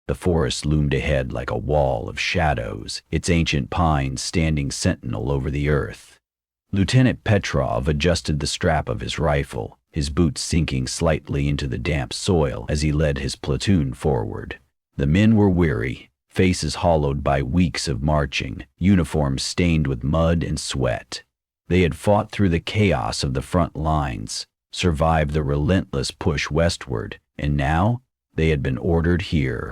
The forest loomed ahead like a wall of shadows, its ancient pines standing sentinel over the earth. Lieutenant Petrov adjusted the strap of his rifle, his boots sinking slightly into the damp soil as he led his platoon forward. The men were weary, faces hollowed by weeks of marching, uniforms stained with mud and sweat. They had fought through the chaos of the front lines, survived the relentless push westward, and now they had been ordered here.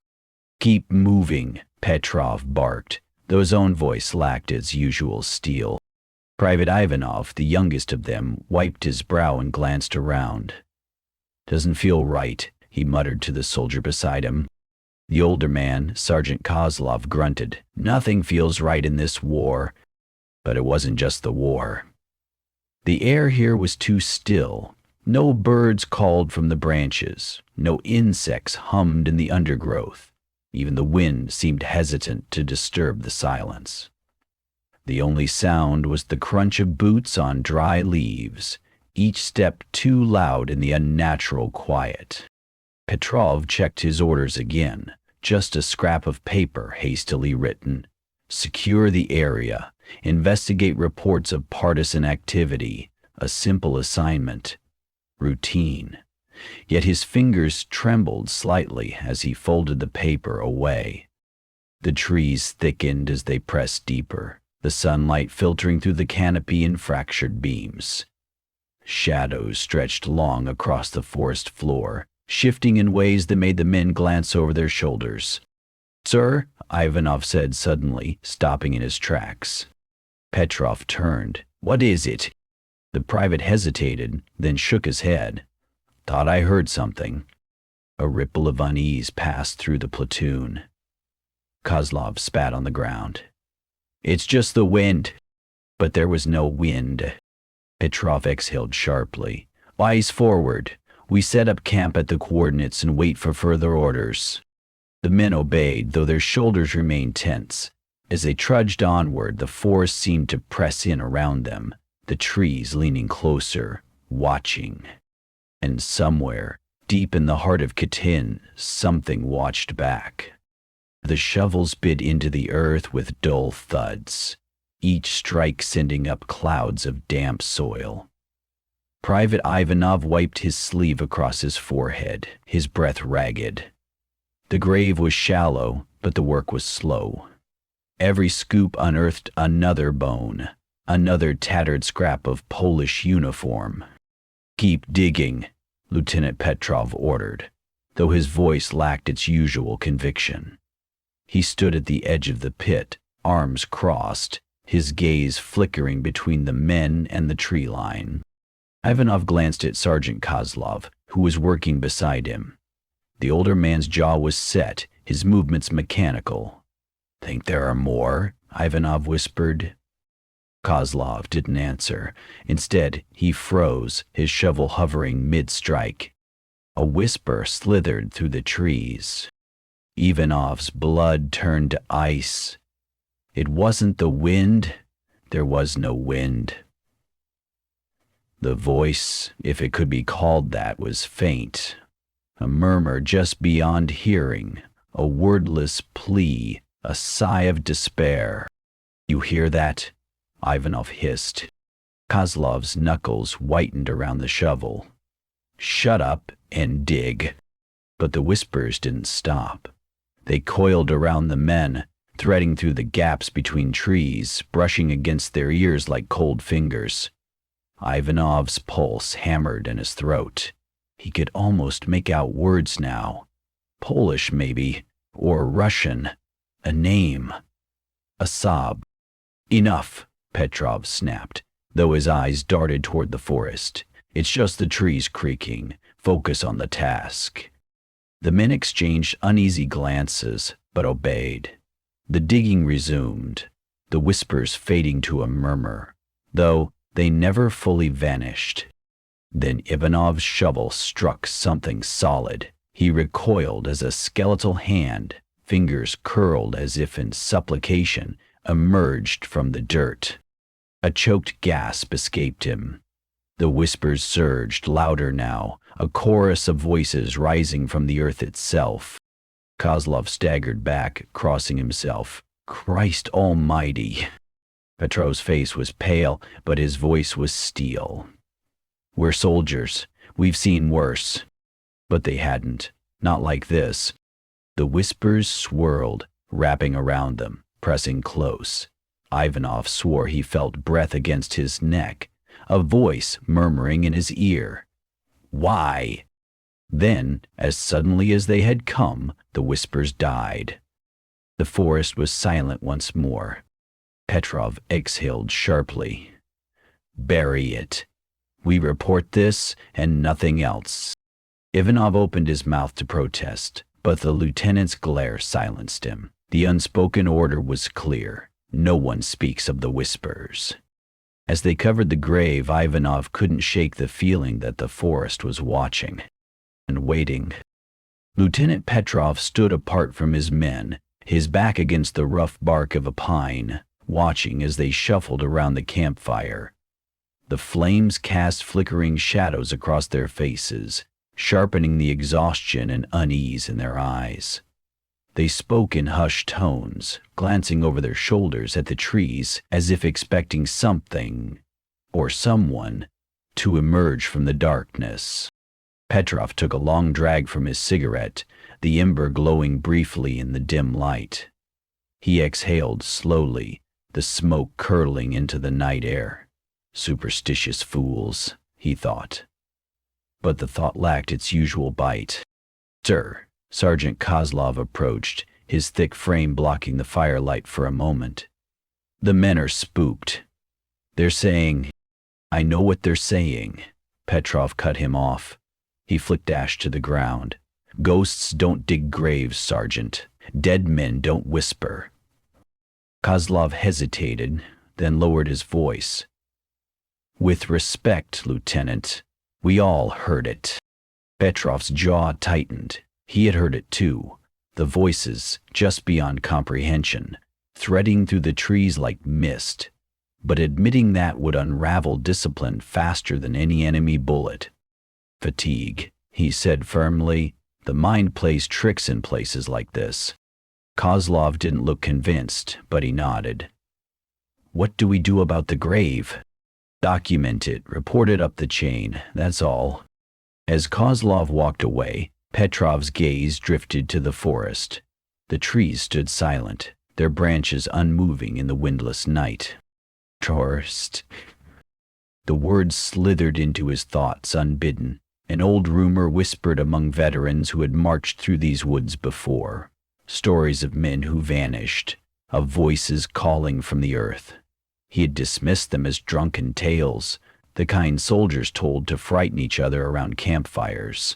"Keep moving," Petrov barked, though his own voice lacked its usual steel. Private Ivanov, the youngest of them, wiped his brow and glanced around. "Doesn't feel right," he muttered to the soldier beside him. The older man, Sergeant Kozlov, grunted. "Nothing feels right in this war." But it wasn't just the war. The air here was too still. No birds called from the branches. No insects hummed in the undergrowth. Even the wind seemed hesitant to disturb the silence. The only sound was the crunch of boots on dry leaves, each step too loud in the unnatural quiet. Petrov checked his orders again, just a scrap of paper hastily written. Secure the area, investigate reports of partisan activity, a simple assignment. Routine. Yet his fingers trembled slightly as he folded the paper away. The trees thickened as they pressed deeper, the sunlight filtering through the canopy in fractured beams. Shadows stretched long across the forest floor, shifting in ways that made the men glance over their shoulders. "Sir," Ivanov said suddenly, stopping in his tracks. Petrov turned. "What is it?" The private hesitated, then shook his head. "Thought I heard something." A ripple of unease passed through the platoon. Kozlov spat on the ground. "It's just the wind." But there was no wind. Petrov exhaled sharply. "Eyes forward. We set up camp at the coordinates and wait for further orders." The men obeyed, though their shoulders remained tense. As they trudged onward, the forest seemed to press in around them, the trees leaning closer, watching. And somewhere, deep in the heart of Katyn, something watched back. The shovels bit into the earth with dull thuds, each strike sending up clouds of damp soil. Private Ivanov wiped his sleeve across his forehead, his breath ragged. The grave was shallow, but the work was slow. Every scoop unearthed another bone, another tattered scrap of Polish uniform. "Keep digging," Lieutenant Petrov ordered, though his voice lacked its usual conviction. He stood at the edge of the pit, arms crossed, his gaze flickering between the men and the tree line. Ivanov glanced at Sergeant Kozlov, who was working beside him. The older man's jaw was set, his movements mechanical. "Think there are more?" Ivanov whispered. Kozlov didn't answer. Instead, he froze, his shovel hovering mid-strike. A whisper slithered through the trees. Ivanov's blood turned to ice. It wasn't the wind. There was no wind. The voice, if it could be called that, was faint. A murmur just beyond hearing, a wordless plea, a sigh of despair. "You hear that?" Ivanov hissed. Kozlov's knuckles whitened around the shovel. "Shut up and dig." But the whispers didn't stop. They coiled around the men, threading through the gaps between trees, brushing against their ears like cold fingers. Ivanov's pulse hammered in his throat. He could almost make out words now. Polish, maybe, or Russian. A name. A sob. "Enough," Petrov snapped, though his eyes darted toward the forest. "It's just the trees creaking. Focus on the task." The men exchanged uneasy glances, but obeyed. The digging resumed, the whispers fading to a murmur, though they never fully vanished. Then Ivanov's shovel struck something solid. He recoiled as a skeletal hand, fingers curled as if in supplication, emerged from the dirt. A choked gasp escaped him. The whispers surged, louder now, a chorus of voices rising from the earth itself. Kozlov staggered back, crossing himself. Christ almighty! Petrov's face was pale, but his voice was steel. We're soldiers. We've seen worse. But they hadn't. Not like this. The whispers swirled, wrapping around them, pressing close. Ivanov swore he felt breath against his neck, a voice murmuring in his ear. Why? Then, as suddenly as they had come, the whispers died. The forest was silent once more. Petrov exhaled sharply. Bury it. We report this and nothing else. Ivanov opened his mouth to protest, but the lieutenant's glare silenced him. The unspoken order was clear. No one speaks of the whispers. As they covered the grave, Ivanov couldn't shake the feeling that the forest was watching and waiting. Lieutenant Petrov stood apart from his men, his back against the rough bark of a pine, watching as they shuffled around the campfire. The flames cast flickering shadows across their faces, sharpening the exhaustion and unease in their eyes. They spoke in hushed tones, glancing over their shoulders at the trees as if expecting something, or someone, to emerge from the darkness. Petrov took a long drag from his cigarette, the ember glowing briefly in the dim light. He exhaled slowly, the smoke curling into the night air. Superstitious fools, he thought. But the thought lacked its usual bite. Sir, Sergeant Kozlov approached, his thick frame blocking the firelight for a moment. The men are spooked. They're saying, I know what they're saying. Petrov cut him off. He flicked ash to the ground. Ghosts don't dig graves, Sergeant. Dead men don't whisper. Kozlov hesitated, then lowered his voice. With respect, Lieutenant, we all heard it. Petrov's jaw tightened. He had heard it too. The voices, just beyond comprehension, threading through the trees like mist. But admitting that would unravel discipline faster than any enemy bullet. Fatigue, he said firmly. The mind plays tricks in places like this. Kozlov didn't look convinced, but he nodded. What do we do about the grave? Document it, report it up the chain, that's all. As Kozlov walked away, Petrov's gaze drifted to the forest. The trees stood silent, their branches unmoving in the windless night. Forest. The words slithered into his thoughts unbidden. An old rumor whispered among veterans who had marched through these woods before. Stories of men who vanished, of voices calling from the earth. He had dismissed them as drunken tales, the kind soldiers told to frighten each other around campfires.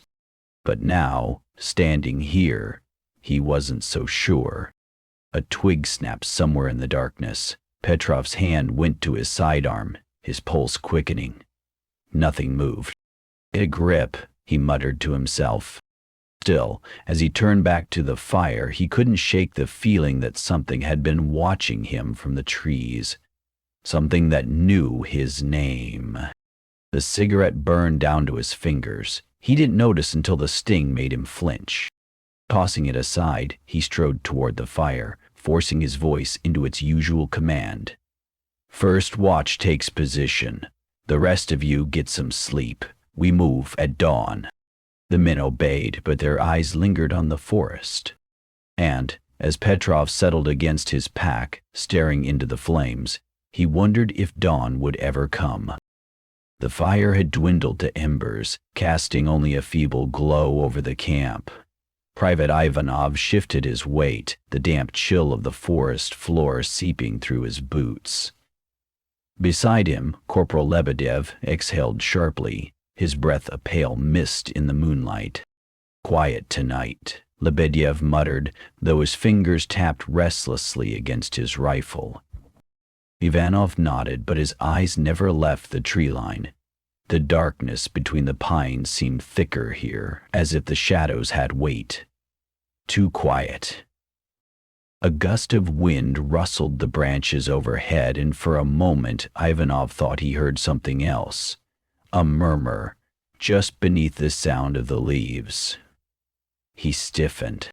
But now, standing here, he wasn't so sure. A twig snapped somewhere in the darkness. Petrov's hand went to his sidearm, his pulse quickening. Nothing moved. A grip, he muttered to himself. Still, as he turned back to the fire, he couldn't shake the feeling that something had been watching him from the trees. Something that knew his name. The cigarette burned down to his fingers. He didn't notice until the sting made him flinch. Tossing it aside, he strode toward the fire, forcing his voice into its usual command. First watch takes position. The rest of you get some sleep. We move at dawn. The men obeyed, but their eyes lingered on the forest. And, as Petrov settled against his pack, staring into the flames, he wondered if dawn would ever come. The fire had dwindled to embers, casting only a feeble glow over the camp. Private Ivanov shifted his weight, the damp chill of the forest floor seeping through his boots. Beside him, Corporal Lebedev exhaled sharply, his breath a pale mist in the moonlight. Quiet tonight, Lebedev muttered, though his fingers tapped restlessly against his rifle. Ivanov nodded, but his eyes never left the tree line. The darkness between the pines seemed thicker here, as if the shadows had weight. Too quiet. A gust of wind rustled the branches overhead, and for a moment Ivanov thought he heard something else. A murmur, just beneath the sound of the leaves. He stiffened.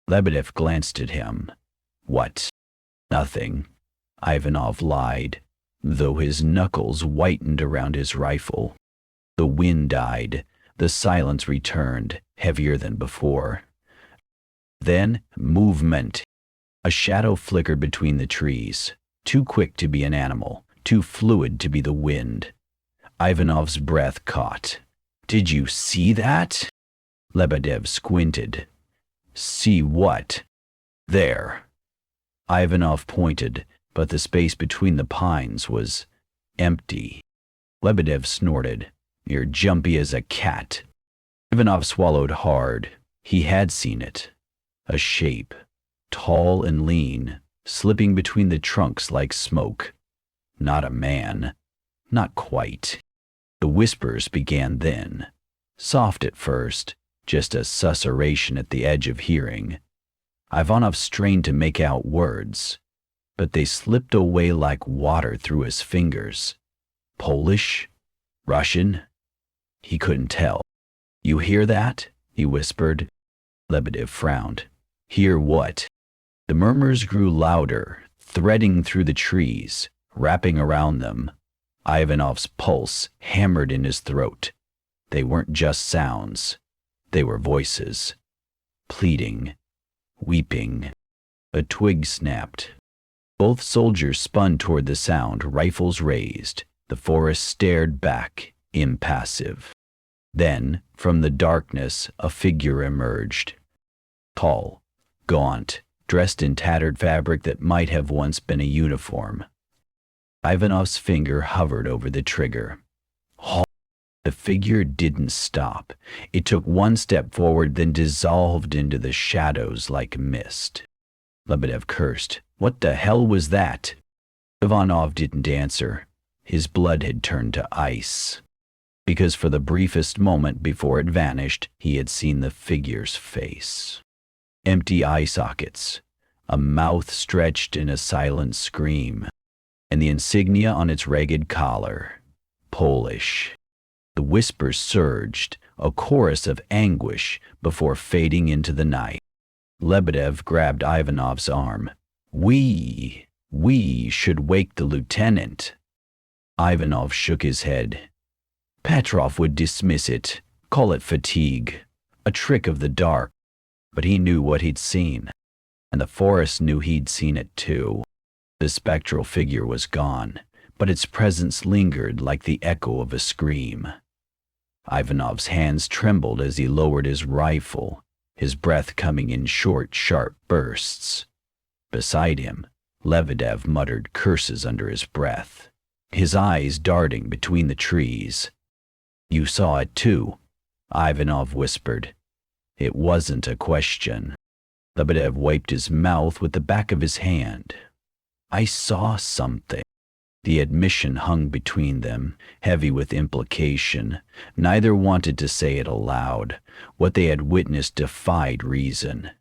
Lebedev glanced at him. What? Nothing, Ivanov lied, though his knuckles whitened around his rifle. The wind died. The silence returned, heavier than before. Then, movement. A shadow flickered between the trees, too quick to be an animal, too fluid to be the wind. Ivanov's breath caught. Did you see that? Lebedev squinted. See what? There. Ivanov pointed, but the space between the pines was empty. Lebedev snorted. You're jumpy as a cat. Ivanov swallowed hard. He had seen it. A shape, tall and lean, slipping between the trunks like smoke. Not a man. Not quite. The whispers began then. Soft at first, just a susurration at the edge of hearing. Ivanov strained to make out words, but they slipped away like water through his fingers. Polish? Russian? He couldn't tell. You hear that? He whispered. Lebedev frowned. Hear what? The murmurs grew louder, threading through the trees, wrapping around them. Ivanov's pulse hammered in his throat. They weren't just sounds. They were voices. Pleading. Weeping. A twig snapped. Both soldiers spun toward the sound, rifles raised. The forest stared back, impassive. Then, from the darkness, a figure emerged. Tall, gaunt, dressed in tattered fabric that might have once been a uniform. Ivanov's finger hovered over the trigger. Halt. The figure didn't stop. It took one step forward, then dissolved into the shadows like mist. Lebedev cursed. What the hell was that? Ivanov didn't answer. His blood had turned to ice. Because for the briefest moment before it vanished, he had seen the figure's face. Empty eye sockets, a mouth stretched in a silent scream, and the insignia on its ragged collar. Polish. The whispers surged, a chorus of anguish, before fading into the night. Lebedev grabbed Ivanov's arm. We should wake the lieutenant. Ivanov shook his head. Petrov would dismiss it, call it fatigue, a trick of the dark. But he knew what he'd seen, and the forest knew he'd seen it too. The spectral figure was gone, but its presence lingered like the echo of a scream. Ivanov's hands trembled as he lowered his rifle, his breath coming in short, sharp bursts. Beside him, Lebedev muttered curses under his breath, his eyes darting between the trees. You saw it too, Ivanov whispered. It wasn't a question. Lebedev wiped his mouth with the back of his hand. I saw something. The admission hung between them, heavy with implication. Neither wanted to say it aloud. What they had witnessed defied reason.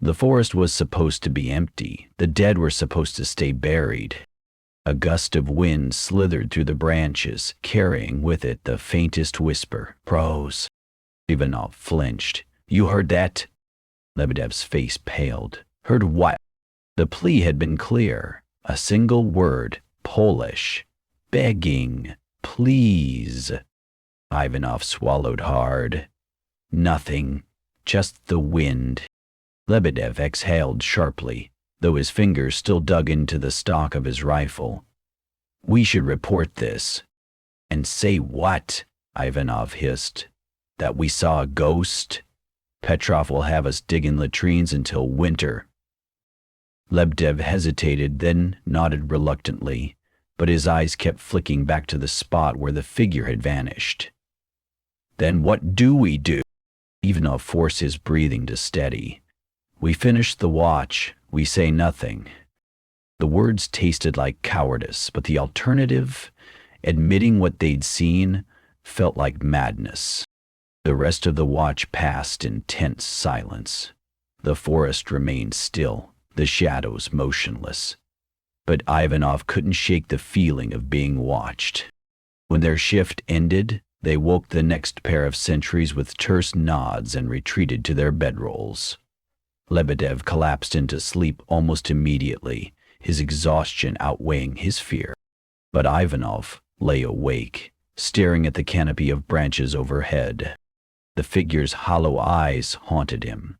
The forest was supposed to be empty. The dead were supposed to stay buried. A gust of wind slithered through the branches, carrying with it the faintest whisper. Prose. Ivanov flinched. You heard that? Lebedev's face paled. Heard what? The plea had been clear. A single word. Polish. Begging. Please. Ivanov swallowed hard. Nothing. Just the wind. Lebedev exhaled sharply, though his fingers still dug into the stock of his rifle. We should report this. And say what? Ivanov hissed. That we saw a ghost? Petrov will have us digging latrines until winter. Lebedev hesitated, then nodded reluctantly, but his eyes kept flicking back to the spot where the figure had vanished. Then what do we do? Ivanov forced his breathing to steady. We finish the watch. We say nothing. The words tasted like cowardice, but the alternative, admitting what they'd seen, felt like madness. The rest of the watch passed in tense silence. The forest remained still, the shadows motionless. But Ivanov couldn't shake the feeling of being watched. When their shift ended, they woke the next pair of sentries with terse nods and retreated to their bedrolls. Lebedev collapsed into sleep almost immediately, his exhaustion outweighing his fear. But Ivanov lay awake, staring at the canopy of branches overhead. The figure's hollow eyes haunted him.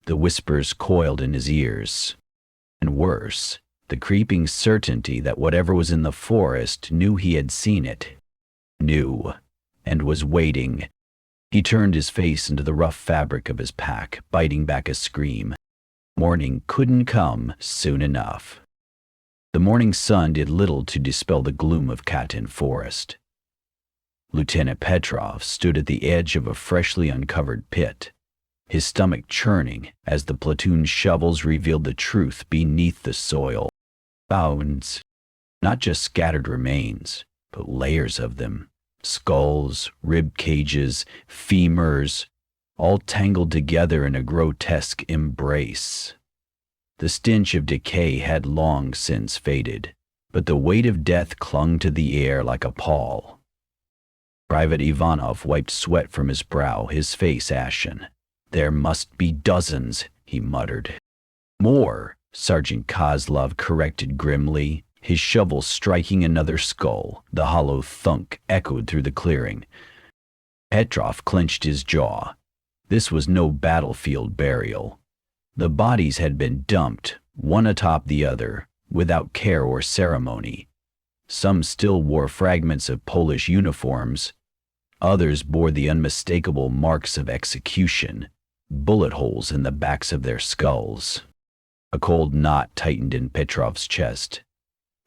The whispers coiled in his ears. And worse, the creeping certainty that whatever was in the forest knew he had seen it. Knew, and was waiting. He turned his face into the rough fabric of his pack, biting back a scream. Morning couldn't come soon enough. The morning sun did little to dispel the gloom of Katyn Forest. Lieutenant Petrov stood at the edge of a freshly uncovered pit, his stomach churning as the platoon's shovels revealed the truth beneath the soil. Bones, not just scattered remains, but layers of them. Skulls, rib cages, femurs, all tangled together in a grotesque embrace. The stench of decay had long since faded, but the weight of death clung to the air like a pall. Private Ivanov wiped sweat from his brow, his face ashen. "There must be dozens," he muttered. "More," Sergeant Kozlov corrected grimly, his shovel striking another skull. The hollow thunk echoed through the clearing. Petrov clenched his jaw. This was no battlefield burial. The bodies had been dumped, one atop the other, without care or ceremony. Some still wore fragments of Polish uniforms. Others bore the unmistakable marks of execution, bullet holes in the backs of their skulls. A cold knot tightened in Petrov's chest.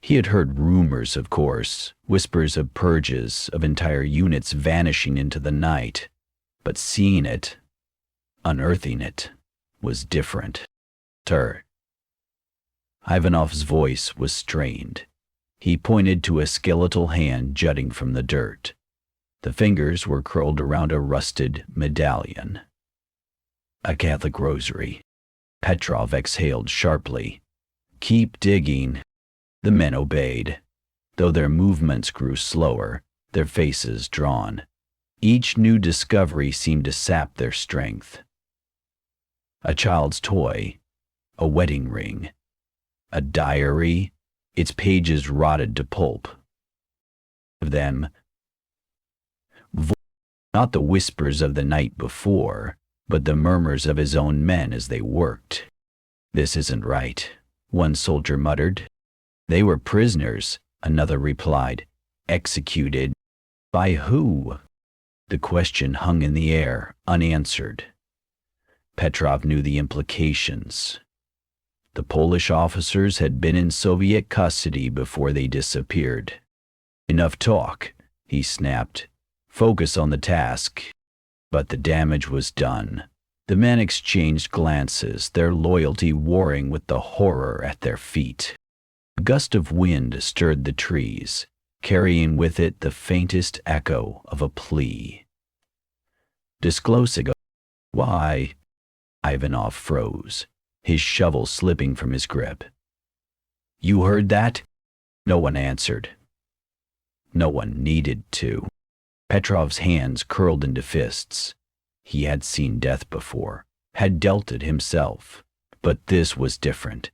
He had heard rumors, of course, whispers of purges, of entire units vanishing into the night. But seeing it, unearthing it, was different. Sir. Ivanov's voice was strained. He pointed to a skeletal hand jutting from the dirt. The fingers were curled around a rusted medallion. A Catholic rosary. Petrov exhaled sharply. "Keep digging." The men obeyed, though their movements grew slower, their faces drawn. Each new discovery seemed to sap their strength. A child's toy, a wedding ring, a diary, its pages rotted to pulp. Of them, not the whispers of the night before, but the murmurs of his own men as they worked. "This isn't right," one soldier muttered. "They were prisoners," another replied. "Executed. By who?" The question hung in the air, unanswered. Petrov knew the implications. The Polish officers had been in Soviet custody before they disappeared. "Enough talk," he snapped. "Focus on the task." But the damage was done. The men exchanged glances, their loyalty warring with the horror at their feet. A gust of wind stirred the trees, carrying with it the faintest echo of a plea. "Disclose ago." "Why?" Ivanov froze, his shovel slipping from his grip. "You heard that?" No one answered. No one needed to. Petrov's hands curled into fists. He had seen death before, had dealt it himself, but this was different.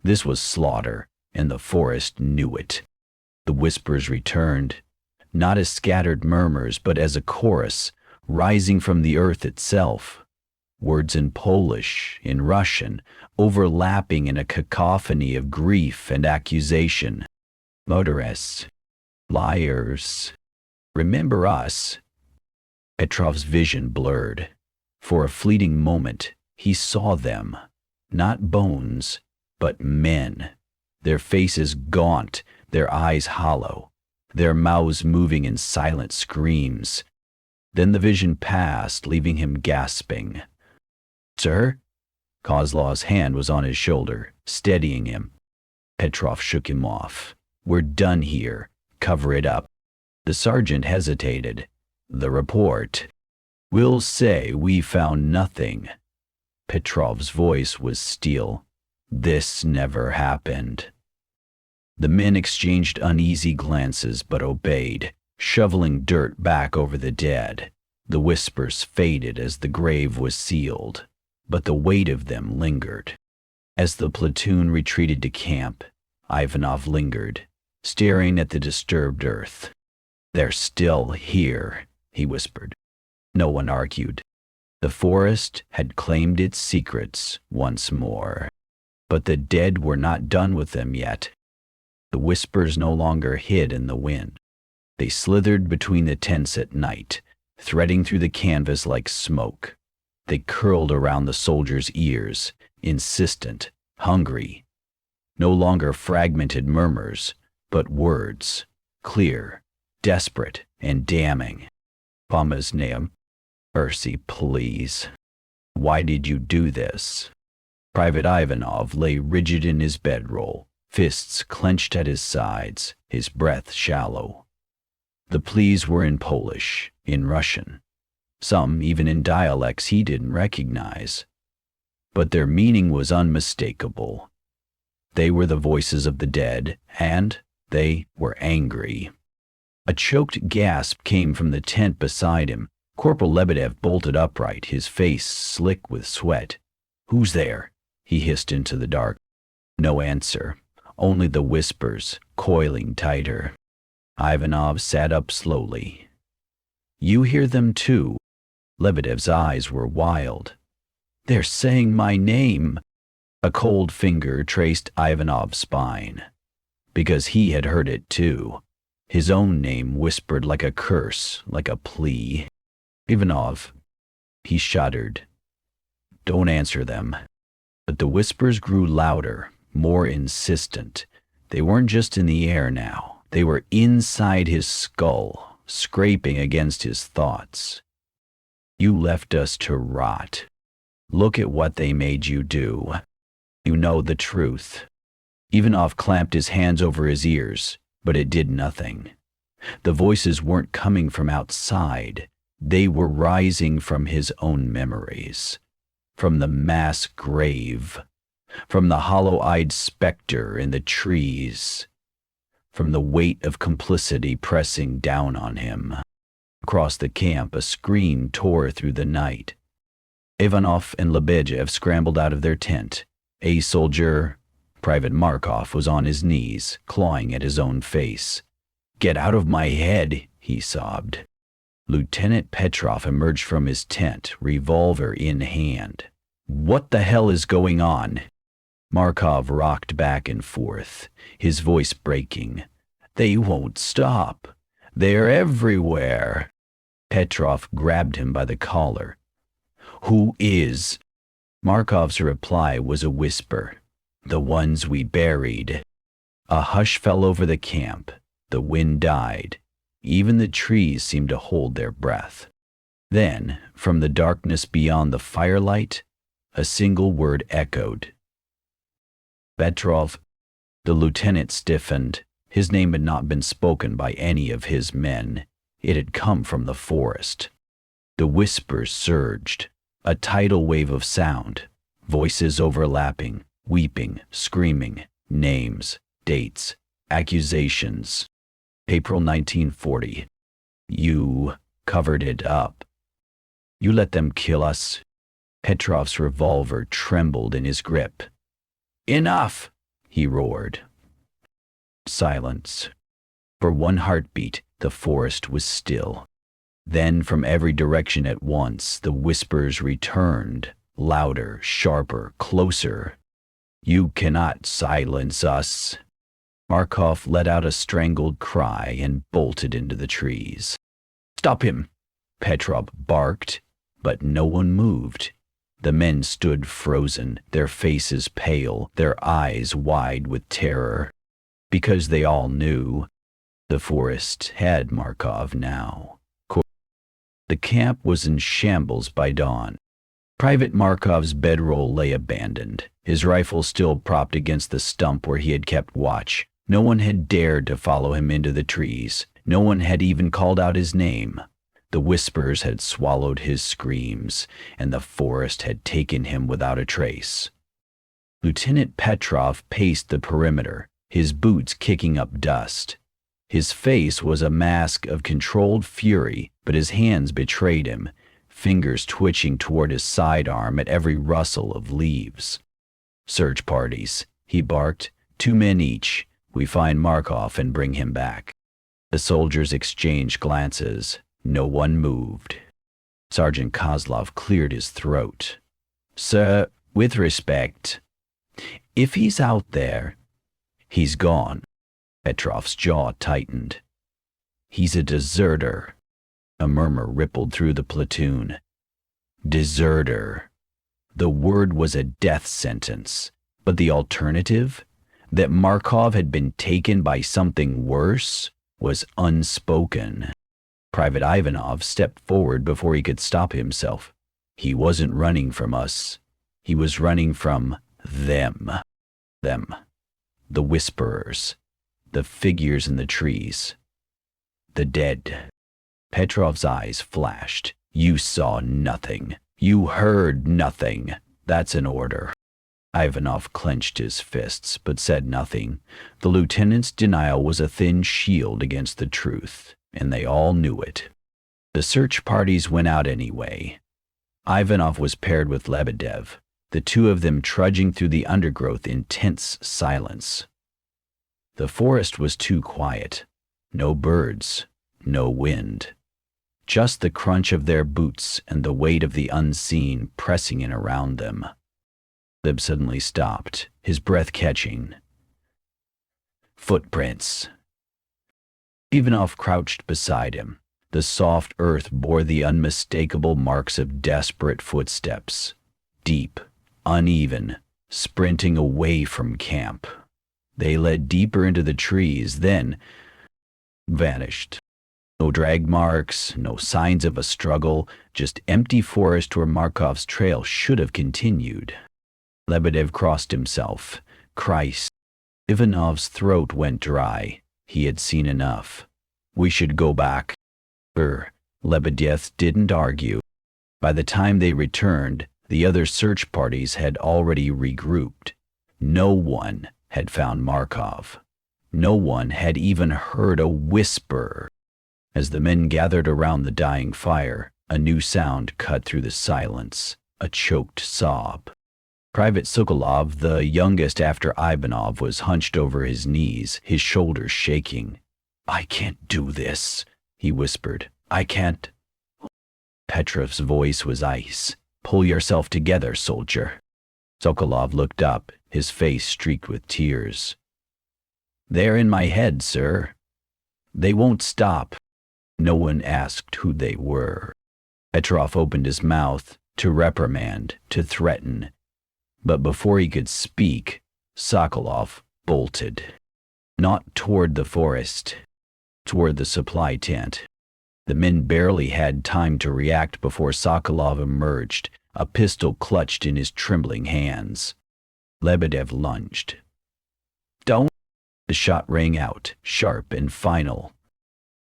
This was slaughter, and the forest knew it. The whispers returned, not as scattered murmurs, but as a chorus, rising from the earth itself. Words in Polish, in Russian, overlapping in a cacophony of grief and accusation. "Murderers, liars, remember us." Petrov's vision blurred. For a fleeting moment, he saw them, not bones, but men, their faces gaunt, their eyes hollow, their mouths moving in silent screams. Then the vision passed, leaving him gasping. "Sir?" Kozlov's hand was on his shoulder, steadying him. Petrov shook him off. "We're done here. Cover it up." The sergeant hesitated. "The report." "We'll say we found nothing." Petrov's voice was steel. "This never happened." The men exchanged uneasy glances but obeyed, shoveling dirt back over the dead. The whispers faded as the grave was sealed. but the weight of them lingered. As the platoon retreated to camp, Ivanov lingered, staring at the disturbed earth. "They're still here," he whispered. No one argued. The forest had claimed its secrets once more. But the dead were not done with them yet. The whispers no longer hid in the wind. They slithered between the tents at night, threading through the canvas like smoke. They curled around the soldiers' ears, insistent, hungry. No longer fragmented murmurs, but words, clear, desperate, and damning. "Pomazneum, Mercy, please. Why did you do this?" Private Ivanov lay rigid in his bedroll, fists clenched at his sides, his breath shallow. The pleas were in Polish, in Russian, some even in dialects he didn't recognize. But their meaning was unmistakable. They were the voices of the dead, and they were angry. A choked gasp came from the tent beside him. Corporal Lebedev bolted upright, his face slick with sweat. "Who's there?" he hissed into the dark. No answer, only the whispers, coiling tighter. Ivanov sat up slowly. "You hear them too?" Lebedev's eyes were wild. "They're saying my name." A cold finger traced Ivanov's spine, because he had heard it too. His own name whispered like a curse, like a plea. "Ivanov," he shuddered. "Don't answer them." But the whispers grew louder, more insistent. They weren't just in the air now. They were inside his skull, scraping against his thoughts. "You left us to rot. Look at what they made you do. You know the truth." Ivanov clamped his hands over his ears, but it did nothing. The voices weren't coming from outside. They were rising from his own memories, from the mass grave, from the hollow-eyed specter in the trees, from the weight of complicity pressing down on him. Across the camp, a scream tore through the night. Ivanov and Lebedev scrambled out of their tent. A soldier, Private Markov, was on his knees, clawing at his own face. "Get out of my head," he sobbed. Lieutenant Petrov emerged from his tent, revolver in hand. "What the hell is going on?" Markov rocked back and forth, his voice breaking. "They won't stop. They're everywhere." Petrov grabbed him by the collar. "Who is?" Markov's reply was a whisper. "The ones we buried." A hush fell over the camp. The wind died. Even the trees seemed to hold their breath. Then, from the darkness beyond the firelight, a single word echoed. "Petrov." The lieutenant stiffened. His name had not been spoken by any of his men. It had come from the forest. The whispers surged, a tidal wave of sound, voices overlapping, weeping, screaming, names, dates, accusations. April 1940. "You covered it up. You let them kill us." Petrov's revolver trembled in his grip. "Enough!" he roared. Silence. For one heartbeat, the forest was still. Then, from every direction at once, the whispers returned, louder, sharper, closer. "You cannot silence us." Markov let out a strangled cry and bolted into the trees. "Stop him!" Petrov barked, but no one moved. The men stood frozen, their faces pale, their eyes wide with terror, because they all knew the forest had Markov now. The camp was in shambles by dawn. Private Markov's bedroll lay abandoned, his rifle still propped against the stump where he had kept watch. No one had dared to follow him into the trees. No one had even called out his name. The whispers had swallowed his screams, and the forest had taken him without a trace. Lieutenant Petrov paced the perimeter, his boots kicking up dust. His face was a mask of controlled fury, but his hands betrayed him, fingers twitching toward his sidearm at every rustle of leaves. "Search parties," he barked. "2 men each. We find Markov and bring him back." The soldiers exchanged glances. No one moved. Sergeant Kozlov cleared his throat. "Sir, with respect, if he's out there, he's gone." Petrov's jaw tightened. "He's a deserter." A murmur rippled through the platoon. Deserter. The word was a death sentence, but the alternative, that Markov had been taken by something worse, was unspoken. Private Ivanov stepped forward before he could stop himself. He wasn't running from us. He was running from them. Them. The whisperers. The figures in the trees. The dead. Petrov's eyes flashed. "You saw nothing. You heard nothing. That's an order." Ivanov clenched his fists, but said nothing. The lieutenant's denial was a thin shield against the truth, and they all knew it. The search parties went out anyway. Ivanov was paired with Lebedev, the two of them trudging through the undergrowth in tense silence. The forest was too quiet. No birds, no wind. Just the crunch of their boots and the weight of the unseen pressing in around them. Leb suddenly stopped, his breath catching. Footprints. Ivanov crouched beside him. The soft earth bore the unmistakable marks of desperate footsteps, deep, uneven, sprinting away from camp. They led deeper into the trees, then vanished. No drag marks, no signs of a struggle, just empty forest where Markov's trail should have continued. Lebedev crossed himself. Christ. Ivanov's throat went dry. He had seen enough. "We should go back." Lebedev didn't argue. By the time they returned, the other search parties had already regrouped. No one had found Markov. No one had even heard a whisper. As the men gathered around the dying fire, a new sound cut through the silence, a choked sob. Private Sokolov, the youngest after Ivanov, was hunched over his knees, his shoulders shaking. "I can't do this," he whispered. "I can't." Petrov's voice was ice. "Pull yourself together, soldier." Sokolov looked up, his face streaked with tears. "They're in my head, sir. They won't stop." No one asked who they were. Petrov opened his mouth to reprimand, to threaten. But before he could speak, Sokolov bolted. Not toward the forest, toward the supply tent. The men barely had time to react before Sokolov emerged, a pistol clutched in his trembling hands. Lebedev lunged. "Don't!" The shot rang out, sharp and final.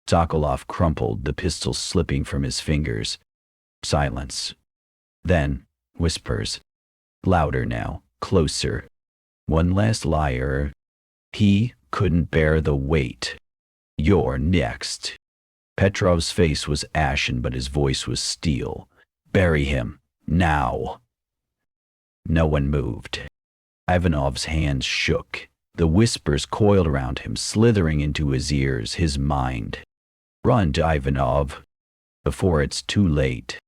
Sokolov crumpled, the pistol slipping from his fingers. Silence. Then, whispers. Louder now, closer. "One last liar. He couldn't bear the weight. You're next." Petrov's face was ashen, but his voice was steel. "Bury him, now." No one moved. Ivanov's hands shook. The whispers coiled around him, slithering into his ears, his mind. "Run to Ivanov, before it's too late."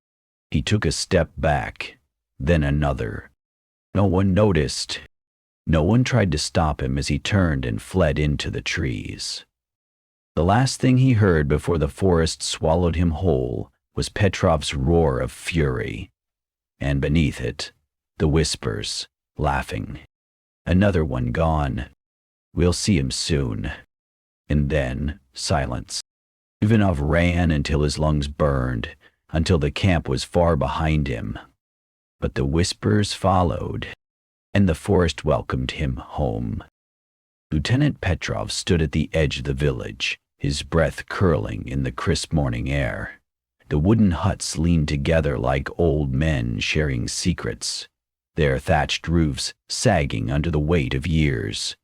He took a step back, then another. No one noticed. No one tried to stop him as he turned and fled into the trees. The last thing he heard before the forest swallowed him whole was Petrov's roar of fury, and beneath it, the whispers, laughing. Another one gone. We'll see him soon. And then, silence. Ivanov ran until his lungs burned, until the camp was far behind him. But the whispers followed, and the forest welcomed him home. Lieutenant Petrov stood at the edge of the village, his breath curling in the crisp morning air. The wooden huts leaned together like old men sharing secrets, their thatched roofs sagging under the weight of years.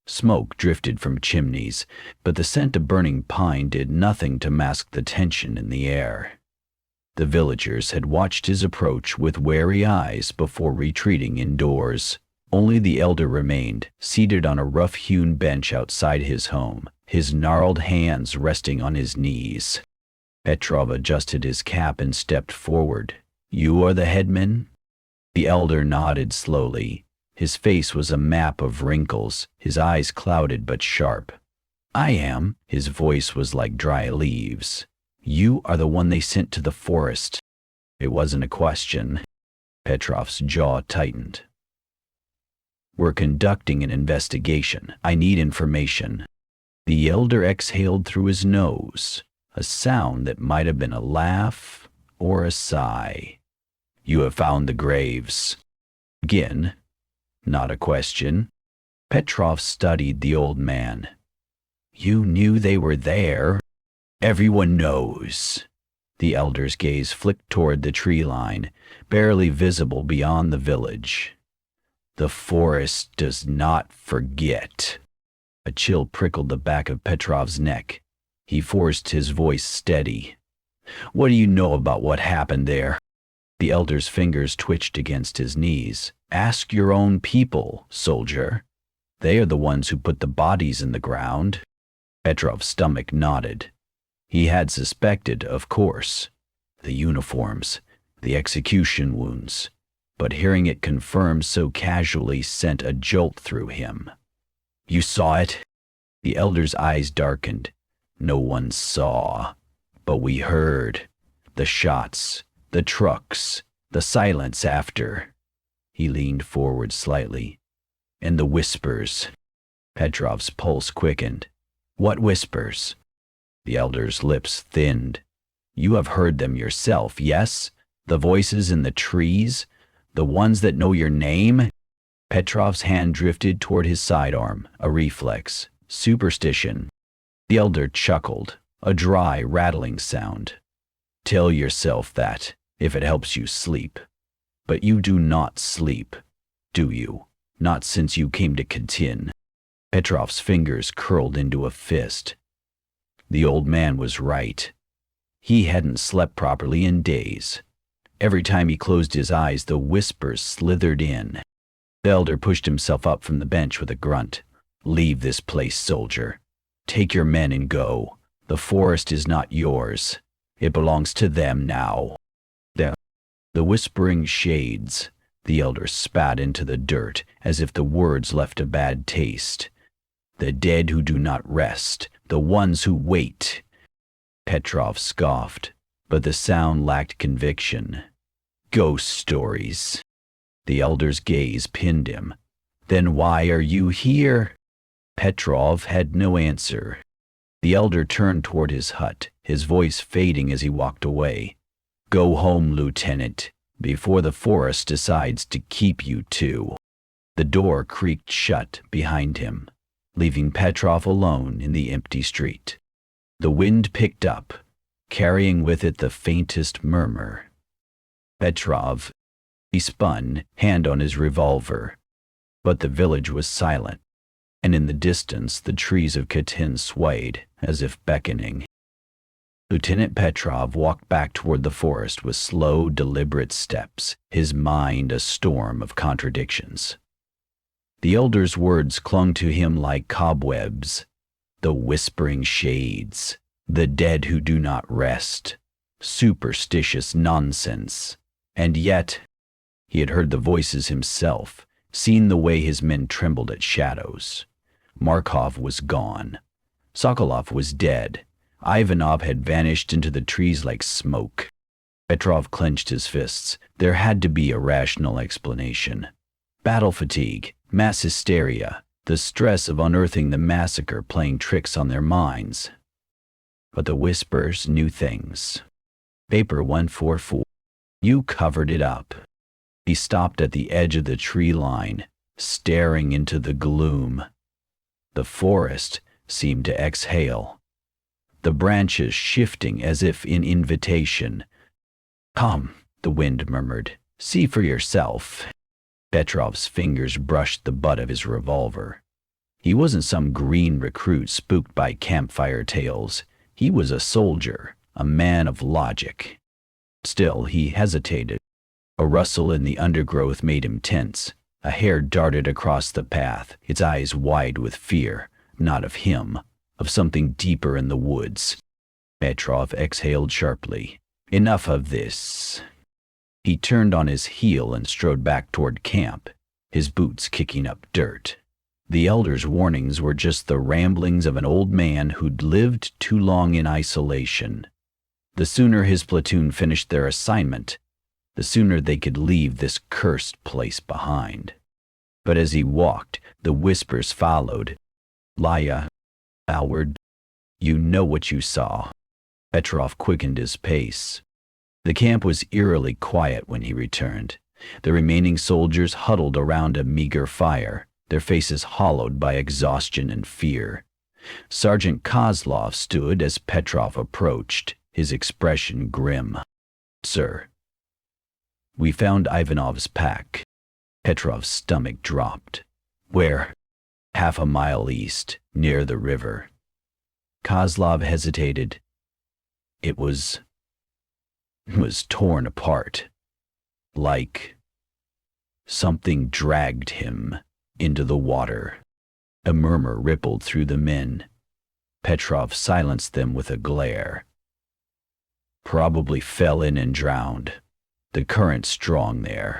Smoke drifted from chimneys, but the scent of burning pine did nothing to mask the tension in the air. The villagers had watched his approach with wary eyes before retreating indoors. Only the elder remained, seated on a rough-hewn bench outside his home, his gnarled hands resting on his knees. Petrov adjusted his cap and stepped forward. "You are the headman?" The elder nodded slowly. His face was a map of wrinkles, his eyes clouded but sharp. "I am." His voice was like dry leaves. "You are the one they sent to the forest." It wasn't a question. Petrov's jaw tightened. "We're conducting an investigation. I need information." The elder exhaled through his nose, a sound that might have been a laugh or a sigh. "You have found the graves." Again, not a question. Petrov studied the old man. "You knew they were there." "Everyone knows." The elder's gaze flicked toward the tree line, barely visible beyond the village. "The forest does not forget." A chill prickled the back of Petrov's neck. He forced his voice steady. "What do you know about what happened there?" The elder's fingers twitched against his knees. "Ask your own people, soldier. They are the ones who put the bodies in the ground." Petrov's stomach knotted. He had suspected, of course, the uniforms, the execution wounds, but hearing it confirmed so casually sent a jolt through him. "You saw it?" The elder's eyes darkened. "No one saw, but we heard. The shots, the trucks, the silence after." He leaned forward slightly. "And the whispers." Petrov's pulse quickened. "What whispers?" The elder's lips thinned. "You have heard them yourself, yes? The voices in the trees? The ones that know your name?" Petrov's hand drifted toward his sidearm, a reflex. "Superstition." The elder chuckled, a dry, rattling sound. "Tell yourself that, if it helps you sleep. But you do not sleep, do you? Not since you came to Katyn." Petrov's fingers curled into a fist. The old man was right. He hadn't slept properly in days. Every time he closed his eyes, the whispers slithered in. The elder pushed himself up from the bench with a grunt. "Leave this place, soldier. Take your men and go. The forest is not yours. It belongs to them now." The whispering shades. The elder spat into the dirt, as if the words left a bad taste. "The dead who do not rest, the ones who wait." Petrov scoffed, but the sound lacked conviction. "Ghost stories." The elder's gaze pinned him. "Then why are you here?" Petrov had no answer. The elder turned toward his hut, his voice fading as he walked away. "Go home, Lieutenant, before the forest decides to keep you too." The door creaked shut behind him, leaving Petrov alone in the empty street. The wind picked up, carrying with it the faintest murmur. Petrov, he spun, hand on his revolver. But the village was silent, and in the distance the trees of Katyn swayed, as if beckoning. Lieutenant Petrov walked back toward the forest with slow, deliberate steps, his mind a storm of contradictions. The elder's words clung to him like cobwebs. The whispering shades, the dead who do not rest, superstitious nonsense. And yet, he had heard the voices himself, seen the way his men trembled at shadows. Markov was gone. Sokolov was dead. Ivanov had vanished into the trees like smoke. Petrov clenched his fists. There had to be a rational explanation. Battle fatigue, mass hysteria, the stress of unearthing the massacre playing tricks on their minds. But the whispers knew things. Paper 144. You covered it up. He stopped at the edge of the tree line, staring into the gloom. The forest seemed to exhale, the branches shifting as if in invitation. "Come," the wind murmured. "See for yourself." Petrov's fingers brushed the butt of his revolver. He wasn't some green recruit spooked by campfire tales. He was a soldier, a man of logic. Still, he hesitated. A rustle in the undergrowth made him tense. A hare darted across the path, its eyes wide with fear, not of him, of something deeper in the woods. Petrov exhaled sharply. Enough of this. He turned on his heel and strode back toward camp, his boots kicking up dirt. The elder's warnings were just the ramblings of an old man who'd lived too long in isolation. The sooner his platoon finished their assignment, the sooner they could leave this cursed place behind. But as he walked, the whispers followed. Laya, Alward, you know what you saw. Petrov quickened his pace. The camp was eerily quiet when he returned. The remaining soldiers huddled around a meager fire, their faces hollowed by exhaustion and fear. Sergeant Kozlov stood as Petrov approached, his expression grim. Sir, we found Ivanov's pack. Petrov's stomach dropped. Where? Half a mile east, near the river. Kozlov hesitated. It was torn apart. Like something dragged him into the water. A murmur rippled through the men. Petrov silenced them with a glare. Probably fell in and drowned. The current's strong there.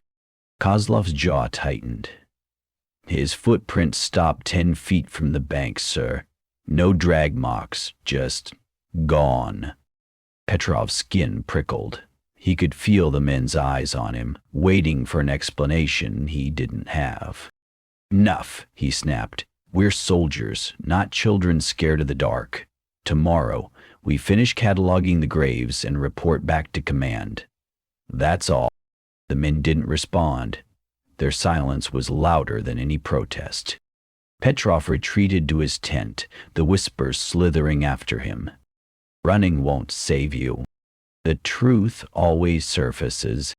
Kozlov's jaw tightened. His footprints stopped 10 feet from the bank, sir. No drag marks, just gone. Petrov's skin prickled. He could feel the men's eyes on him, waiting for an explanation he didn't have. Enough, he snapped. We're soldiers, not children scared of the dark. Tomorrow, we finish cataloging the graves and report back to command. That's all. The men didn't respond. Their silence was louder than any protest. Petrov retreated to his tent, the whispers slithering after him. Running won't save you. The truth always surfaces.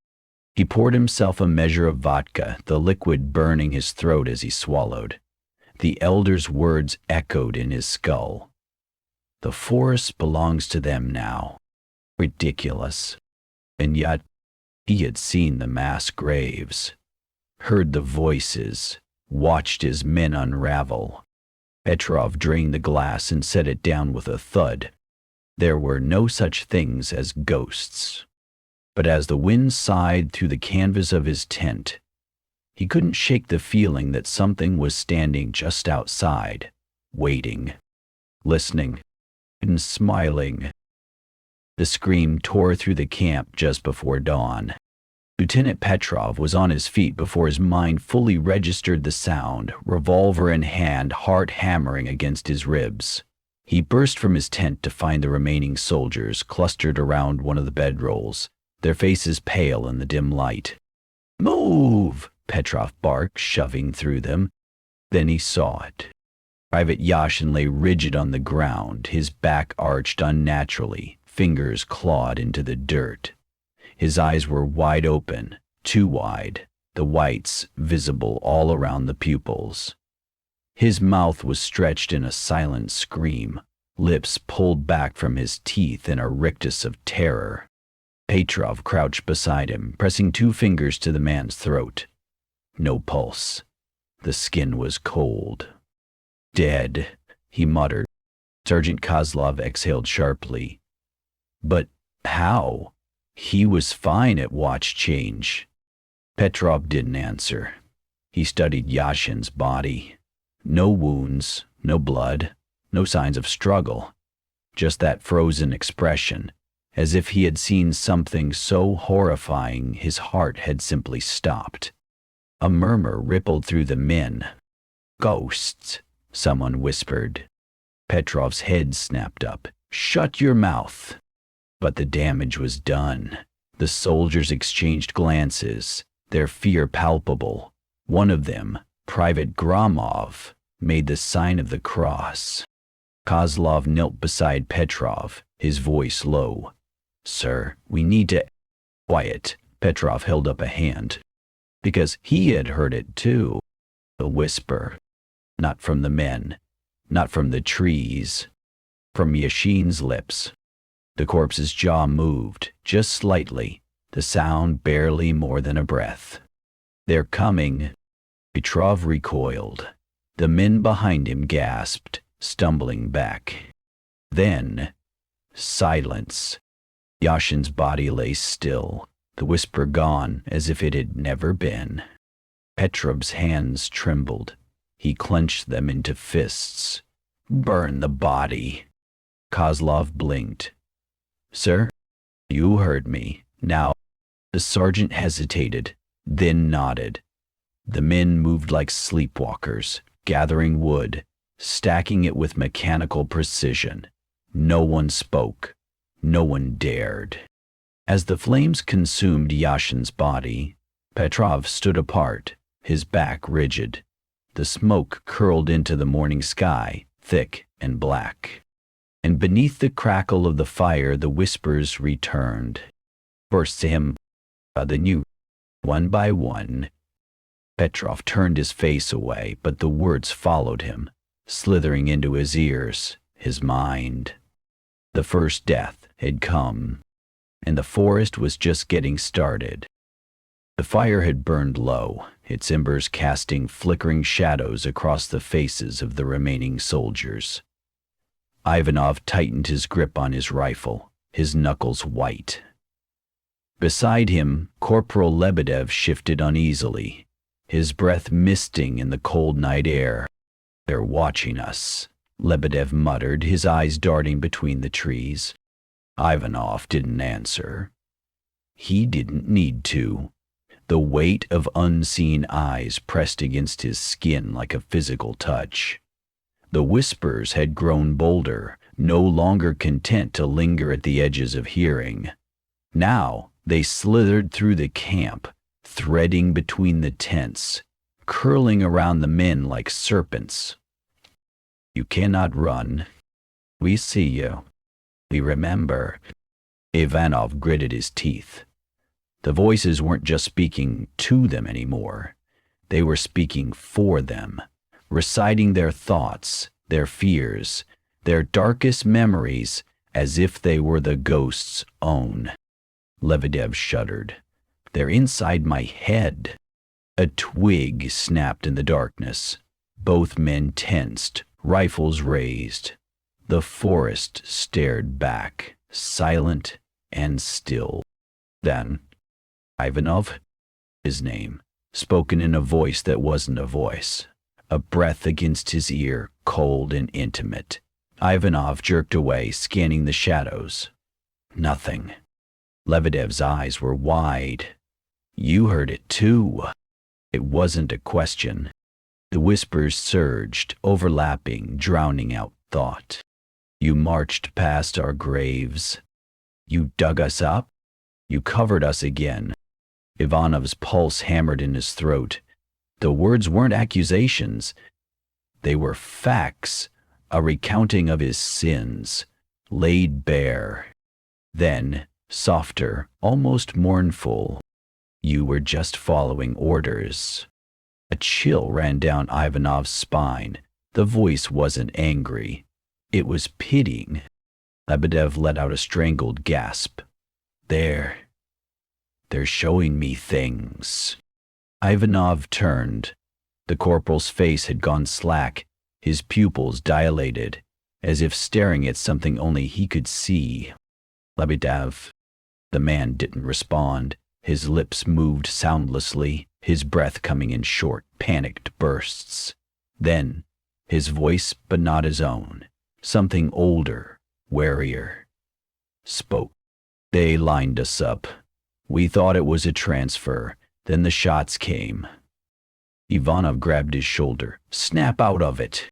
He poured himself a measure of vodka, the liquid burning his throat as he swallowed. The elder's words echoed in his skull. The forest belongs to them now. Ridiculous. And yet, he had seen the mass graves, heard the voices, watched his men unravel. Petrov drained the glass and set it down with a thud. There were no such things as ghosts. But as the wind sighed through the canvas of his tent, he couldn't shake the feeling that something was standing just outside, waiting, listening, and smiling. The scream tore through the camp just before dawn. Lieutenant Petrov was on his feet before his mind fully registered the sound, revolver in hand, heart hammering against his ribs. He burst from his tent to find the remaining soldiers clustered around one of the bedrolls, their faces pale in the dim light. Move! Petrov barked, shoving through them. Then he saw it. Private Yashin lay rigid on the ground, his back arched unnaturally, fingers clawed into the dirt. His eyes were wide open, too wide, the whites visible all around the pupils. His mouth was stretched in a silent scream, lips pulled back from his teeth in a rictus of terror. Petrov crouched beside him, pressing 2 fingers to the man's throat. No pulse. The skin was cold. Dead, he muttered. Sergeant Kozlov exhaled sharply. But how? He was fine at watch change. Petrov didn't answer. He studied Yashin's body. No wounds, no blood, no signs of struggle. Just that frozen expression, as if he had seen something so horrifying his heart had simply stopped. A murmur rippled through the men. Ghosts, someone whispered. Petrov's head snapped up. Shut your mouth. But the damage was done. The soldiers exchanged glances, their fear palpable. One of them, Private Gromov, made the sign of the cross. Kozlov knelt beside Petrov, his voice low. Sir, we need to... Quiet. Petrov held up a hand. Because he had heard it too. A whisper. Not from the men, not from the trees, from Yashin's lips. The corpse's jaw moved, just slightly, the sound barely more than a breath. "They're coming." Petrov recoiled. The men behind him gasped, stumbling back. Then, silence. Yashin's body lay still, the whisper gone as if it had never been. Petrov's hands trembled. He clenched them into fists. "Burn the body." Kozlov blinked. "Sir, you heard me. Now." The sergeant hesitated, then nodded. The men moved like sleepwalkers, gathering wood, stacking it with mechanical precision. No one spoke. No one dared. As the flames consumed Yashin's body, Petrov stood apart, his back rigid. The smoke curled into the morning sky, thick and black. And beneath the crackle of the fire, the whispers returned. Burst to him, the new, one by one. Petrov turned his face away, but the words followed him, slithering into his ears, his mind. The first death had come, and the forest was just getting started. The fire had burned low, its embers casting flickering shadows across the faces of the remaining soldiers. Ivanov tightened his grip on his rifle, his knuckles white. Beside him, Corporal Lebedev shifted uneasily, his breath misting in the cold night air. "They're watching us," Lebedev muttered, his eyes darting between the trees. Ivanov didn't answer. He didn't need to. The weight of unseen eyes pressed against his skin like a physical touch. The whispers had grown bolder, no longer content to linger at the edges of hearing. Now they slithered through the camp, threading between the tents, curling around the men like serpents. "You cannot run. We see you. We remember." Ivanov gritted his teeth. The voices weren't just speaking to them anymore. They were speaking for them, reciting their thoughts, their fears, their darkest memories, as if they were the ghost's own. Lebedev shuddered. "They're inside my head." A twig snapped in the darkness. Both men tensed, rifles raised. The forest stared back, silent and still. Then, Ivanov, his name, spoken in a voice that wasn't a voice, a breath against his ear, cold and intimate. Ivanov jerked away, scanning the shadows. Nothing. Lebedev's eyes were wide. "You heard it too." It wasn't a question. The whispers surged, overlapping, drowning out thought. "You marched past our graves. You dug us up. You covered us again." Ivanov's pulse hammered in his throat. The words weren't accusations. They were facts, a recounting of his sins, laid bare. Then, softer, almost mournful, "You were just following orders." A chill ran down Ivanov's spine. The voice wasn't angry. It was pitying. Lebedev let out a strangled gasp. They're showing me things." Ivanov turned. The corporal's face had gone slack, his pupils dilated, as if staring at something only he could see. "Lebedev." The man didn't respond. His lips moved soundlessly, his breath coming in short, panicked bursts. Then, his voice, but not his own, something older, warier, spoke. "They lined us up. We thought it was a transfer. Then the shots came." Ivanov grabbed his shoulder. "Snap out of it."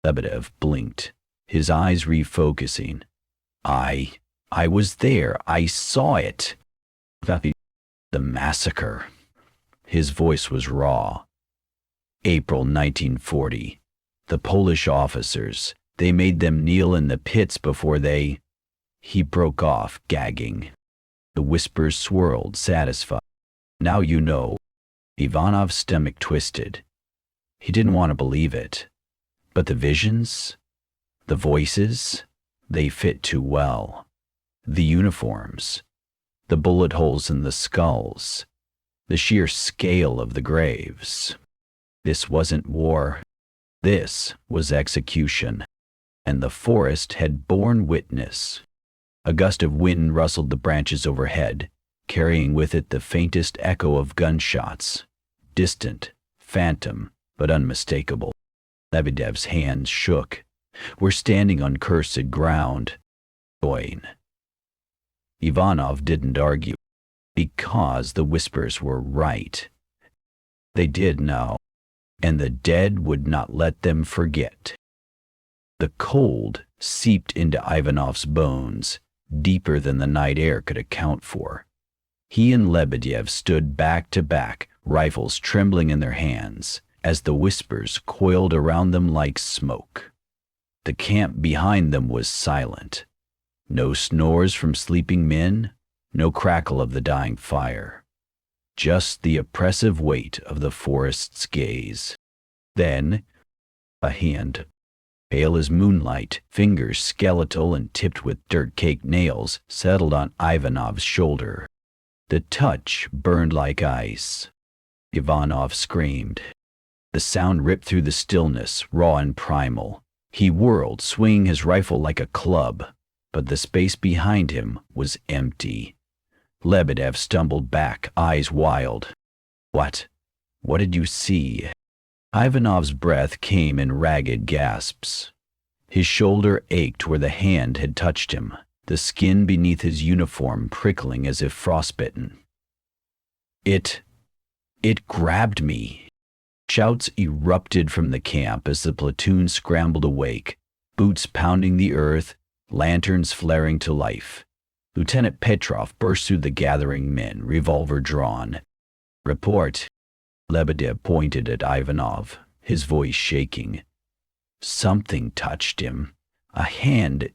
Lebedev blinked, his eyes refocusing. I was there. I saw it." "The massacre." His voice was raw. "April 1940. The Polish officers. They made them kneel in the pits before they—" He broke off, gagging. The whispers swirled, satisfied. "Now you know." Ivanov's stomach twisted. He didn't want to believe it. But the visions, the voices, they fit too well. The uniforms, the bullet holes in the skulls, the sheer scale of the graves. This wasn't war. This was execution, and the forest had borne witness. A gust of wind rustled the branches overhead, carrying with it the faintest echo of gunshots, distant, phantom, but unmistakable. Lebedev's hands shook. We're standing on cursed ground. Boyne. Ivanov didn't argue, because the whispers were right. They did know, and the dead would not let them forget. The cold seeped into Ivanov's bones, deeper than the night air could account for. He and Lebedev stood back to back, rifles trembling in their hands, as the whispers coiled around them like smoke. The camp behind them was silent. No snores from sleeping men, no crackle of the dying fire. Just the oppressive weight of the forest's gaze. Then, a hand, pale as moonlight, fingers skeletal and tipped with dirt-caked nails, settled on Ivanov's shoulder. The touch burned like ice. Ivanov screamed. The sound ripped through the stillness, raw and primal. He whirled, swinging his rifle like a club, but the space behind him was empty. Lebedev stumbled back, eyes wild. What? What did you see? Ivanov's breath came in ragged gasps. His shoulder ached where the hand had touched him, the skin beneath his uniform prickling as if frostbitten. It grabbed me. Shouts erupted from the camp as the platoon scrambled awake, boots pounding the earth, lanterns flaring to life. Lieutenant Petrov burst through the gathering men, revolver drawn. Report. Lebedev pointed at Ivanov, his voice shaking. Something touched him. A hand.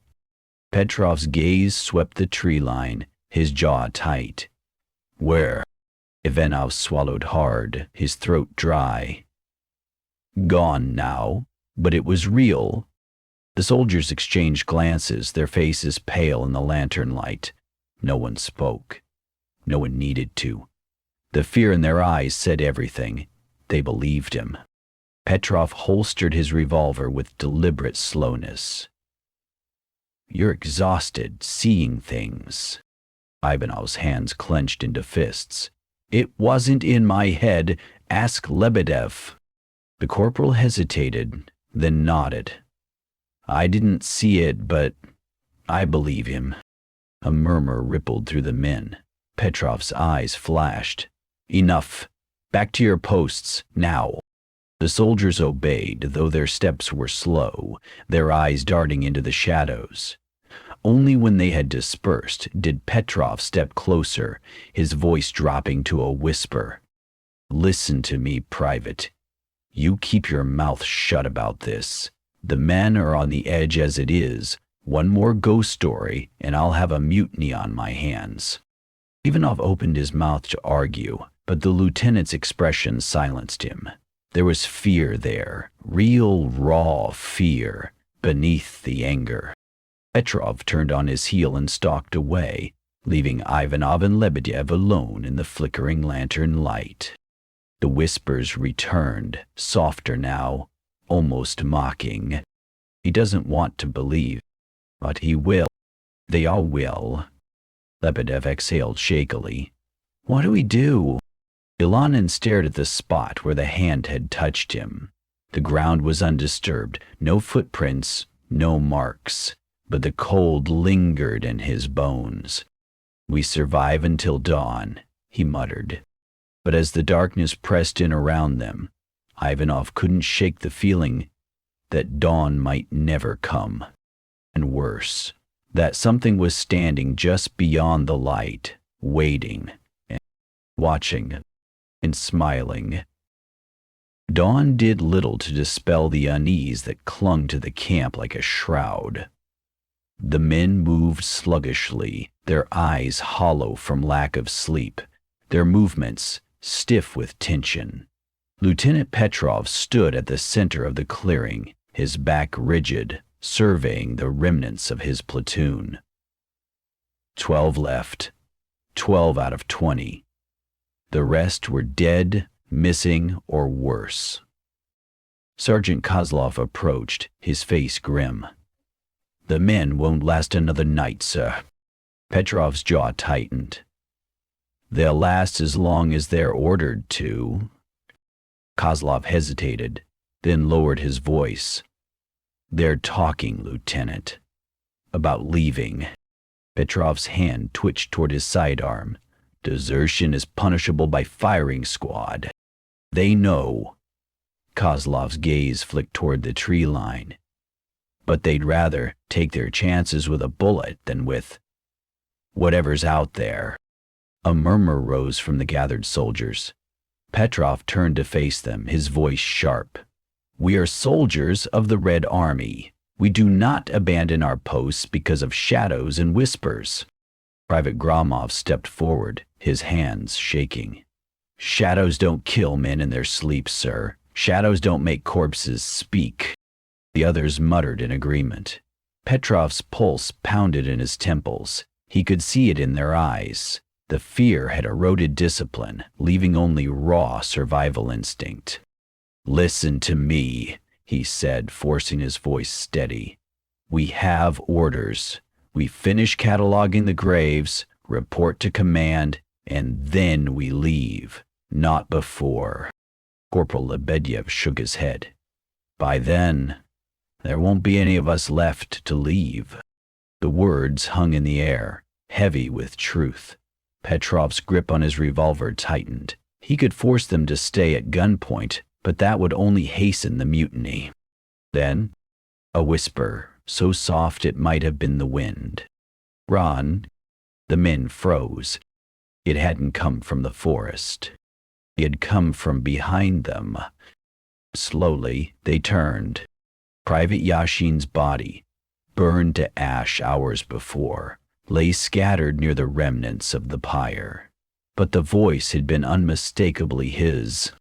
Petrov's gaze swept the tree line, his jaw tight. Where? Ivanov swallowed hard, his throat dry. Gone now, but it was real. The soldiers exchanged glances, their faces pale in the lantern light. No one spoke. No one needed to. The fear in their eyes said everything. They believed him. Petrov holstered his revolver with deliberate slowness. You're exhausted, seeing things. Ivanov's hands clenched into fists. It wasn't in my head. Ask Lebedev. The corporal hesitated, then nodded. I didn't see it, but I believe him. A murmur rippled through the men. Petrov's eyes flashed. Enough. Back to your posts, now. The soldiers obeyed, though their steps were slow, their eyes darting into the shadows. Only when they had dispersed did Petrov step closer, his voice dropping to a whisper. Listen to me, Private. You keep your mouth shut about this. The men are on the edge as it is. One more ghost story, and I'll have a mutiny on my hands. Ivanov opened his mouth to argue, but the lieutenant's expression silenced him. There was fear there, real, raw fear, beneath the anger. Petrov turned on his heel and stalked away, leaving Ivanov and Lebedev alone in the flickering lantern light. The whispers returned, softer now, almost mocking. He doesn't want to believe, but he will. They all will. Lebedev exhaled shakily. What do we do? Ilanin stared at the spot where the hand had touched him. The ground was undisturbed, no footprints, no marks, but the cold lingered in his bones. We survive until dawn, he muttered. But as the darkness pressed in around them, Ivanov couldn't shake the feeling that dawn might never come. And worse, that something was standing just beyond the light, waiting, and watching, and smiling. Dawn did little to dispel the unease that clung to the camp like a shroud. The men moved sluggishly, their eyes hollow from lack of sleep, their movements stiff with tension. Lieutenant Petrov stood at the center of the clearing, his back rigid, surveying the remnants of his platoon. 12 left. 12 out of 20. The rest were dead, missing, or worse. Sergeant Kozlov approached, his face grim. The men won't last another night, sir. Petrov's jaw tightened. They'll last as long as they're ordered to. Kozlov hesitated, then lowered his voice. They're talking, Lieutenant. About leaving. Petrov's hand twitched toward his sidearm. Desertion is punishable by firing squad. They know. Kozlov's gaze flicked toward the tree line. But they'd rather take their chances with a bullet than with whatever's out there. A murmur rose from the gathered soldiers. Petrov turned to face them, his voice sharp. We are soldiers of the Red Army. We do not abandon our posts because of shadows and whispers. Private Gromov stepped forward, his hands shaking. Shadows don't kill men in their sleep, sir. Shadows don't make corpses speak. The others muttered in agreement. Petrov's pulse pounded in his temples. He could see it in their eyes. The fear had eroded discipline, leaving only raw survival instinct. Listen to me, he said, forcing his voice steady. We have orders. We finish cataloging the graves, report to command, and then we leave. Not before. Corporal Lebedev shook his head. By then, there won't be any of us left to leave. The words hung in the air, heavy with truth. Petrov's grip on his revolver tightened. He could force them to stay at gunpoint, but that would only hasten the mutiny. Then, a whisper, so soft it might have been the wind. Run. The men froze. It hadn't come from the forest. It had come from behind them. Slowly, they turned. Private Yashin's body, burned to ash hours before, lay scattered near the remnants of the pyre. But the voice had been unmistakably his.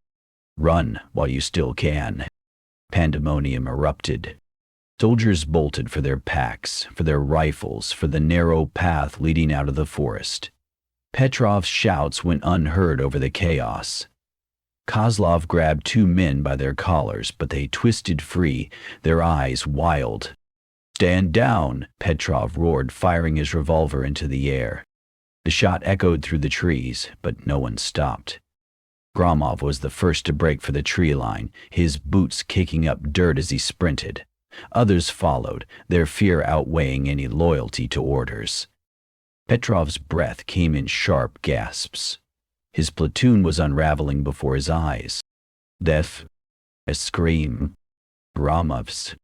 Run while you still can. Pandemonium erupted. Soldiers bolted for their packs, for their rifles, for the narrow path leading out of the forest. Petrov's shouts went unheard over the chaos. Kozlov grabbed two men by their collars, but they twisted free, their eyes wild. Stand down, Petrov roared, firing his revolver into the air. The shot echoed through the trees, but no one stopped. Gromov was the first to break for the tree line, his boots kicking up dirt as he sprinted. Others followed, their fear outweighing any loyalty to orders. Petrov's breath came in sharp gasps. His platoon was unraveling before his eyes. Death. A scream. Gromov's.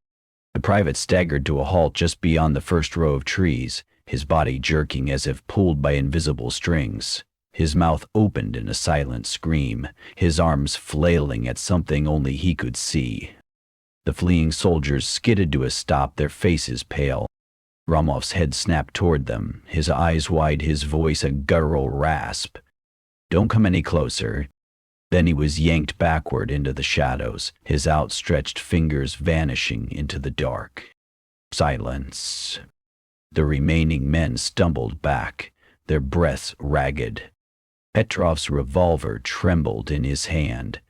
The private staggered to a halt just beyond the first row of trees, his body jerking as if pulled by invisible strings. His mouth opened in a silent scream, his arms flailing at something only he could see. The fleeing soldiers skidded to a stop, their faces pale. Gromov's head snapped toward them, his eyes wide, his voice a guttural rasp. Don't come any closer. Then he was yanked backward into the shadows, his outstretched fingers vanishing into the dark. Silence. The remaining men stumbled back, their breaths ragged. Petrov's revolver trembled in his hand.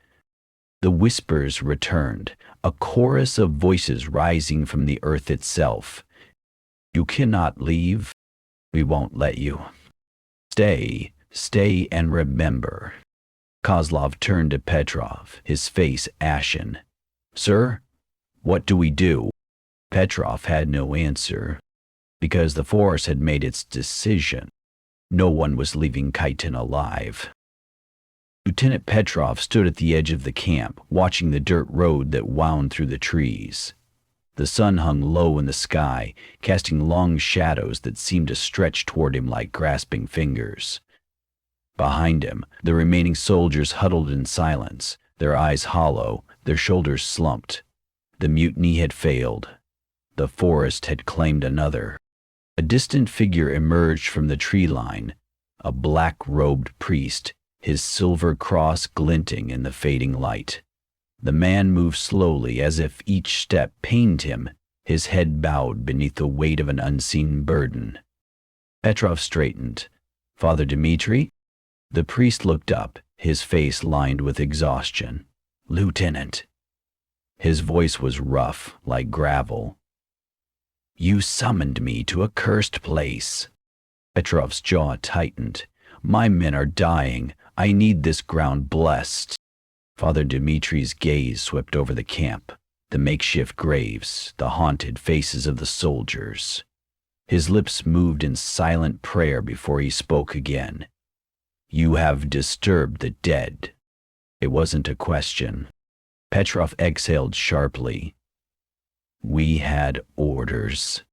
The whispers returned, a chorus of voices rising from the earth itself. You cannot leave. We won't let you. Stay, stay and remember. Kozlov turned to Petrov, his face ashen. Sir, what do we do? Petrov had no answer, because the force had made its decision. No one was leaving Katyn alive. Lieutenant Petrov stood at the edge of the camp, watching the dirt road that wound through the trees. The sun hung low in the sky, casting long shadows that seemed to stretch toward him like grasping fingers. Behind him, the remaining soldiers huddled in silence, their eyes hollow, their shoulders slumped. The mutiny had failed. The forest had claimed another. A distant figure emerged from the tree line, a black-robed priest, his silver cross glinting in the fading light. The man moved slowly as if each step pained him, his head bowed beneath the weight of an unseen burden. Petrov straightened. Father Dmitri? The priest looked up, his face lined with exhaustion. Lieutenant. His voice was rough, like gravel. You summoned me to a cursed place. Petrov's jaw tightened. My men are dying. I need this ground blessed. Father Dmitri's gaze swept over the camp, the makeshift graves, the haunted faces of the soldiers. His lips moved in silent prayer before he spoke again. You have disturbed the dead. It wasn't a question. Petrov exhaled sharply. We had orders.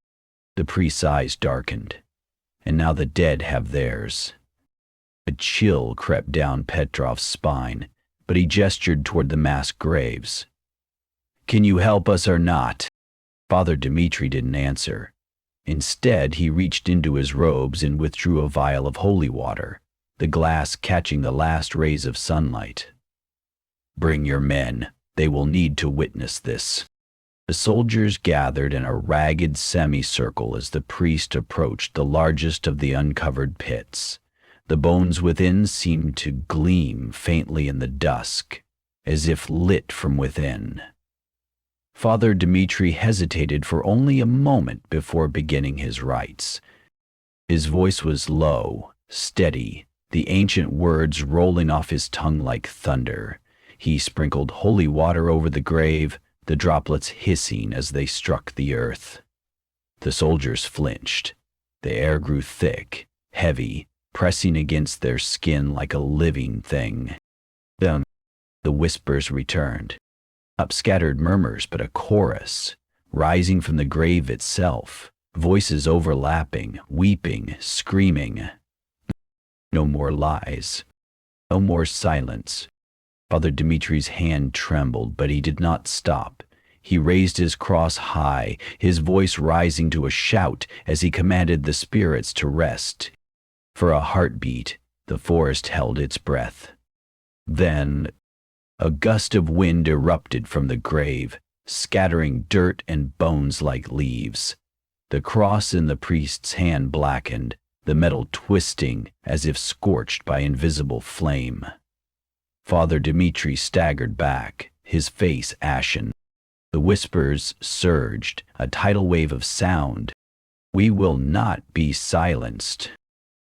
The priest's eyes darkened, and now the dead have theirs. A chill crept down Petrov's spine, but he gestured toward the mass graves. Can you help us or not? Father Dmitri didn't answer. Instead, he reached into his robes and withdrew a vial of holy water, the glass catching the last rays of sunlight. Bring your men. They will need to witness this. The soldiers gathered in a ragged semicircle as the priest approached the largest of the uncovered pits. The bones within seemed to gleam faintly in the dusk, as if lit from within. Father Dmitri hesitated for only a moment before beginning his rites. His voice was low, steady, the ancient words rolling off his tongue like thunder. He sprinkled holy water over the grave, the droplets hissing as they struck the earth. The soldiers flinched. The air grew thick, heavy, pressing against their skin like a living thing. Then the whispers returned. Up scattered murmurs, but a chorus, rising from the grave itself, voices overlapping, weeping, screaming. No more lies. No more silence. Father Dmitri's hand trembled, but he did not stop. He raised his cross high, his voice rising to a shout as he commanded the spirits to rest. For a heartbeat, the forest held its breath. Then, a gust of wind erupted from the grave, scattering dirt and bones like leaves. The cross in the priest's hand blackened, the metal twisting as if scorched by invisible flame. Father Dmitri staggered back, his face ashen. The whispers surged, a tidal wave of sound. We will not be silenced.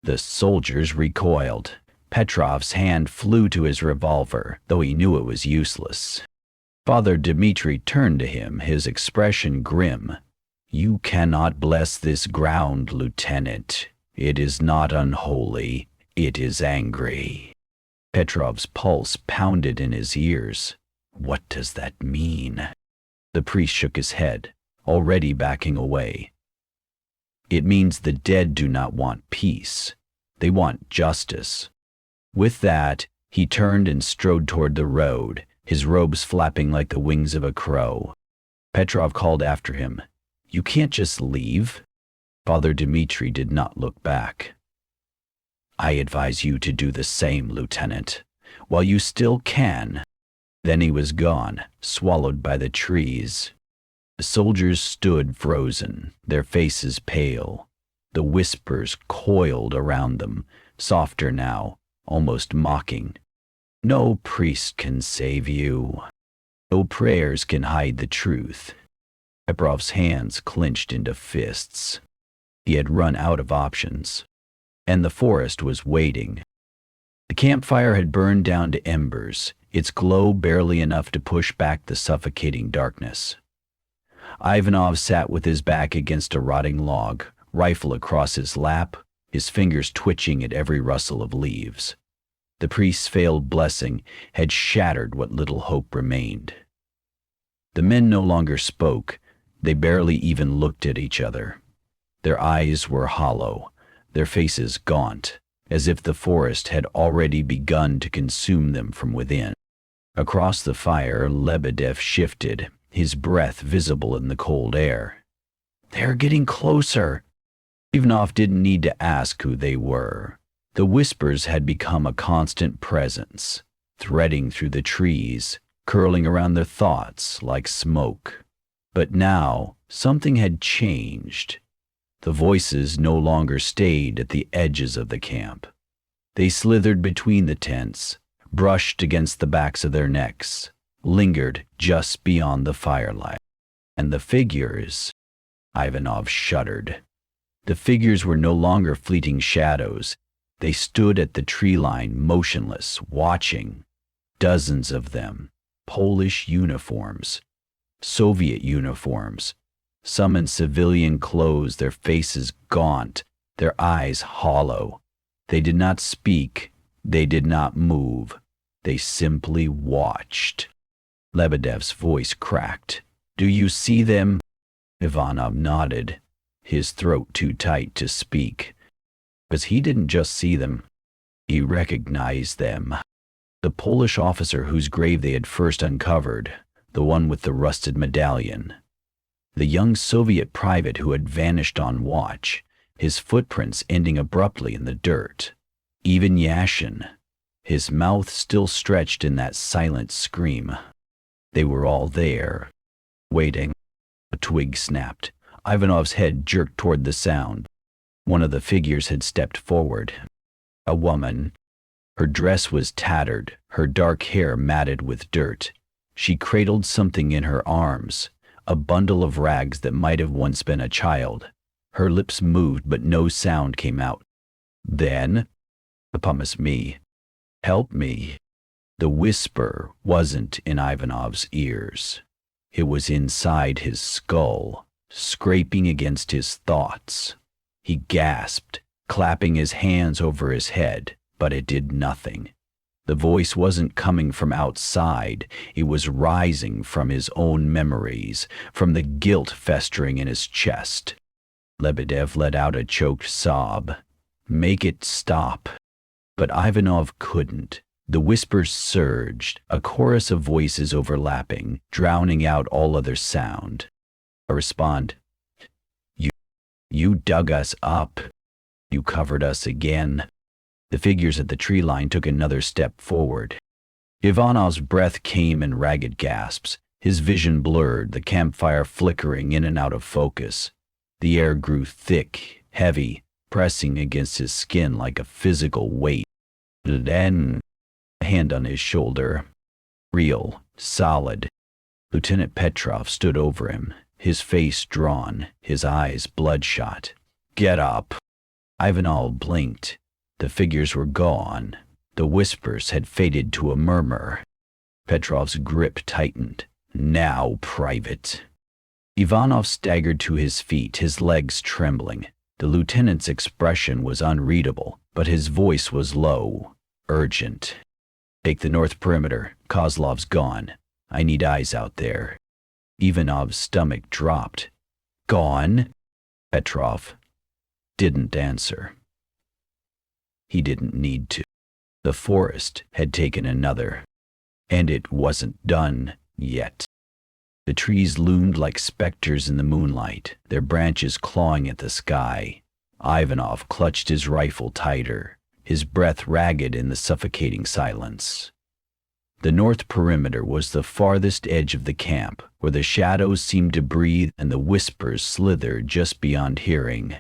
The soldiers recoiled. Petrov's hand flew to his revolver, though he knew it was useless. Father Dmitri turned to him, his expression grim. You cannot bless this ground, Lieutenant. It is not unholy. It is angry. Petrov's pulse pounded in his ears. What does that mean? The priest shook his head, already backing away. It means the dead do not want peace. They want justice. With that, he turned and strode toward the road, his robes flapping like the wings of a crow. Petrov called after him, You can't just leave. Father Dmitri did not look back. I advise you to do the same, Lieutenant, while you still can. Then he was gone, swallowed by the trees. The soldiers stood frozen, their faces pale. The whispers coiled around them, softer now, almost mocking. No priest can save you. No prayers can hide the truth. Petrov's hands clenched into fists. He had run out of options, and the forest was waiting. The campfire had burned down to embers, its glow barely enough to push back the suffocating darkness. Ivanov sat with his back against a rotting log, rifle across his lap, his fingers twitching at every rustle of leaves. The priest's failed blessing had shattered what little hope remained. The men no longer spoke. They barely even looked at each other. Their eyes were hollow, their faces gaunt, as if the forest had already begun to consume them from within. Across the fire, Lebedev shifted, his breath visible in the cold air. They are getting closer. Ivanov didn't need to ask who they were. The whispers had become a constant presence, threading through the trees, curling around their thoughts like smoke. But now, something had changed. The voices no longer stayed at the edges of the camp. They slithered between the tents, brushed against the backs of their necks, lingered just beyond the firelight. And the figures, Ivanov shuddered. The figures were no longer fleeting shadows. They stood at the tree line, motionless, watching. Dozens of them, Polish uniforms, Soviet uniforms, some in civilian clothes, their faces gaunt, their eyes hollow. They did not speak, they did not move, they simply watched. Lebedev's voice cracked. "Do you see them?" Ivanov nodded, his throat too tight to speak. Because he didn't just see them, he recognized them. The Polish officer whose grave they had first uncovered, the one with the rusted medallion. The young Soviet private who had vanished on watch, his footprints ending abruptly in the dirt. Even Yashin, his mouth still stretched in that silent scream. They were all there, waiting. A twig snapped. Ivanov's head jerked toward the sound. One of the figures had stepped forward. A woman. Her dress was tattered, her dark hair matted with dirt. She cradled something in her arms, a bundle of rags that might have once been a child. Her lips moved, but no sound came out. Then, promise me, help me. The whisper wasn't in Ivanov's ears. It was inside his skull, scraping against his thoughts. He gasped, clapping his hands over his head, but it did nothing. The voice wasn't coming from outside, it was rising from his own memories, from the guilt festering in his chest. Lebedev let out a choked sob. Make it stop. But Ivanov couldn't. The whispers surged, a chorus of voices overlapping, drowning out all other sound. A respond. You dug us up. You covered us again. The figures at the tree line took another step forward. Ivanov's breath came in ragged gasps, his vision blurred, the campfire flickering in and out of focus. The air grew thick, heavy, pressing against his skin like a physical weight. Then, a hand on his shoulder. Real, solid. Lieutenant Petrov stood over him, his face drawn, his eyes bloodshot. "Get up." Ivanov blinked. The figures were gone. The whispers had faded to a murmur. Petrov's grip tightened. "Now, private." Ivanov staggered to his feet, his legs trembling. The lieutenant's expression was unreadable, but his voice was low, urgent. "Take the north perimeter. Kozlov's gone. I need eyes out there." Ivanov's stomach dropped. "Gone?" Petrov didn't answer. He didn't need to. The forest had taken another, and it wasn't done yet. The trees loomed like specters in the moonlight, their branches clawing at the sky. Ivanov clutched his rifle tighter, his breath ragged in the suffocating silence. The north perimeter was the farthest edge of the camp, where the shadows seemed to breathe and the whispers slithered just beyond hearing.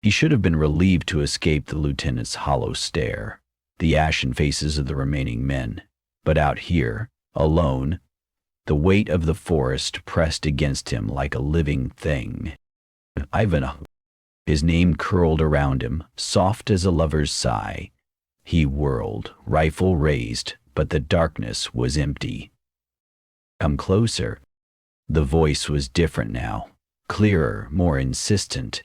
He should have been relieved to escape the lieutenant's hollow stare, the ashen faces of the remaining men. But out here, alone, the weight of the forest pressed against him like a living thing. Ivanov. His name curled around him, soft as a lover's sigh. He whirled, rifle raised, but the darkness was empty. "Come closer." The voice was different now, clearer, more insistent.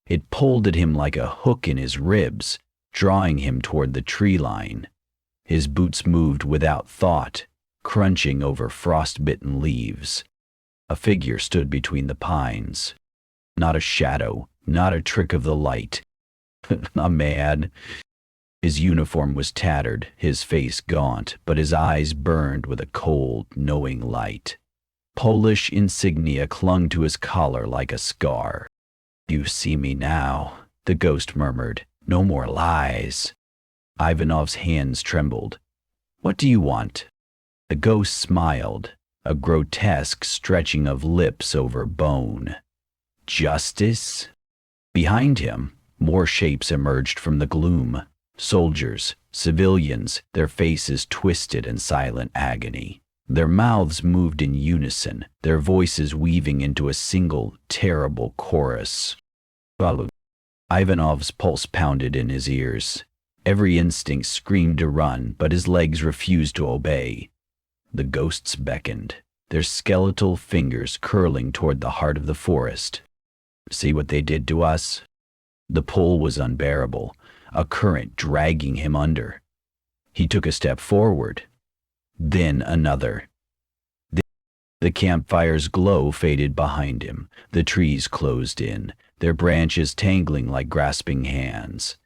It pulled at him like a hook in his ribs, drawing him toward the tree line. His boots moved without thought, crunching over frost-bitten leaves. A figure stood between the pines. Not a shadow, not a trick of the light. A man. His uniform was tattered, his face gaunt, but his eyes burned with a cold, knowing light. Polish insignia clung to his collar like a scar. "You see me now," the ghost murmured. "No more lies." Ivanov's hands trembled. "What do you want?" The ghost smiled, a grotesque stretching of lips over bone. "Justice?" Behind him, more shapes emerged from the gloom. Soldiers, civilians, their faces twisted in silent agony. Their mouths moved in unison, their voices weaving into a single, terrible chorus. Ivanov's pulse pounded in his ears. Every instinct screamed to run, but his legs refused to obey. The ghosts beckoned, their skeletal fingers curling toward the heart of the forest. See what they did to us? The pull was unbearable, a current dragging him under. He took a step forward, then another. The campfire's glow faded behind him. The trees closed in, their branches tangling like grasping hands.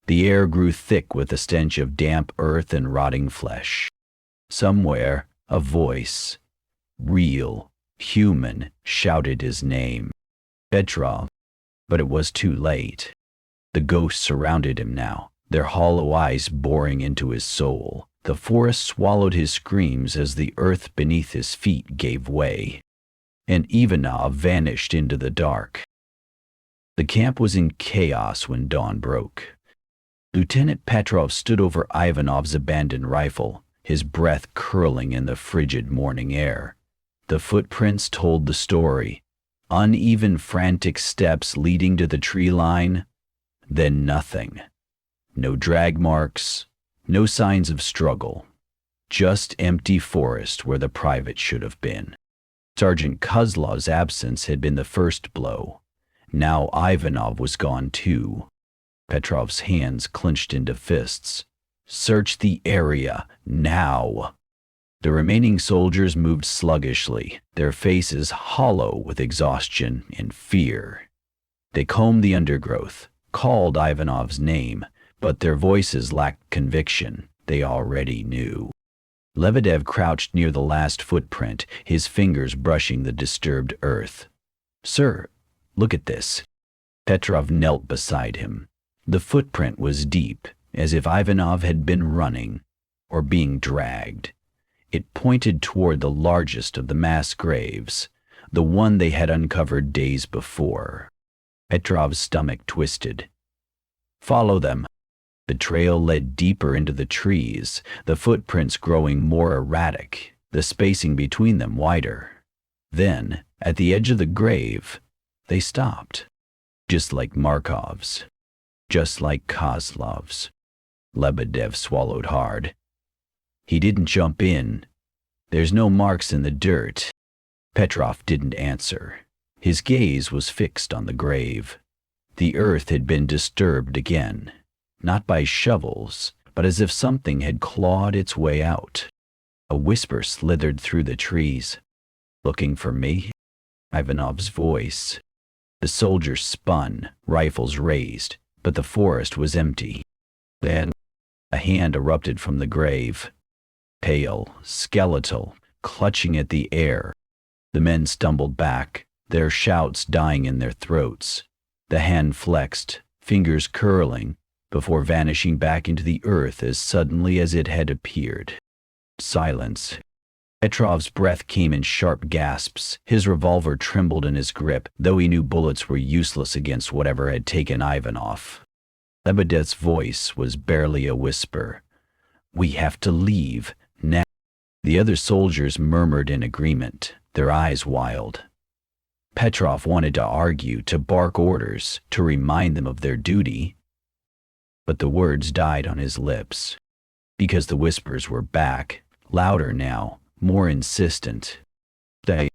The air grew thick with the stench of damp earth and rotting flesh. Somewhere, a voice, real, human, shouted his name. Petrov. But it was too late. The ghosts surrounded him now, their hollow eyes boring into his soul. The forest swallowed his screams as the earth beneath his feet gave way, and Ivanov vanished into the dark. The camp was in chaos when dawn broke. Lieutenant Petrov stood over Ivanov's abandoned rifle, his breath curling in the frigid morning air. The footprints told the story. Uneven, frantic steps leading to the tree line, then nothing. No drag marks, no signs of struggle. Just empty forest where the private should have been. Sergeant Kozlov's absence had been the first blow. Now Ivanov was gone too. Petrov's hands clenched into fists. Search the area, now! The remaining soldiers moved sluggishly, their faces hollow with exhaustion and fear. They combed the undergrowth, called Ivanov's name, but their voices lacked conviction. They already knew. Lebedev crouched near the last footprint, his fingers brushing the disturbed earth. "Sir, look at this." Petrov knelt beside him. The footprint was deep, as if Ivanov had been running, or being dragged. It pointed toward the largest of the mass graves, the one they had uncovered days before. Petrov's stomach twisted. "Follow them." The trail led deeper into the trees, the footprints growing more erratic, the spacing between them wider. Then, at the edge of the grave, they stopped. Just like Markov's. Just like Kozlov's. Lebedev swallowed hard. He didn't jump in. There's no marks in the dirt. Petrov didn't answer. His gaze was fixed on the grave. The earth had been disturbed again, not by shovels, but as if something had clawed its way out. A whisper slithered through the trees. "Looking for me?" Ivanov's voice. The soldiers spun, rifles raised, but the forest was empty. Then, a hand erupted from the grave. Pale, skeletal, clutching at the air. The men stumbled back, their shouts dying in their throats. The hand flexed, fingers curling, before vanishing back into the earth as suddenly as it had appeared. Silence. Petrov's breath came in sharp gasps. His revolver trembled in his grip, though he knew bullets were useless against whatever had taken Ivanov. Lebedev's voice was barely a whisper. "We have to leave, now." The other soldiers murmured in agreement, their eyes wild. Petrov wanted to argue, to bark orders, to remind them of their duty. But the words died on his lips, because the whispers were back, louder now, more insistent. "They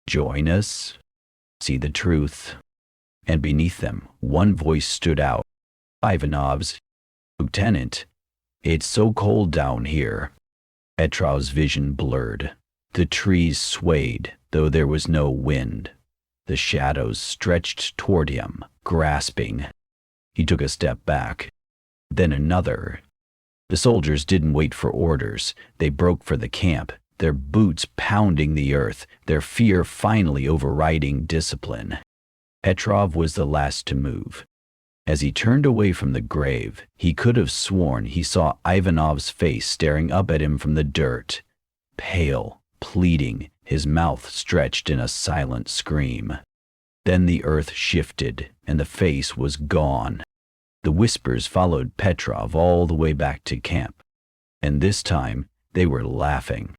join us, see the truth." And beneath them, one voice stood out. Ivanov's. "Lieutenant, it's so cold down here." Petrov's vision blurred. The trees swayed, though there was no wind. The shadows stretched toward him, grasping. He took a step back, then another. The soldiers didn't wait for orders. They broke for the camp, their boots pounding the earth, their fear finally overriding discipline. Petrov was the last to move. As he turned away from the grave, he could have sworn he saw Ivanov's face staring up at him from the dirt, pale, pleading, his mouth stretched in a silent scream. Then the earth shifted, and the face was gone. The whispers followed Petrov all the way back to camp, and this time they were laughing.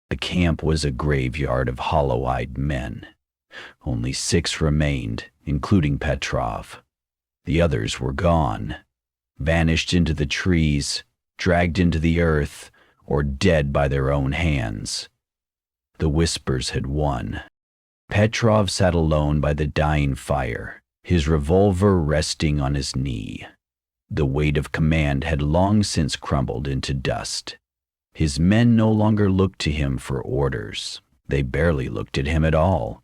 The camp was a graveyard of hollow-eyed men. Only 6 remained, including Petrov. The others were gone, vanished into the trees, dragged into the earth, or dead by their own hands. The whispers had won. Petrov sat alone by the dying fire, his revolver resting on his knee. The weight of command had long since crumbled into dust. His men no longer looked to him for orders. They barely looked at him at all.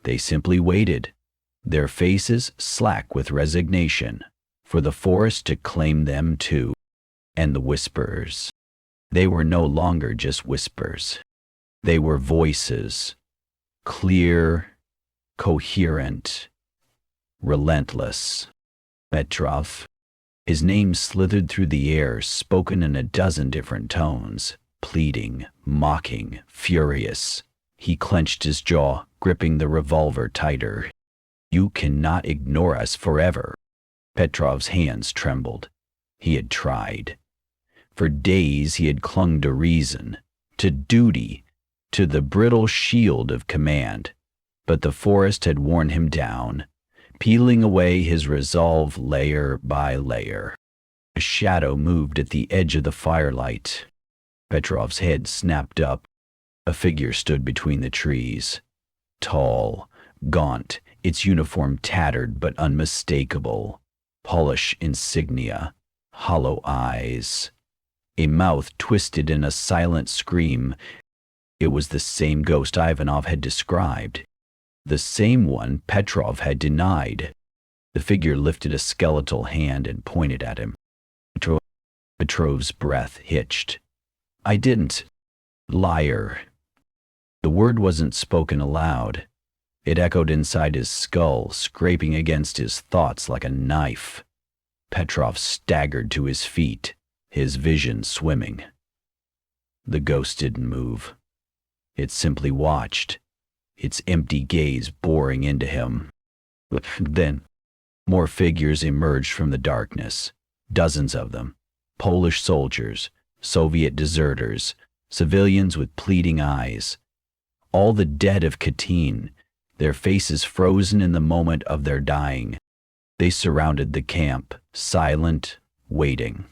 They simply waited, their faces slack with resignation, for the forest to claim them too. And the whispers. They were no longer just whispers. They were voices, clear, coherent, relentless. Petrov. His name slithered through the air, spoken in a dozen different tones, pleading, mocking, furious. He clenched his jaw, gripping the revolver tighter. You cannot ignore us forever. Petrov's hands trembled. He had tried. For days he had clung to reason, to duty, to the brittle shield of command, but the forest had worn him down, peeling away his resolve layer by layer. A shadow moved at the edge of the firelight. Petrov's head snapped up. A figure stood between the trees. Tall, gaunt, its uniform tattered but unmistakable. Polish insignia, hollow eyes. A mouth twisted in a silent scream. It was the same ghost Ivanov had described. The same one Petrov had denied. The figure lifted a skeletal hand and pointed at him. Petrov's breath hitched. I didn't. Liar. The word wasn't spoken aloud. It echoed inside his skull, scraping against his thoughts like a knife. Petrov staggered to his feet, his vision swimming. The ghost didn't move. It simply watched, its empty gaze boring into him. Then, more figures emerged from the darkness, dozens of them. Polish soldiers, Soviet deserters, civilians with pleading eyes. All the dead of Katyn, their faces frozen in the moment of their dying. They surrounded the camp, silent, waiting.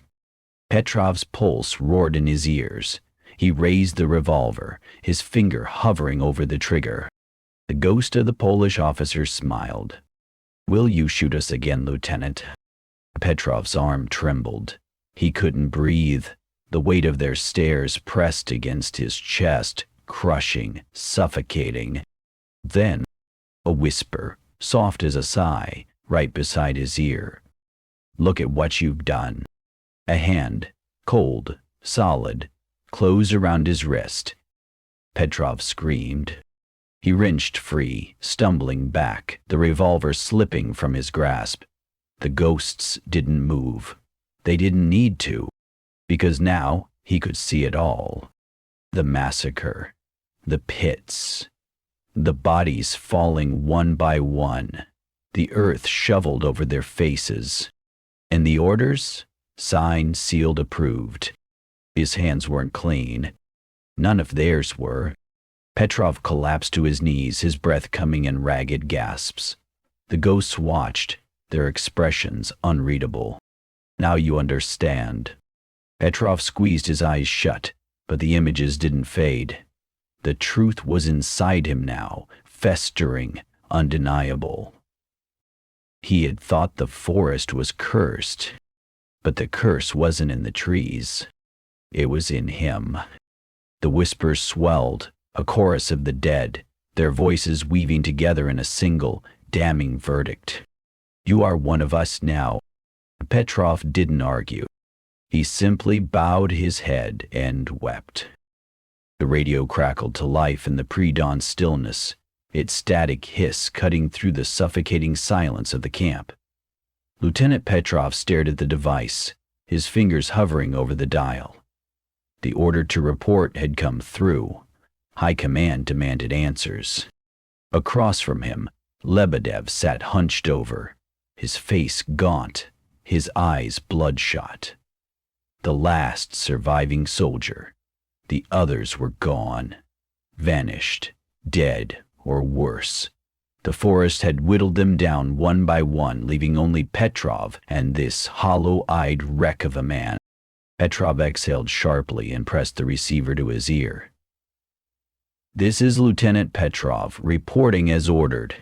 Petrov's pulse roared in his ears. He raised the revolver, his finger hovering over the trigger. The ghost of the Polish officer smiled. Will you shoot us again, Lieutenant? Petrov's arm trembled. He couldn't breathe. The weight of their stares pressed against his chest, crushing, suffocating. Then, a whisper, soft as a sigh, right beside his ear. Look at what you've done. A hand, cold, solid, closed around his wrist. Petrov screamed. He wrenched free, stumbling back, the revolver slipping from his grasp. The ghosts didn't move. They didn't need to, because now he could see it all. The massacre, the pits, the bodies falling one by one, the earth shoveled over their faces. And the orders? Signed, sealed, approved. His hands weren't clean. None of theirs were. Petrov collapsed to his knees, his breath coming in ragged gasps. The ghosts watched, their expressions unreadable. Now you understand. Petrov squeezed his eyes shut, but the images didn't fade. The truth was inside him now, festering, undeniable. He had thought the forest was cursed, but the curse wasn't in the trees. It was in him. The whispers swelled, a chorus of the dead, their voices weaving together in a single, damning verdict. You are one of us now. Petrov didn't argue. He simply bowed his head and wept. The radio crackled to life in the pre-dawn stillness, its static hiss cutting through the suffocating silence of the camp. Lieutenant Petrov stared at the device, his fingers hovering over the dial. The order to report had come through. High command demanded answers. Across from him, Lebedev sat hunched over, his face gaunt, his eyes bloodshot. The last surviving soldier. The others were gone, vanished, dead, or worse. The forest had whittled them down one by one, leaving only Petrov and this hollow-eyed wreck of a man. Petrov exhaled sharply and pressed the receiver to his ear. "This is Lieutenant Petrov, reporting as ordered."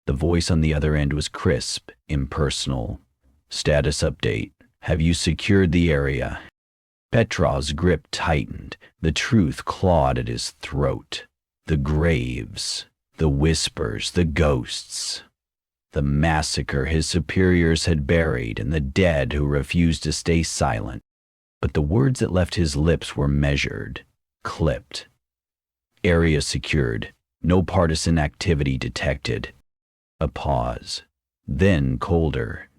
The voice on the other end was crisp, impersonal. "Status update. Have you secured the area?" Petrov's grip tightened. The truth clawed at his throat. The graves, the whispers, the ghosts. The massacre his superiors had buried, and the dead who refused to stay silent. But the words that left his lips were measured, clipped. Area secured. No partisan activity detected. A pause. Then colder.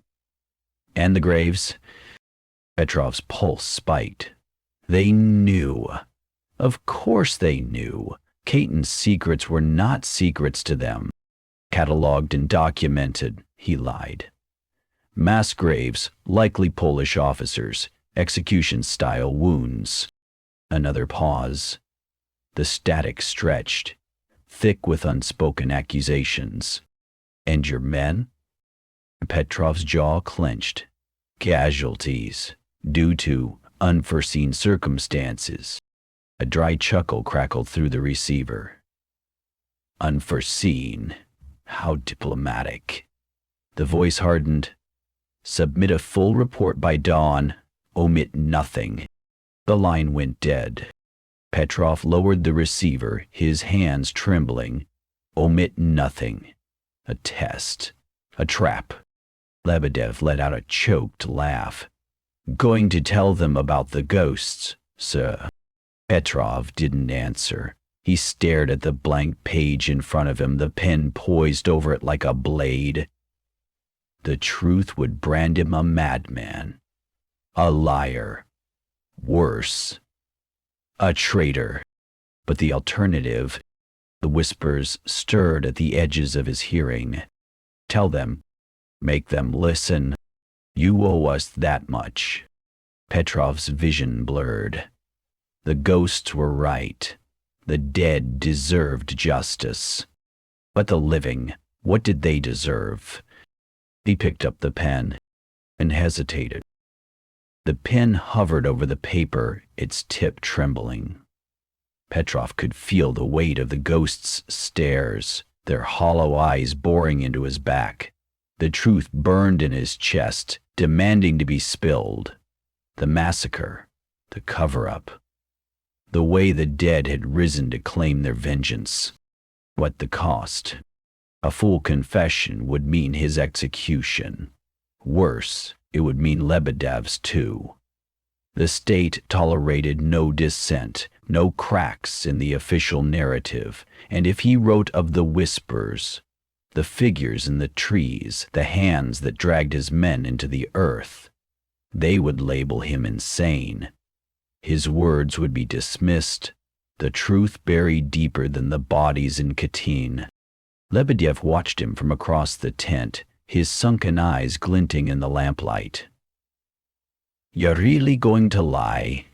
"And the graves?" Petrov's pulse spiked. They knew. Of course they knew. Katyn's secrets were not secrets to them. Catalogued and documented, he lied. Mass graves, likely Polish officers, execution-style wounds. Another pause. The static stretched, thick with unspoken accusations. "And your men?" Petrov's jaw clenched. "Casualties, due to unforeseen circumstances." A dry chuckle crackled through the receiver. "Unforeseen. How diplomatic." The voice hardened. "Submit a full report by dawn. Omit nothing." The line went dead. Petrov lowered the receiver, his hands trembling. "Omit nothing. A test. A trap." Lebedev let out a choked laugh. "Going to tell them about the ghosts, sir?" Petrov didn't answer. He stared at the blank page in front of him, the pen poised over it like a blade. The truth would brand him a madman, a liar, worse, a traitor. But the alternative, the whispers stirred at the edges of his hearing. "Tell them. Make them listen. You owe us that much." Petrov's vision blurred. The ghosts were right. The dead deserved justice. But the living, what did they deserve? He picked up the pen and hesitated. The pen hovered over the paper, its tip trembling. Petrov could feel the weight of the ghosts' stares, their hollow eyes boring into his back. The truth burned in his chest, demanding to be spilled. The massacre, the cover-up, the way the dead had risen to claim their vengeance. What the cost? A full confession would mean his execution. Worse, it would mean Lebedev's too. The state tolerated no dissent, no cracks in the official narrative, and if he wrote of the whispers, the figures in the trees, the hands that dragged his men into the earth, they would label him insane. His words would be dismissed, the truth buried deeper than the bodies in Katyn. Lebedev watched him from across the tent, his sunken eyes glinting in the lamplight. "You're really going to lie?"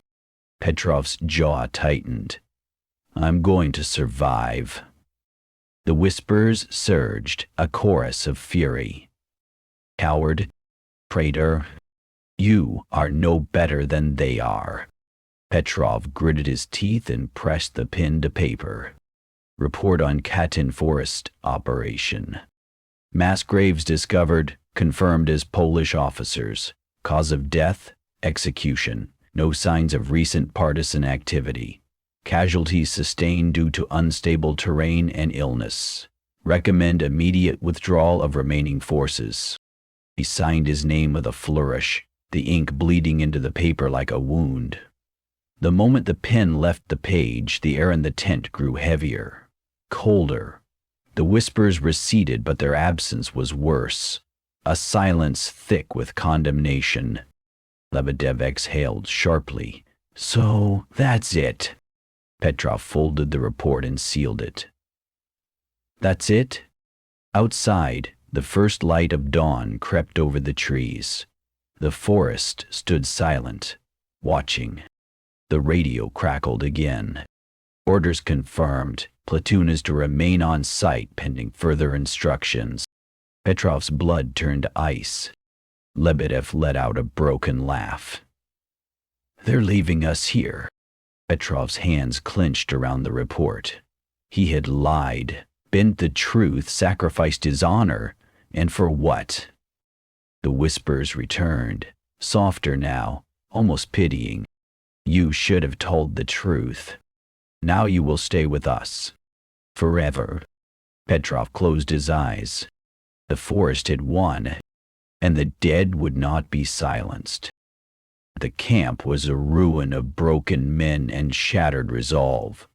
Petrov's jaw tightened. "I'm going to survive." The whispers surged, a chorus of fury. "Coward, traitor, you are no better than they are." Petrov gritted his teeth and pressed the pen to paper. Report on Katyn Forest operation. Mass graves discovered, confirmed as Polish officers. Cause of death, execution. No signs of recent partisan activity. Casualties sustained due to unstable terrain and illness. Recommend immediate withdrawal of remaining forces. He signed his name with a flourish, the ink bleeding into the paper like a wound. The moment the pen left the page, the air in the tent grew heavier, colder. The whispers receded, but their absence was worse. A silence thick with condemnation. Lebedev exhaled sharply. "So, that's it." Petrov folded the report and sealed it. "That's it?" Outside, the first light of dawn crept over the trees. The forest stood silent, watching. The radio crackled again. Orders confirmed. Platoon is to remain on site pending further instructions. Petrov's blood turned ice. Lebedev let out a broken laugh. They're leaving us here. Petrov's hands clenched around the report. He had lied, bent the truth, sacrificed his honor, and for what? The whispers returned, softer now, almost pitying. You should have told the truth. Now you will stay with us. Forever. Petrov closed his eyes. The forest had won, and the dead would not be silenced. The camp was a ruin of broken men and shattered resolve.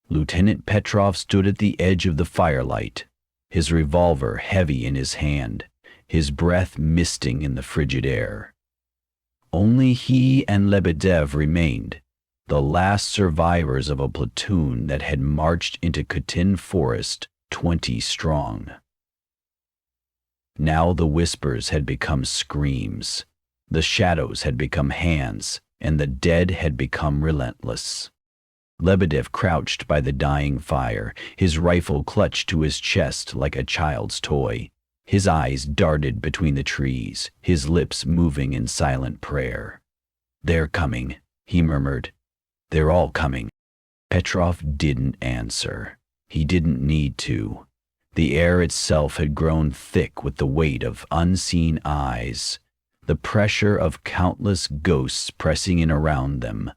Lieutenant Petrov stood at the edge of the firelight, his revolver heavy in his hand, his breath misting in the frigid air. Only he and Lebedev remained, the last survivors of a platoon that had marched into Katyn Forest 20 strong. Now the whispers had become screams, the shadows had become hands, and the dead had become relentless. Lebedev crouched by the dying fire, his rifle clutched to his chest like a child's toy. His eyes darted between the trees, his lips moving in silent prayer. They're coming, he murmured. They're all coming. Petrov didn't answer. He didn't need to. The air itself had grown thick with the weight of unseen eyes, the pressure of countless ghosts pressing in around them,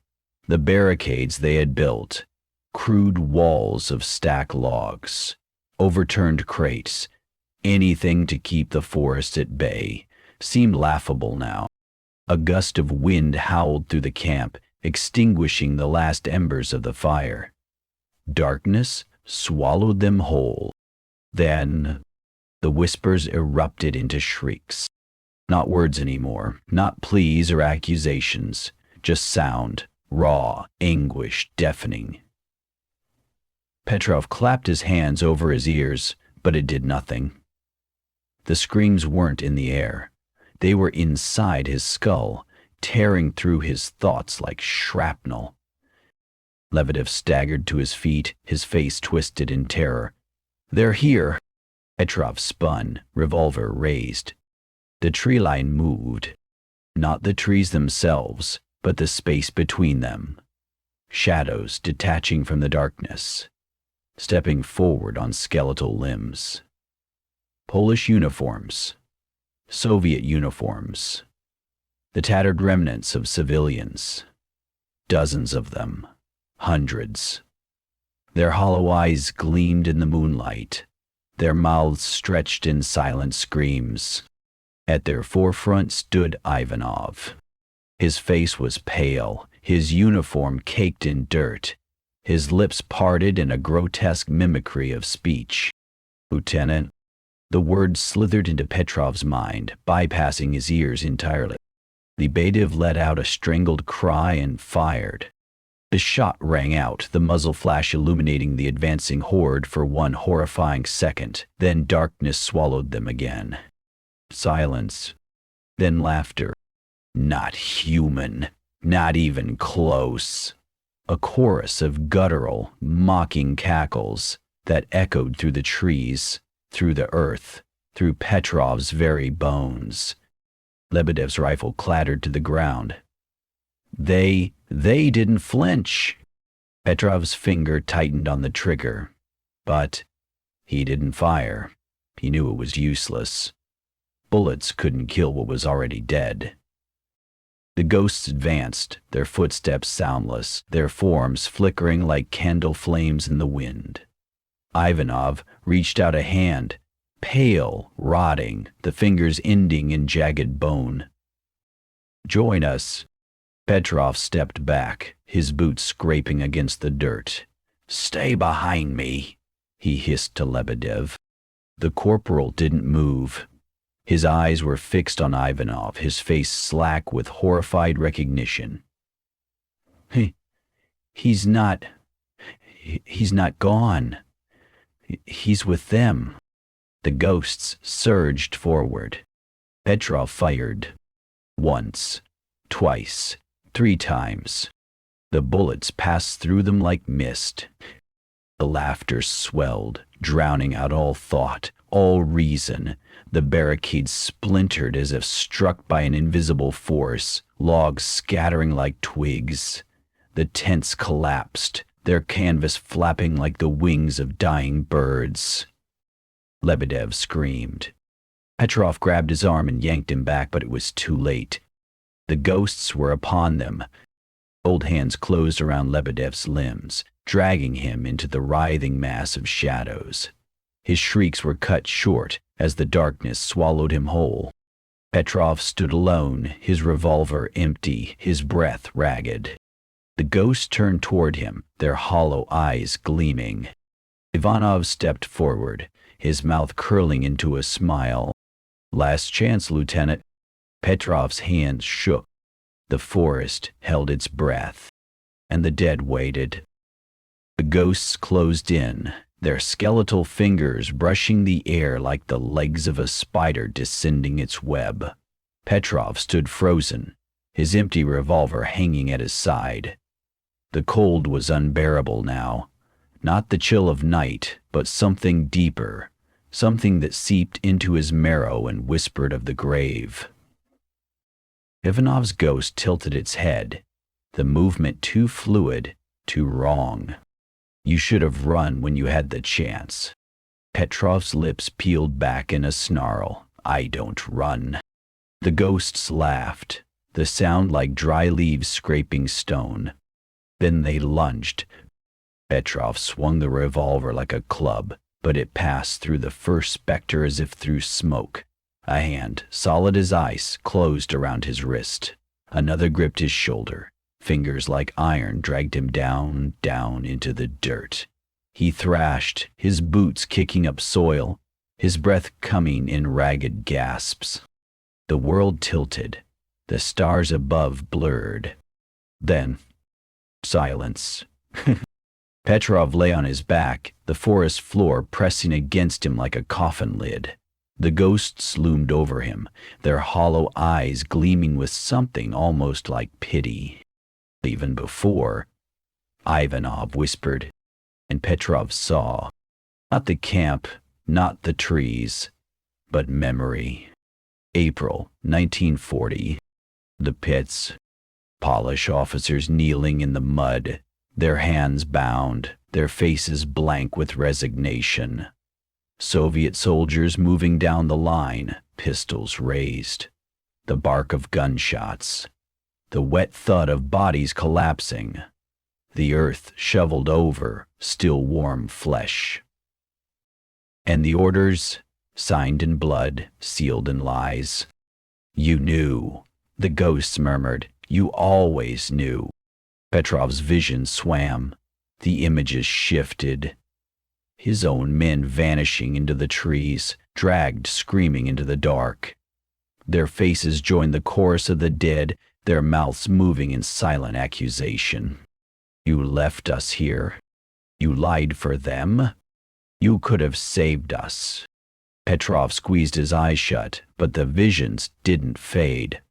the barricades they had built, crude walls of stacked logs, overturned crates, anything to keep the forest at bay, seemed laughable now. A gust of wind howled through the camp, extinguishing the last embers of the fire. Darkness swallowed them whole. Then the whispers erupted into shrieks. Not words anymore, not pleas or accusations, just sound, raw, anguish, deafening. Petrov clapped his hands over his ears, but it did nothing. The screams weren't in the air. They were inside his skull, tearing through his thoughts like shrapnel. Lebedev staggered to his feet, his face twisted in terror. They're here. Petrov spun, revolver raised. The tree line moved. Not the trees themselves, but the space between them. Shadows detaching from the darkness, stepping forward on skeletal limbs. Polish uniforms. Soviet uniforms. The tattered remnants of civilians. Dozens of them. Hundreds. Their hollow eyes gleamed in the moonlight, their mouths stretched in silent screams. At their forefront stood Ivanov. His face was pale, his uniform caked in dirt, his lips parted in a grotesque mimicry of speech. Lieutenant. The words slithered into Petrov's mind, bypassing his ears entirely. Lebedev let out a strangled cry and fired. The shot rang out, the muzzle flash illuminating the advancing horde for one horrifying second. Then darkness swallowed them again. Silence. Then laughter. Not human. Not even close. A chorus of guttural, mocking cackles that echoed through the trees, through the earth, through Petrov's very bones. Lebedev's rifle clattered to the ground. They didn't flinch. Petrov's finger tightened on the trigger, but he didn't fire. He knew it was useless. Bullets couldn't kill what was already dead. The ghosts advanced, their footsteps soundless, their forms flickering like candle flames in the wind. Ivanov reached out a hand, pale, rotting, the fingers ending in jagged bone. Join us. Petrov stepped back, his boots scraping against the dirt. Stay behind me, he hissed to Lebedev. The corporal didn't move. His eyes were fixed on Ivanov, his face slack with horrified recognition. He's not gone. He's with them. The ghosts surged forward. Petrov fired. Once, twice, 3 times. The bullets passed through them like mist. The laughter swelled, drowning out all thought, all reason. The barricades splintered as if struck by an invisible force, logs scattering like twigs. The tents collapsed, their canvas flapping like the wings of dying birds. Lebedev screamed. Petrov grabbed his arm and yanked him back, but it was too late. The ghosts were upon them. Old hands closed around Lebedev's limbs, dragging him into the writhing mass of shadows. His shrieks were cut short as the darkness swallowed him whole. Petrov stood alone, his revolver empty, his breath ragged. The ghosts turned toward him, their hollow eyes gleaming. Ivanov stepped forward, his mouth curling into a smile. "Last chance, Lieutenant." Petrov's hands shook. The forest held its breath, and the dead waited. The ghosts closed in, their skeletal fingers brushing the air like the legs of a spider descending its web. Petrov stood frozen, his empty revolver hanging at his side. The cold was unbearable now, not the chill of night, but something deeper, something that seeped into his marrow and whispered of the grave. Ivanov's ghost tilted its head, the movement too fluid, too wrong. "You should have run when you had the chance." Petrov's lips peeled back in a snarl. "I don't run." The ghosts laughed, the sound like dry leaves scraping stone. Then they lunged. Petrov swung the revolver like a club, but it passed through the first specter as if through smoke. A hand, solid as ice, closed around his wrist. Another gripped his shoulder. Fingers like iron dragged him down, down into the dirt. He thrashed, his boots kicking up soil, his breath coming in ragged gasps. The world tilted, the stars above blurred. Then, silence. Petrov lay on his back, the forest floor pressing against him like a coffin lid. The ghosts loomed over him, their hollow eyes gleaming with something almost like pity. Even before, Ivanov whispered, and Petrov saw, not the camp, not the trees, but memory. April 1940. The pits. Polish officers kneeling in the mud, their hands bound, their faces blank with resignation. Soviet soldiers moving down the line, pistols raised. The bark of gunshots. The wet thud of bodies collapsing. The earth shoveled over, still warm flesh. And the orders, signed in blood, sealed in lies. "You knew," the ghosts murmured. "You always knew." Petrov's vision swam. The images shifted. His own men vanishing into the trees, dragged screaming into the dark. Their faces joined the chorus of the dead, their mouths moving in silent accusation. "You left us here. You lied for them. You could have saved us." Petrov squeezed his eyes shut, but the visions didn't fade.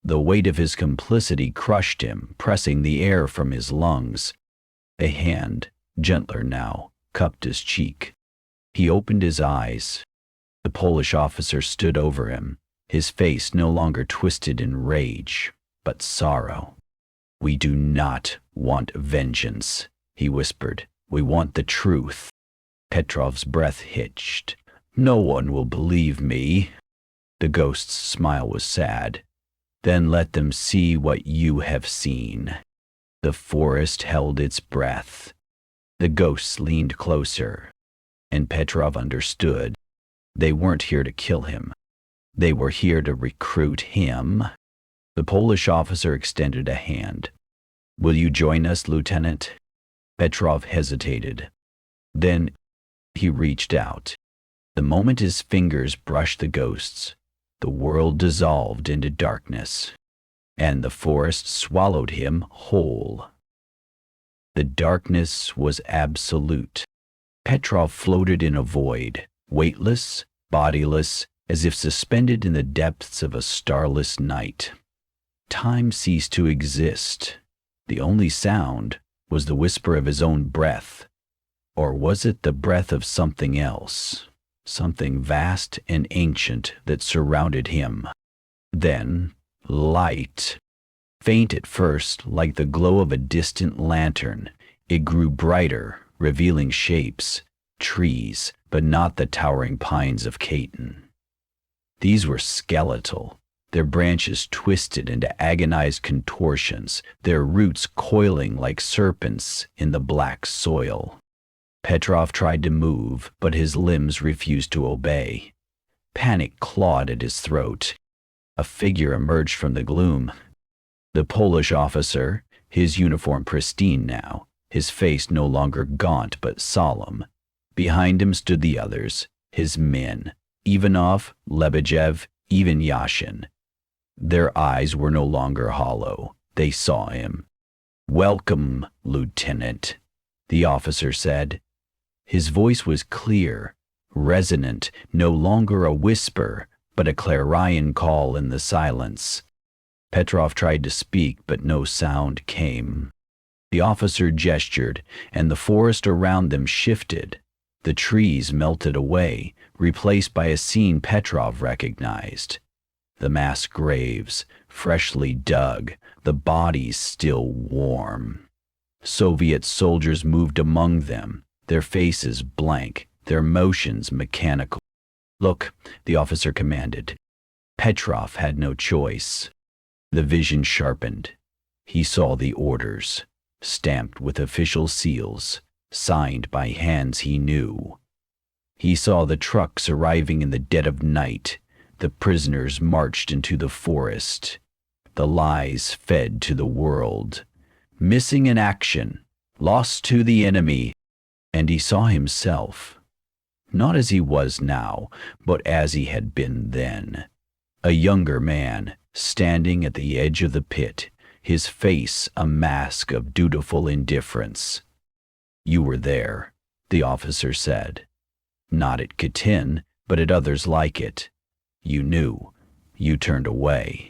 The weight of his complicity crushed him, pressing the air from his lungs. A hand, gentler now, cupped his cheek. He opened his eyes. The Polish officer stood over him, his face no longer twisted in rage, but sorrow. "We do not want vengeance," he whispered. "We want the truth." Petrov's breath hitched. "No one will believe me." The ghost's smile was sad. "Then let them see what you have seen." The forest held its breath. The ghosts leaned closer, and Petrov understood. They weren't here to kill him. They were here to recruit him. The Polish officer extended a hand. "Will you join us, Lieutenant?" Petrov hesitated. Then he reached out. The moment his fingers brushed the ghosts, the world dissolved into darkness, and the forest swallowed him whole. The darkness was absolute. Petrov floated in a void, weightless, bodiless, as if suspended in the depths of a starless night. Time ceased to exist. The only sound was the whisper of his own breath. Or was it the breath of something else, something vast and ancient that surrounded him? Then, light. Faint at first, like the glow of a distant lantern, it grew brighter, revealing shapes, trees, but not the towering pines of Katyn. These were skeletal, their branches twisted into agonized contortions, their roots coiling like serpents in the black soil. Petrov tried to move, but his limbs refused to obey. Panic clawed at his throat. A figure emerged from the gloom. The Polish officer, his uniform pristine now, his face no longer gaunt but solemn. Behind him stood the others, his men, Ivanov, Lebedev, even Yashin. Their eyes were no longer hollow. They saw him. "Welcome, Lieutenant," the officer said. His voice was clear, resonant, no longer a whisper, but a clarion call in the silence. Petrov tried to speak, but no sound came. The officer gestured, and the forest around them shifted. The trees melted away, replaced by a scene Petrov recognized. The mass graves, freshly dug, the bodies still warm. Soviet soldiers moved among them, their faces blank, their motions mechanical. "Look," the officer commanded. Petrov had no choice. The vision sharpened. He saw the orders, stamped with official seals, signed by hands he knew. He saw the trucks arriving in the dead of night. The prisoners marched into the forest. The lies fed to the world. Missing in action, lost to the enemy. And he saw himself, not as he was now, but as he had been then. A younger man, standing at the edge of the pit, his face a mask of dutiful indifference. "You were there," the officer said. "Not at Katyn, but at others like it. You knew. You turned away."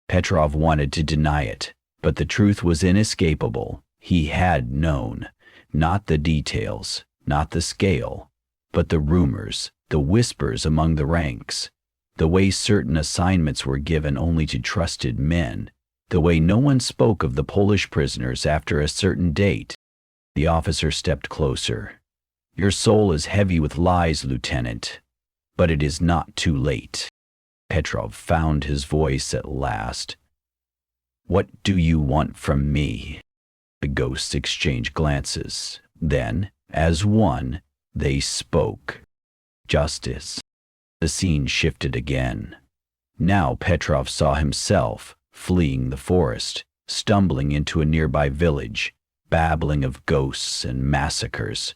Petrov wanted to deny it, but the truth was inescapable. He had known. Not the details, not the scale, but the rumors, the whispers among the ranks, the way certain assignments were given only to trusted men, the way no one spoke of the Polish prisoners after a certain date. The officer stepped closer. "Your soul is heavy with lies, Lieutenant, but it is not too late." Petrov found his voice at last. "What do you want from me?" The ghosts exchanged glances. Then, as one, they spoke. "Justice." The scene shifted again. Now Petrov saw himself, fleeing the forest, stumbling into a nearby village, babbling of ghosts and massacres.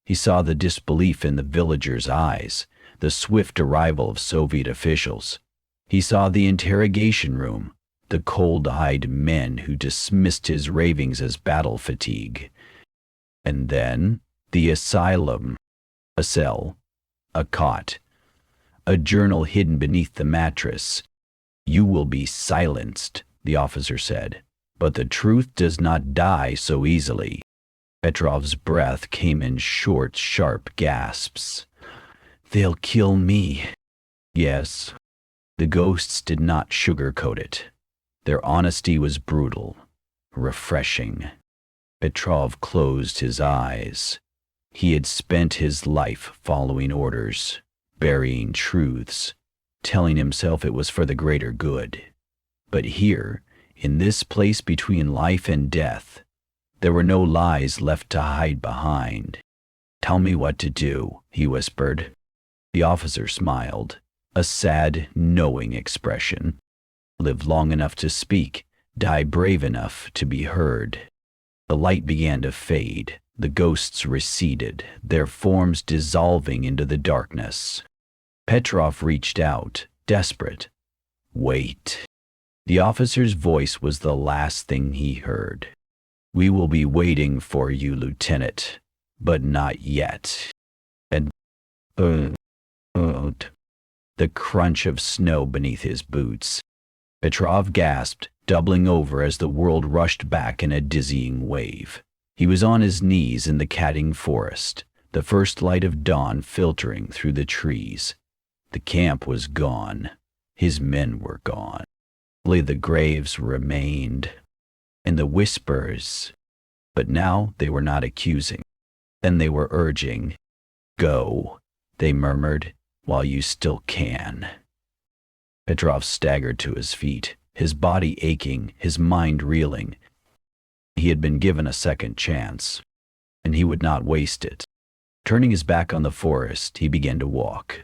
He saw the disbelief in the villagers' eyes, the swift arrival of Soviet officials. He saw the interrogation room, the cold-eyed men who dismissed his ravings as battle fatigue. And then, the asylum. A cell, a cot, a journal hidden beneath the mattress. "You will be silenced," the officer said, "but the truth does not die so easily." Petrov's breath came in short, sharp gasps. "They'll kill me." Yes, the ghosts did not sugarcoat it. Their honesty was brutal, refreshing. Petrov closed his eyes. He had spent his life following orders, burying truths, telling himself it was for the greater good. But here, in this place between life and death, there were no lies left to hide behind. "Tell me what to do," he whispered. The officer smiled, a sad, knowing expression. "Live long enough to speak, die brave enough to be heard." The light began to fade. The ghosts receded, their forms dissolving into the darkness. Petrov reached out, desperate. "Wait." The officer's voice was the last thing he heard. "We will be waiting for you, Lieutenant, but not yet." And The crunch of snow beneath his boots. Petrov gasped, doubling over as the world rushed back in a dizzying wave. He was on his knees in the Katyn Forest, the first light of dawn filtering through the trees. The camp was gone. His men were gone. Only the graves remained, and the whispers. But now they were not accusing. Then they were urging. Go, they murmured, while you still can. Petrov staggered to his feet, his body aching, his mind reeling. He had been given a second chance, and he would not waste it. Turning his back on the forest, he began to walk.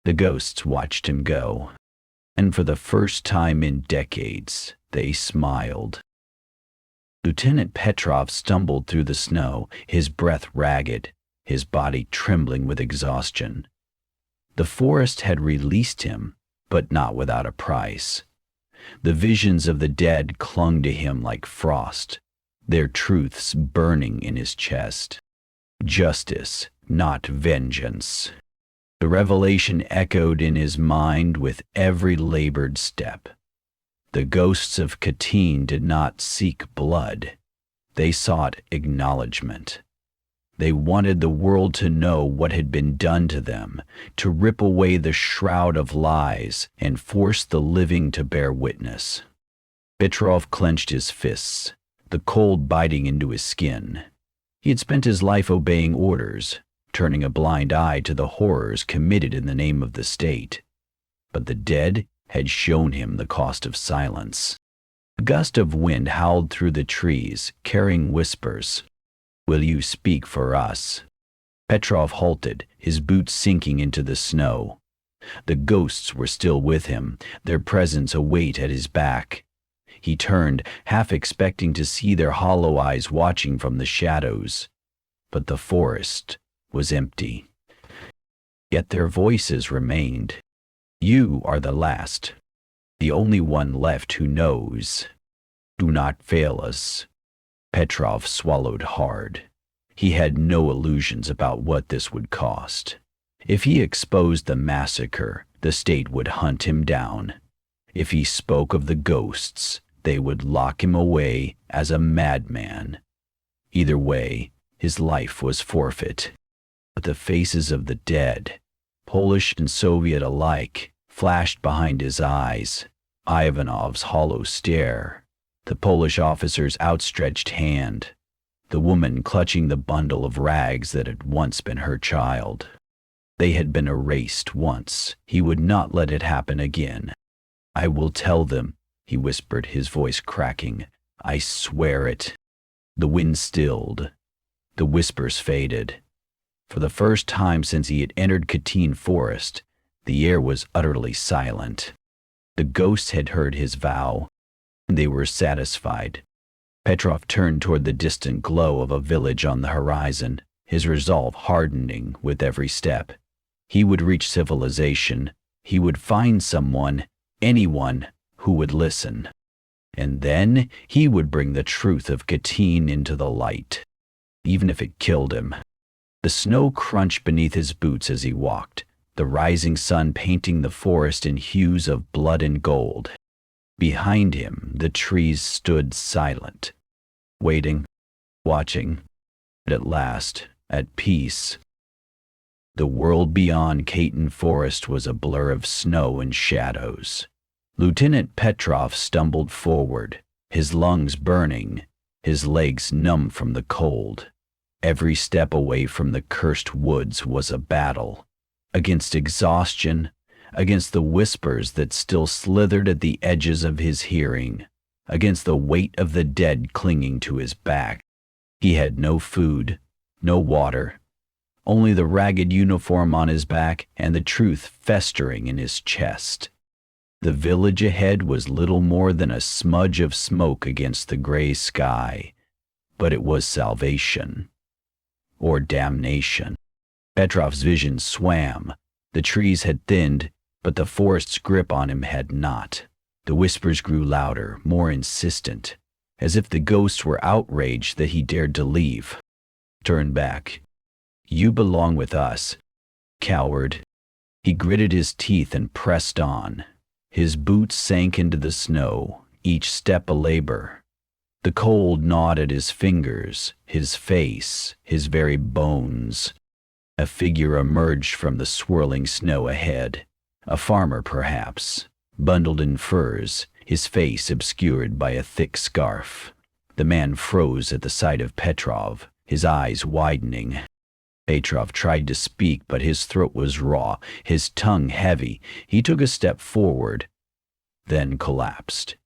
The ghosts watched him go, and for the first time in decades, they smiled. Lieutenant Petrov stumbled through the snow, his breath ragged, his body trembling with exhaustion. The forest had released him, but not without a price. The visions of the dead clung to him like frost, their truths burning in his chest. Justice, not vengeance. The revelation echoed in his mind with every labored step. The ghosts of Katyn did not seek blood. They sought acknowledgement. They wanted the world to know what had been done to them, to rip away the shroud of lies and force the living to bear witness. Petrov clenched his fists, the cold biting into his skin. He had spent his life obeying orders, turning a blind eye to the horrors committed in the name of the state. But the dead had shown him the cost of silence. A gust of wind howled through the trees, carrying whispers. Will you speak for us? Petrov halted, his boots sinking into the snow. The ghosts were still with him, their presence a weight at his back. He turned, half expecting to see their hollow eyes watching from the shadows. But the forest was empty. Yet their voices remained. You are the last, the only one left who knows. Do not fail us. Petrov swallowed hard. He had no illusions about what this would cost. If he exposed the massacre, the state would hunt him down. If he spoke of the ghosts, they would lock him away as a madman. Either way, his life was forfeit. But the faces of the dead, Polish and Soviet alike, flashed behind his eyes. Ivanov's hollow stare, the Polish officer's outstretched hand, the woman clutching the bundle of rags that had once been her child. They had been erased once. He would not let it happen again. I will tell them, he whispered, his voice cracking. I swear it. The wind stilled. The whispers faded. For the first time since he had entered Katyn Forest, the air was utterly silent. The ghosts had heard his vow. They were satisfied. Petrov turned toward the distant glow of a village on the horizon, his resolve hardening with every step. He would reach civilization. He would find someone, anyone, who would listen. And then he would bring the truth of Katyn into the light, even if it killed him. The snow crunched beneath his boots as he walked, the rising sun painting the forest in hues of blood and gold. Behind him, the trees stood silent, waiting, watching, but at last, at peace. The world beyond Katyn Forest was a blur of snow and shadows. Lieutenant Petrov stumbled forward, his lungs burning, his legs numb from the cold. Every step away from the cursed woods was a battle, against exhaustion, against the whispers that still slithered at the edges of his hearing, against the weight of the dead clinging to his back. He had no food, no water, only the ragged uniform on his back and the truth festering in his chest. The village ahead was little more than a smudge of smoke against the gray sky, but it was salvation, or damnation. Petrov's vision swam. The trees had thinned, but the forest's grip on him had not. The whispers grew louder, more insistent, as if the ghosts were outraged that he dared to leave. Turn back. You belong with us, coward. He gritted his teeth and pressed on. His boots sank into the snow, each step a labor. The cold gnawed at his fingers, his face, his very bones. A figure emerged from the swirling snow ahead. A farmer, perhaps, bundled in furs, his face obscured by a thick scarf. The man froze at the sight of Petrov, his eyes widening. Petrov tried to speak, but his throat was raw, his tongue heavy. He took a step forward, then collapsed.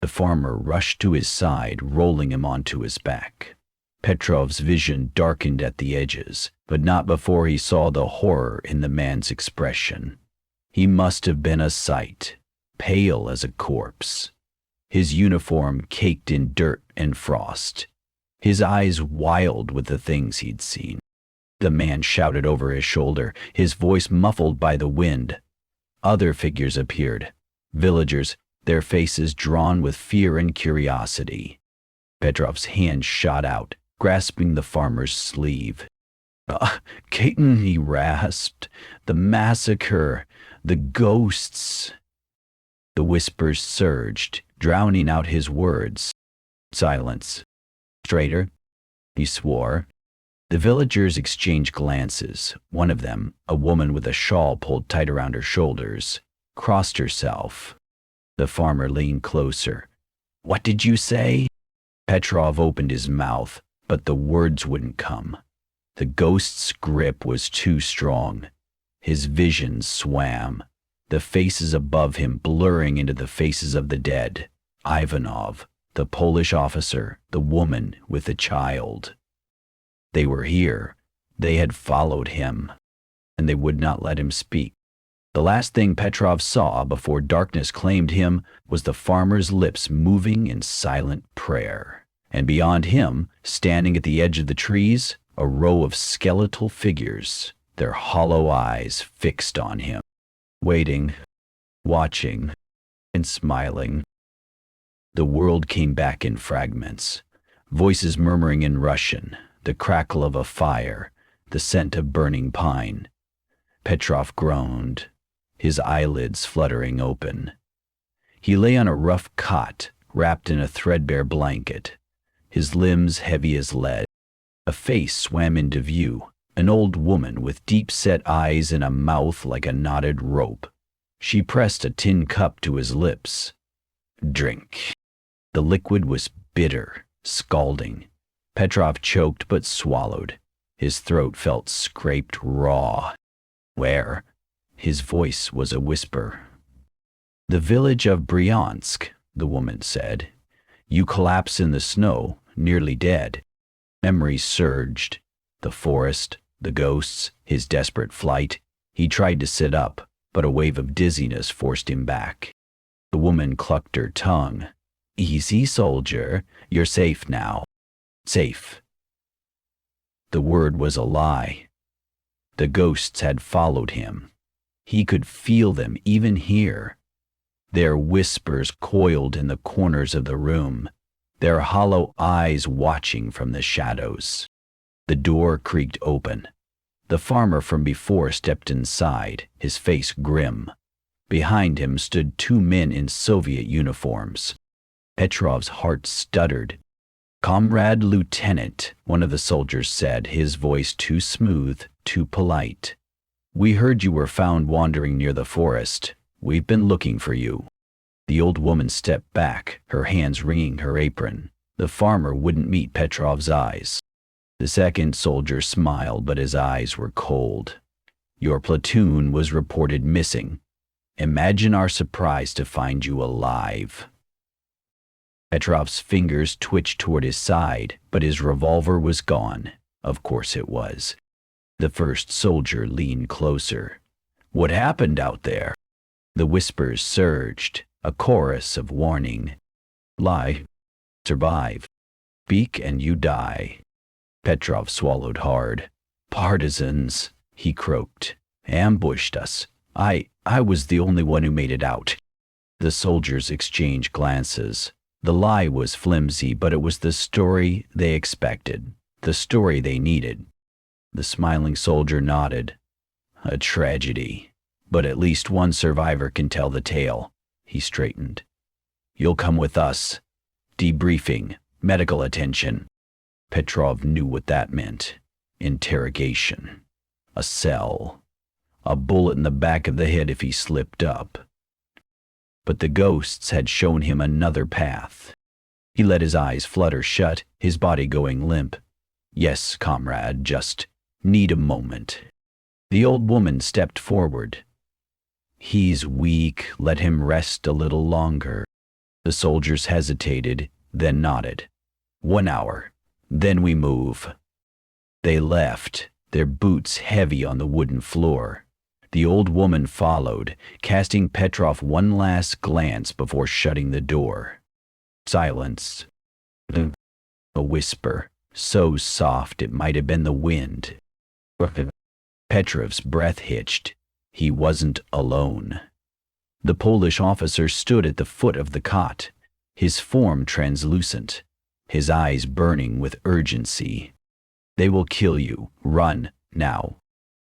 The farmer rushed to his side, rolling him onto his back. Petrov's vision darkened at the edges, but not before he saw the horror in the man's expression. He must have been a sight, pale as a corpse. His uniform caked in dirt and frost. His eyes wild with the things he'd seen. The man shouted over his shoulder, his voice muffled by the wind. Other figures appeared, villagers, their faces drawn with fear and curiosity. Petrov's hand shot out, grasping the farmer's sleeve. Katyn, he rasped. The massacre, the ghosts. The whispers surged, drowning out his words. Silence. Traitor, he swore. The villagers exchanged glances. One of them, a woman with a shawl pulled tight around her shoulders, crossed herself. The farmer leaned closer. What did you say? Petrov opened his mouth, but the words wouldn't come. The ghost's grip was too strong. His vision swam, the faces above him blurring into the faces of the dead. Ivanov, the Polish officer, the woman with the child. They were here. They had followed him, and they would not let him speak. The last thing Petrov saw before darkness claimed him was the farmer's lips moving in silent prayer. And beyond him, standing at the edge of the trees, a row of skeletal figures, their hollow eyes fixed on him, waiting, watching, and smiling. The world came back in fragments, voices murmuring in Russian, the crackle of a fire, the scent of burning pine. Petrov groaned, his eyelids fluttering open. He lay on a rough cot, wrapped in a threadbare blanket, his limbs heavy as lead. A face swam into view, an old woman with deep-set eyes and a mouth like a knotted rope. She pressed a tin cup to his lips. Drink. The liquid was bitter, scalding. Petrov choked but swallowed. His throat felt scraped raw. Where? His voice was a whisper. The village of Bryansk, the woman said. You collapsed in the snow, nearly dead. Memories surged. The forest, the ghosts, his desperate flight. He tried to sit up, but a wave of dizziness forced him back. The woman clucked her tongue. Easy, soldier. You're safe now. Safe. The word was a lie. The ghosts had followed him. He could feel them even here. Their whispers coiled in the corners of the room, their hollow eyes watching from the shadows. The door creaked open. The farmer from before stepped inside, his face grim. Behind him stood two men in Soviet uniforms. Petrov's heart stuttered. Comrade Lieutenant, one of the soldiers said, his voice too smooth, too polite. We heard you were found wandering near the forest. We've been looking for you. The old woman stepped back, her hands wringing her apron. The farmer wouldn't meet Petrov's eyes. The second soldier smiled, but his eyes were cold. Your platoon was reported missing. Imagine our surprise to find you alive. Petrov's fingers twitched toward his side, but his revolver was gone. Of course it was. The first soldier leaned closer. What happened out there? The whispers surged, a chorus of warning. Lie. Survive. Speak and you die. Petrov swallowed hard. Partisans, he croaked, ambushed us. I was the only one who made it out. The soldiers exchanged glances. The lie was flimsy, but it was the story they expected, the story they needed. The smiling soldier nodded. A tragedy. But at least one survivor can tell the tale. He straightened. You'll come with us. Debriefing, medical attention. Petrov knew what that meant. Interrogation. A cell. A bullet in the back of the head if he slipped up. But the ghosts had shown him another path. He let his eyes flutter shut, his body going limp. Yes, comrade, just need a moment. The old woman stepped forward. He's weak, let him rest a little longer. The soldiers hesitated, then nodded. 1 hour, then we move. They left, their boots heavy on the wooden floor. The old woman followed, casting Petrov one last glance before shutting the door. Silence. A whisper, so soft it might have been the wind. Petrov's breath hitched. He wasn't alone. The Polish officer stood at the foot of the cot, his form translucent, his eyes burning with urgency. They will kill you. Run, now.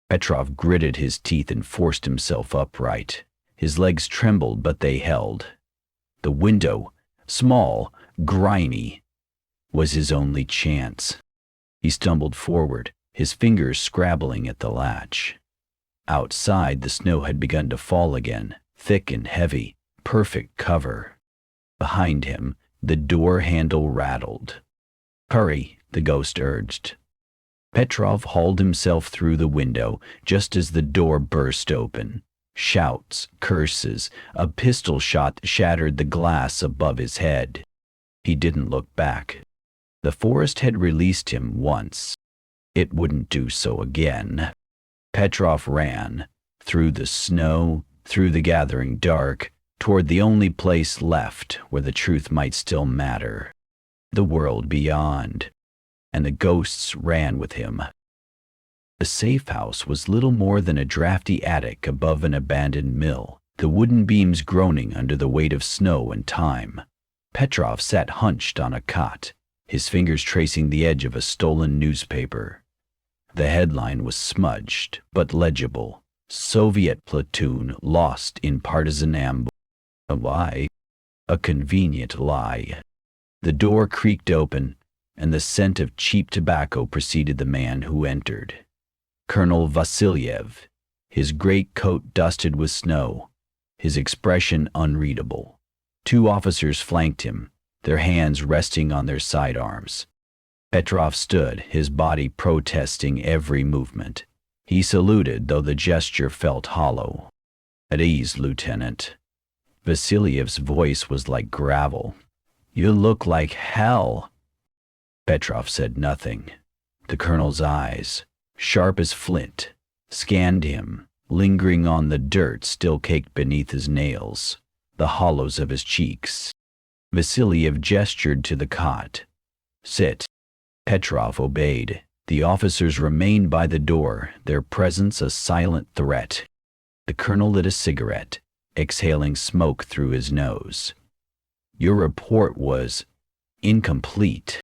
Petrov gritted his teeth and forced himself upright. His legs trembled, but they held. The window, small, grimy, was his only chance. He stumbled forward, his fingers scrabbling at the latch. Outside, the snow had begun to fall again, thick and heavy, perfect cover. Behind him, the door handle rattled. Hurry, the ghost urged. Petrov hauled himself through the window just as the door burst open. Shouts, curses, a pistol shot shattered the glass above his head. He didn't look back. The forest had released him once. It wouldn't do so again. Petrov ran, through the snow, through the gathering dark, toward the only place left where the truth might still matter. The world beyond. And the ghosts ran with him. The safe house was little more than a drafty attic above an abandoned mill, the wooden beams groaning under the weight of snow and time. Petrov sat hunched on a cot, his fingers tracing the edge of a stolen newspaper. The headline was smudged, but legible. Soviet platoon lost in partisan ambush. A lie. A convenient lie. The door creaked open, and the scent of cheap tobacco preceded the man who entered. Colonel Vasilyev, his great coat dusted with snow, his expression unreadable. 2 officers flanked him, their hands resting on their sidearms. Petrov stood, his body protesting every movement. He saluted, though the gesture felt hollow. At ease, Lieutenant. Vasilyev's voice was like gravel. You look like hell. Petrov said nothing. The colonel's eyes, sharp as flint, scanned him, lingering on the dirt still caked beneath his nails, the hollows of his cheeks. Vasilyev gestured to the cot. Sit. Petrov obeyed. The officers remained by the door, their presence a silent threat. The colonel lit a cigarette, exhaling smoke through his nose. Your report was incomplete.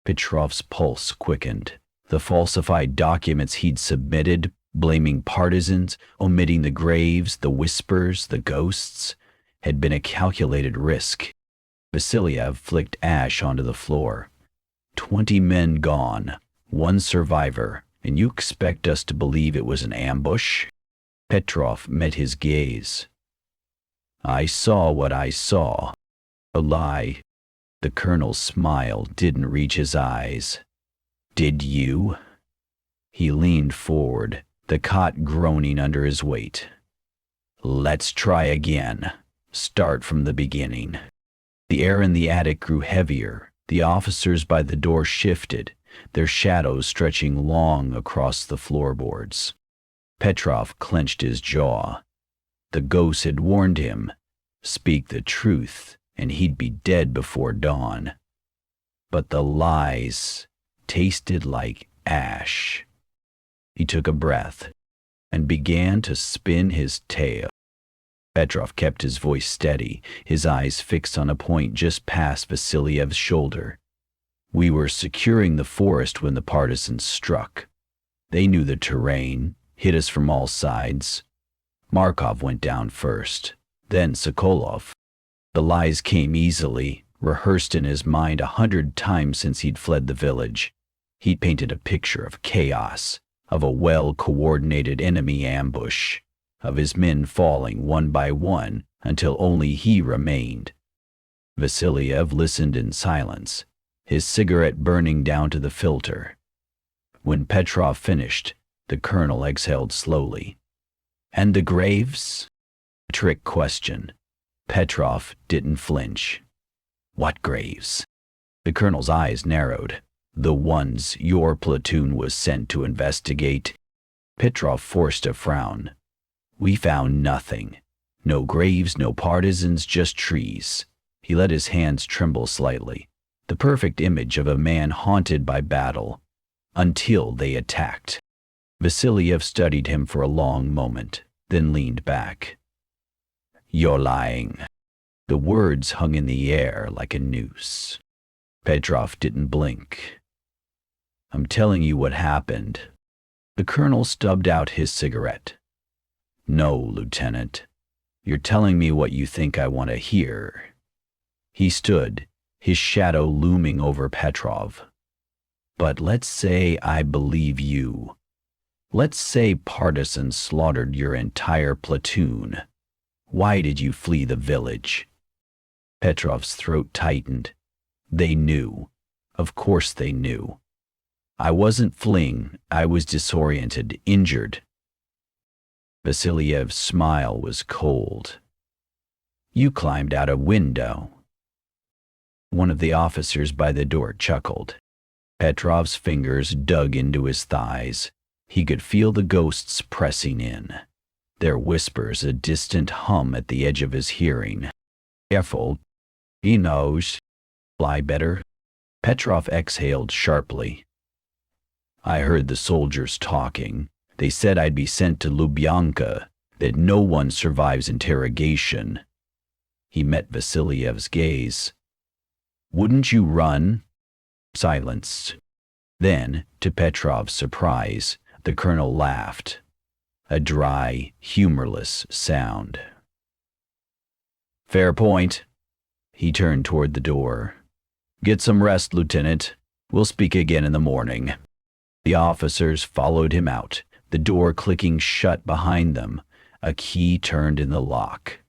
Petrov's pulse quickened. The falsified documents he'd submitted, blaming partisans, omitting the graves, the whispers, the ghosts, had been a calculated risk. Vasilyev flicked ash onto the floor. 20 men gone, 1 survivor, and you expect us to believe it was an ambush? Petrov met his gaze. I saw what I saw. A lie. The colonel's smile didn't reach his eyes. Did you? He leaned forward, the cot groaning under his weight. Let's try again. Start from the beginning. The air in the attic grew heavier. The officers by the door shifted, their shadows stretching long across the floorboards. Petrov clenched his jaw. The ghost had warned him. Speak the truth, and he'd be dead before dawn. But the lies tasted like ash. He took a breath and began to spin his tale. Petrov kept his voice steady, his eyes fixed on a point just past Vasilyev's shoulder. We were securing the forest when the partisans struck. They knew the terrain, hit us from all sides. Markov went down first, then Sokolov. The lies came easily, rehearsed in his mind 100 times since he'd fled the village. He'd painted a picture of chaos, of a well-coordinated enemy ambush, of his men falling one by one until only he remained. Vasiliev listened in silence, his cigarette burning down to the filter. When Petrov finished, the colonel exhaled slowly. "And the graves?" Trick question. Petrov didn't flinch. "What graves?" The colonel's eyes narrowed. "The ones your platoon was sent to investigate." Petrov forced a frown. "We found nothing. No graves, no partisans, just trees." He let his hands tremble slightly. The perfect image of a man haunted by battle. Until they attacked. Vasiliev studied him for a long moment, then leaned back. "You're lying." The words hung in the air like a noose. Petrov didn't blink. "I'm telling you what happened." The colonel stubbed out his cigarette. "No, Lieutenant. You're telling me what you think I want to hear." He stood, his shadow looming over Petrov. "But let's say I believe you. Let's say partisans slaughtered your entire platoon. Why did you flee the village?" Petrov's throat tightened. They knew. Of course they knew. "I wasn't fleeing. I was disoriented, injured." Vasiliev's smile was cold. "You climbed out a window." One of the officers by the door chuckled. Petrov's fingers dug into his thighs. He could feel the ghosts pressing in. Their whispers a distant hum at the edge of his hearing. "Careful. He knows. Fly better." Petrov exhaled sharply. "I heard the soldiers talking. They said I'd be sent to Lubyanka, that no one survives interrogation." He met Vasiliev's gaze. "Wouldn't you run?" Silence. Then, to Petrov's surprise, the colonel laughed. A dry, humorless sound. "Fair point." He turned toward the door. "Get some rest, Lieutenant. We'll speak again in the morning." The officers followed him out, the door clicking shut behind them. A key turned in the lock.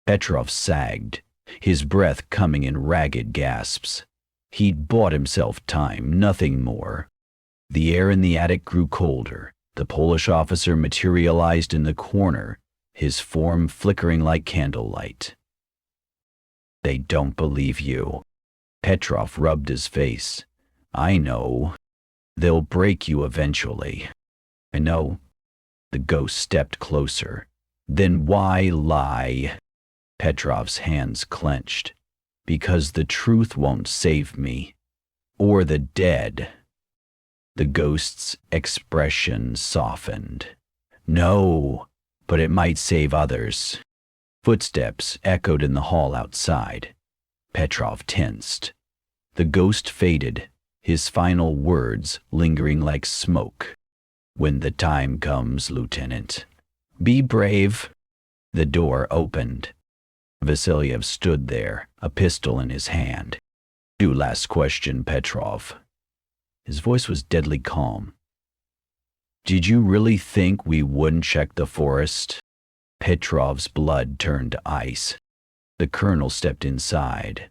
Petrov sagged, his breath coming in ragged gasps. He'd bought himself time, nothing more. The air in the attic grew colder. The Polish officer materialized in the corner, his form flickering like candlelight. "They don't believe you." Petrov rubbed his face. "I know. They'll break you eventually." "I know." The ghost stepped closer. "Then why lie?" Petrov's hands clenched. "Because the truth won't save me. Or the dead." The ghost's expression softened. "No, but it might save others." Footsteps echoed in the hall outside. Petrov tensed. The ghost faded, his final words lingering like smoke. "When the time comes, Lieutenant. Be brave." The door opened. Vasiliev stood there, a pistol in his hand. "Do last question, Petrov." His voice was deadly calm. "Did you really think we wouldn't check the forest?" Petrov's blood turned to ice. The colonel stepped inside,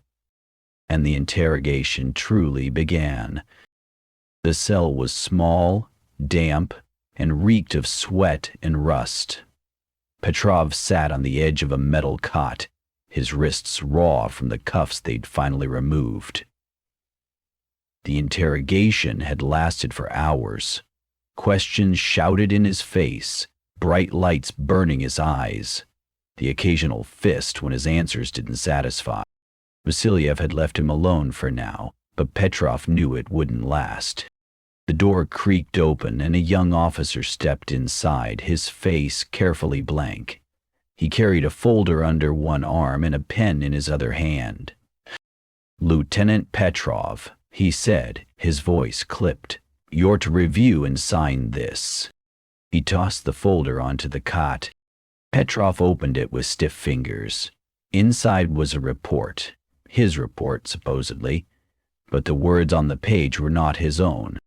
and the interrogation truly began. The cell was small, damp, and reeked of sweat and rust. Petrov sat on the edge of a metal cot, his wrists raw from the cuffs they'd finally removed. The interrogation had lasted for hours. Questions shouted in his face, bright lights burning his eyes, the occasional fist when his answers didn't satisfy. Vasiliev had left him alone for now, but Petrov knew it wouldn't last. The door creaked open and a young officer stepped inside, his face carefully blank. He carried a folder under one arm and a pen in his other hand. "Lieutenant Petrov," he said, his voice clipped. "You're to review and sign this." He tossed the folder onto the cot. Petrov opened it with stiff fingers. Inside was a report, his report supposedly, but the words on the page were not his own.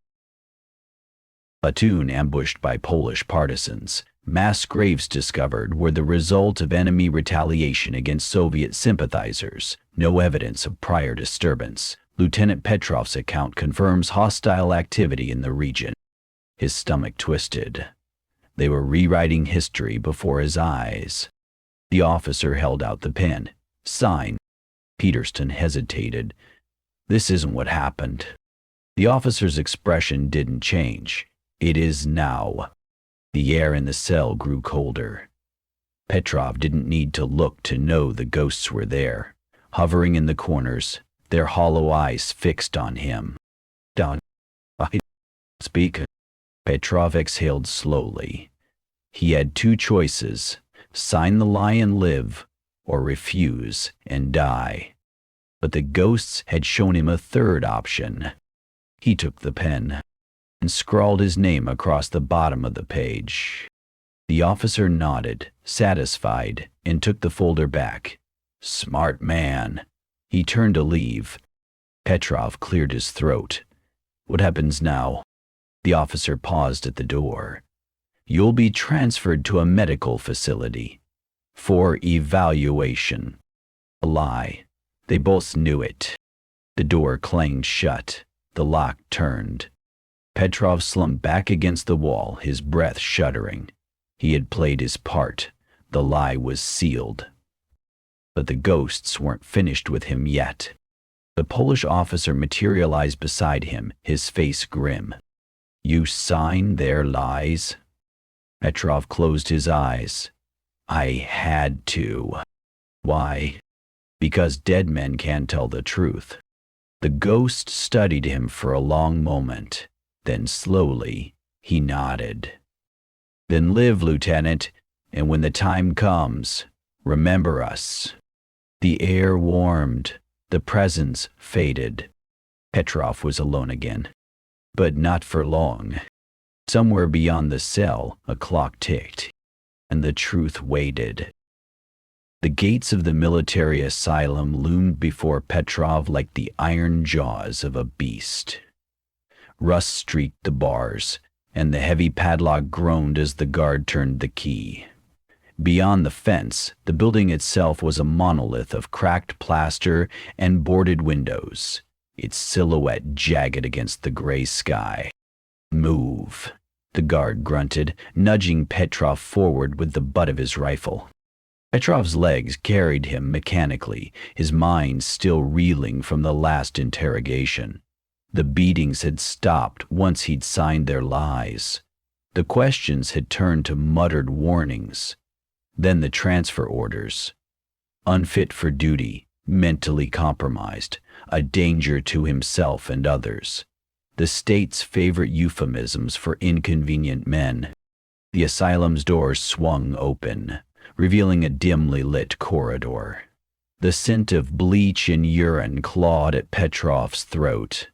Platoon ambushed by Polish partisans. Mass graves discovered were the result of enemy retaliation against Soviet sympathizers. No evidence of prior disturbance. Lieutenant Petrov's account confirms hostile activity in the region. His stomach twisted. They were rewriting history before his eyes. The officer held out the pen. Sign. Peterston hesitated. This isn't what happened. The officer's expression didn't change. It is now. The air in the cell grew colder. Petrov didn't need to look to know the ghosts were there, hovering in the corners, their hollow eyes fixed on him. Don't speak. Petrov exhaled slowly. He had two choices: sign the lie and live, or refuse and die. But the ghosts had shown him a third option. He took the pen and scrawled his name across the bottom of the page. The officer nodded, satisfied, and took the folder back. Smart man. He turned to leave. Petrov cleared his throat. What happens now? The officer paused at the door. You'll be transferred to a medical facility for evaluation. A lie. They both knew it. The door clanged shut. The lock turned. Petrov slumped back against the wall, his breath shuddering. He had played his part. The lie was sealed. But the ghosts weren't finished with him yet. The Polish officer materialized beside him, his face grim. You sign their lies? Petrov closed his eyes. I had to. Why? Because dead men can't tell the truth. The ghost studied him for a long moment. Then slowly, he nodded. Then live, Lieutenant, and when the time comes, remember us. The air warmed. The presence faded. Petrov was alone again. But not for long. Somewhere beyond the cell, a clock ticked, and the truth waited. The gates of the military asylum loomed before Petrov like the iron jaws of a beast. Rust streaked the bars, and the heavy padlock groaned as the guard turned the key. Beyond the fence, the building itself was a monolith of cracked plaster and boarded windows, its silhouette jagged against the gray sky. Move, the guard grunted, nudging Petrov forward with the butt of his rifle. Petrov's legs carried him mechanically, his mind still reeling from the last interrogation. The beatings had stopped once he'd signed their lies. The questions had turned to muttered warnings. Then the transfer orders. Unfit for duty, mentally compromised, a danger to himself and others. The state's favorite euphemisms for inconvenient men. The asylum's doors swung open, revealing a dimly lit corridor. The scent of bleach and urine clawed at Petrov's throat.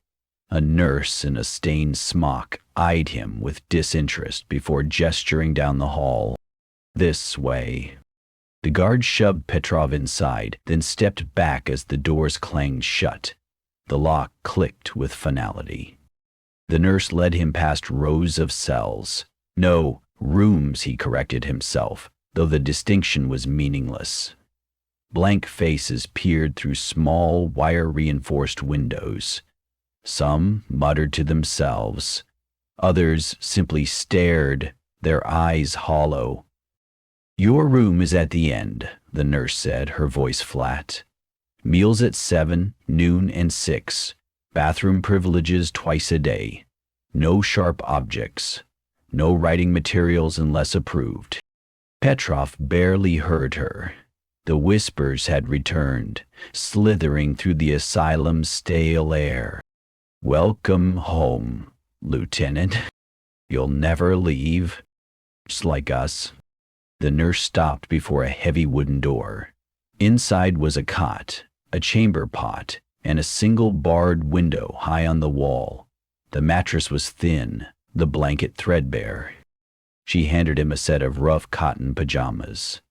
A nurse in a stained smock eyed him with disinterest before gesturing down the hall. This way. The guard shoved Petrov inside, then stepped back as the doors clanged shut. The lock clicked with finality. The nurse led him past rows of cells. No, rooms, he corrected himself, though the distinction was meaningless. Blank faces peered through small, wire-reinforced windows. Some muttered to themselves. Others simply stared, their eyes hollow. Your room is at the end, the nurse said, her voice flat. Meals at 7, noon, and 6. Bathroom privileges twice a day. No sharp objects. No writing materials unless approved. Petrov barely heard her. The whispers had returned, slithering through the asylum's stale air. Welcome home, Lieutenant. You'll never leave. Just like us. The nurse stopped before a heavy wooden door. Inside was a cot, a chamber pot, and a single barred window high on the wall. The mattress was thin, the blanket threadbare. She handed him a set of rough cotton pajamas.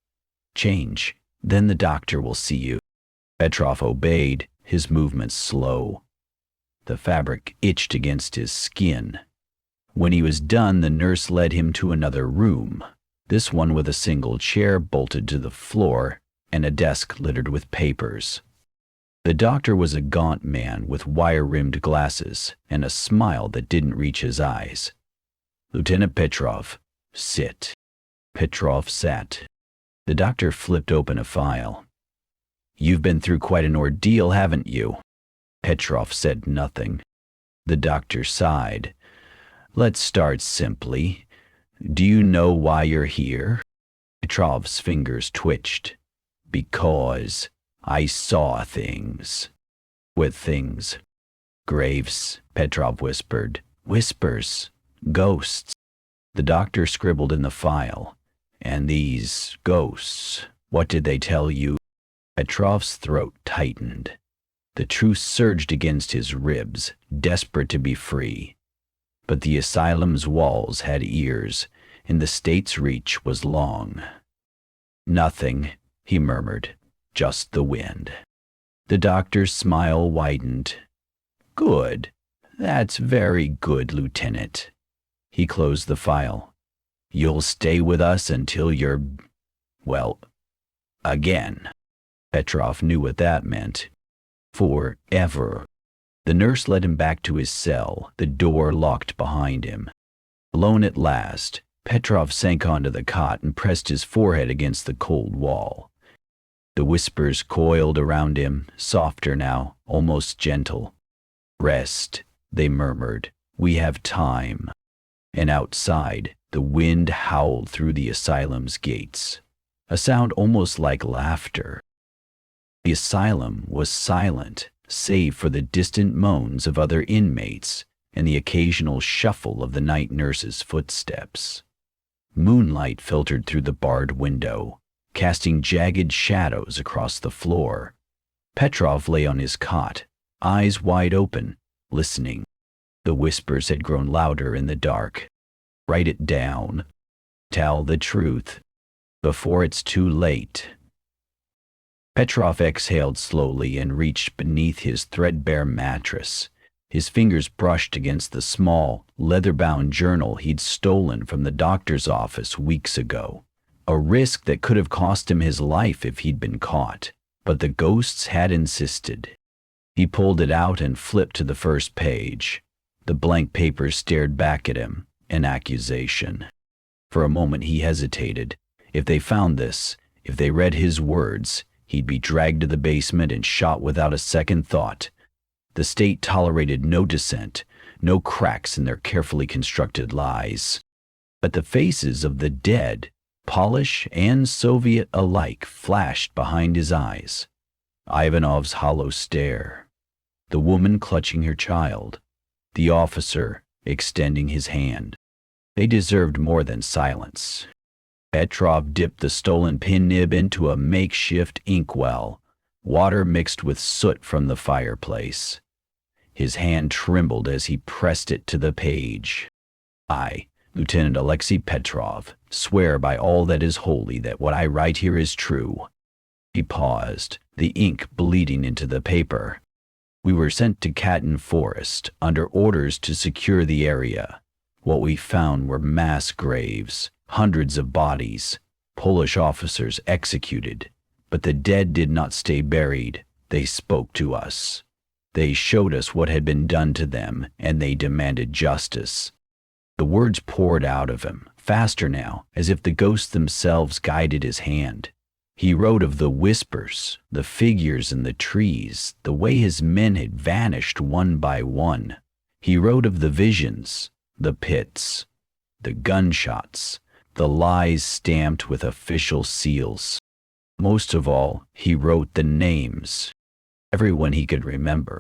"Change, then the doctor will see you." Petrov obeyed, his movements slow. The fabric itched against his skin. When he was done, the nurse led him to another room, this one with a single chair bolted to the floor and a desk littered with papers. The doctor was a gaunt man with wire-rimmed glasses and a smile that didn't reach his eyes. "Lieutenant Petrov, sit." Petrov sat. The doctor flipped open a file. "You've been through quite an ordeal, haven't you?" Petrov said nothing. The doctor sighed. "Let's start simply. Do you know why you're here?" Petrov's fingers twitched. "Because I saw things." "What things?" "Graves," Petrov whispered. "Whispers. Ghosts." The doctor scribbled in the file. "And these ghosts, what did they tell you?" Petrov's throat tightened. The truth surged against his ribs, desperate to be free. But the asylum's walls had ears, and the state's reach was long. "Nothing," he murmured, "just the wind." The doctor's smile widened. "Good. That's very good, Lieutenant." He closed the file. "You'll stay with us until you're, well, again." Petrov knew what that meant. Forever. The nurse led him back to his cell, the door locked behind him. Alone at last, Petrov sank onto the cot and pressed his forehead against the cold wall. The whispers coiled around him, softer now, almost gentle. "Rest," they murmured. "We have time." And outside, the wind howled through the asylum's gates, a sound almost like laughter. The asylum was silent, save for the distant moans of other inmates and the occasional shuffle of the night nurse's footsteps. Moonlight filtered through the barred window, casting jagged shadows across the floor. Petrov lay on his cot, eyes wide open, listening. The whispers had grown louder in the dark. "Write it down. Tell the truth before it's too late." Petrov exhaled slowly and reached beneath his threadbare mattress. His fingers brushed against the small, leather-bound journal he'd stolen from the doctor's office weeks ago. A risk that could have cost him his life if he'd been caught, but the ghosts had insisted. He pulled it out and flipped to the first page. The blank paper stared back at him, an accusation. For a moment he hesitated. If they found this, if they read his words, he'd be dragged to the basement and shot without a second thought. The state tolerated no dissent, no cracks in their carefully constructed lies. But the faces of the dead, Polish and Soviet alike, flashed behind his eyes. Ivanov's hollow stare, the woman clutching her child, the officer extending his hand. They deserved more than silence. Petrov dipped the stolen pin nib into a makeshift inkwell, water mixed with soot from the fireplace. His hand trembled as he pressed it to the page. "I, Lieutenant Alexei Petrov, swear by all that is holy that what I write here is true." He paused, the ink bleeding into the paper. "We were sent to Katyn Forest under orders to secure the area. What we found were mass graves, hundreds of bodies, Polish officers executed. But the dead did not stay buried. They spoke to us. They showed us what had been done to them, and they demanded justice." The words poured out of him, faster now, as if the ghosts themselves guided his hand. He wrote of the whispers, the figures in the trees, the way his men had vanished one by one. He wrote of the visions, the pits, the gunshots, the lies stamped with official seals. Most of all, he wrote the names, everyone he could remember.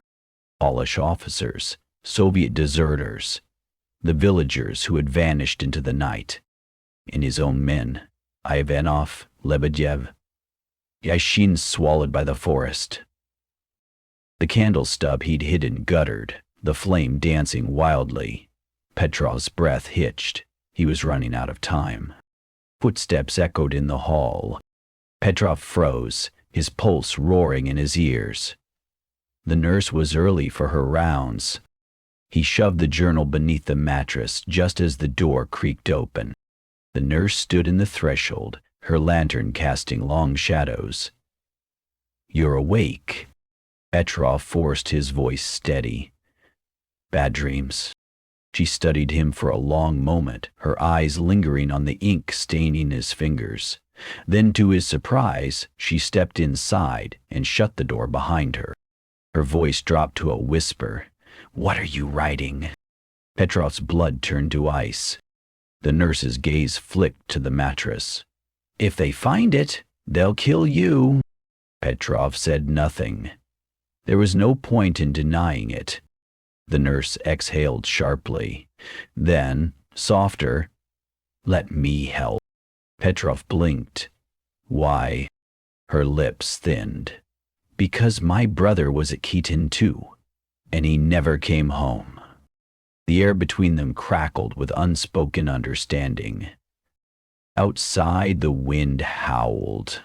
Polish officers, Soviet deserters, the villagers who had vanished into the night, and his own men, Ivanov, Lebedev, Yashin swallowed by the forest. The candle stub he'd hidden guttered, the flame dancing wildly. Petrov's breath hitched. He was running out of time. Footsteps echoed in the hall. Petrov froze, his pulse roaring in his ears. The nurse was early for her rounds. He shoved the journal beneath the mattress just as the door creaked open. The nurse stood in the threshold, her lantern casting long shadows. "You're awake." Petrov forced his voice steady. "Bad dreams." She studied him for a long moment, her eyes lingering on the ink staining his fingers. Then, to his surprise, she stepped inside and shut the door behind her. Her voice dropped to a whisper. "What are you writing?" Petrov's blood turned to ice. The nurse's gaze flicked to the mattress. "If they find it, they'll kill you." Petrov said nothing. There was no point in denying it. The nurse exhaled sharply. Then, softer, "Let me help." Petrov blinked. "Why?" Her lips thinned. "Because my brother was at Katyn too, and he never came home." The air between them crackled with unspoken understanding. Outside, the wind howled,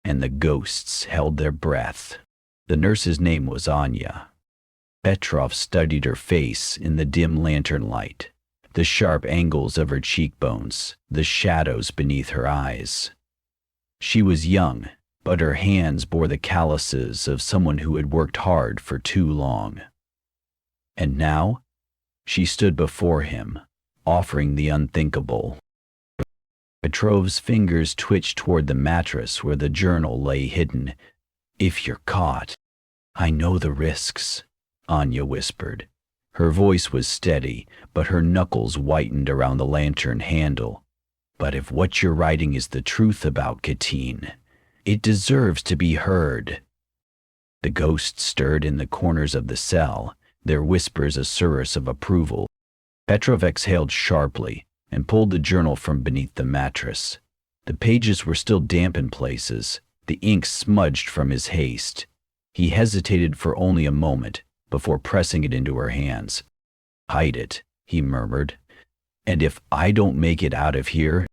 and the ghosts held their breath. The nurse's name was Anya. Petrov studied her face in the dim lantern light, the sharp angles of her cheekbones, the shadows beneath her eyes. She was young, but her hands bore the calluses of someone who had worked hard for too long. And now, she stood before him, offering the unthinkable. Petrov's fingers twitched toward the mattress where the journal lay hidden. "If you're caught, I know the risks," Anya whispered. Her voice was steady, but her knuckles whitened around the lantern handle. "But if what you're writing is the truth about Katyn, it deserves to be heard." The ghosts stirred in the corners of the cell, their whispers a chorus of approval. Petrov exhaled sharply and pulled the journal from beneath the mattress. The pages were still damp in places, the ink smudged from his haste. He hesitated for only a moment before pressing it into her hands. "Hide it," he murmured. "And if I don't make it out of here,"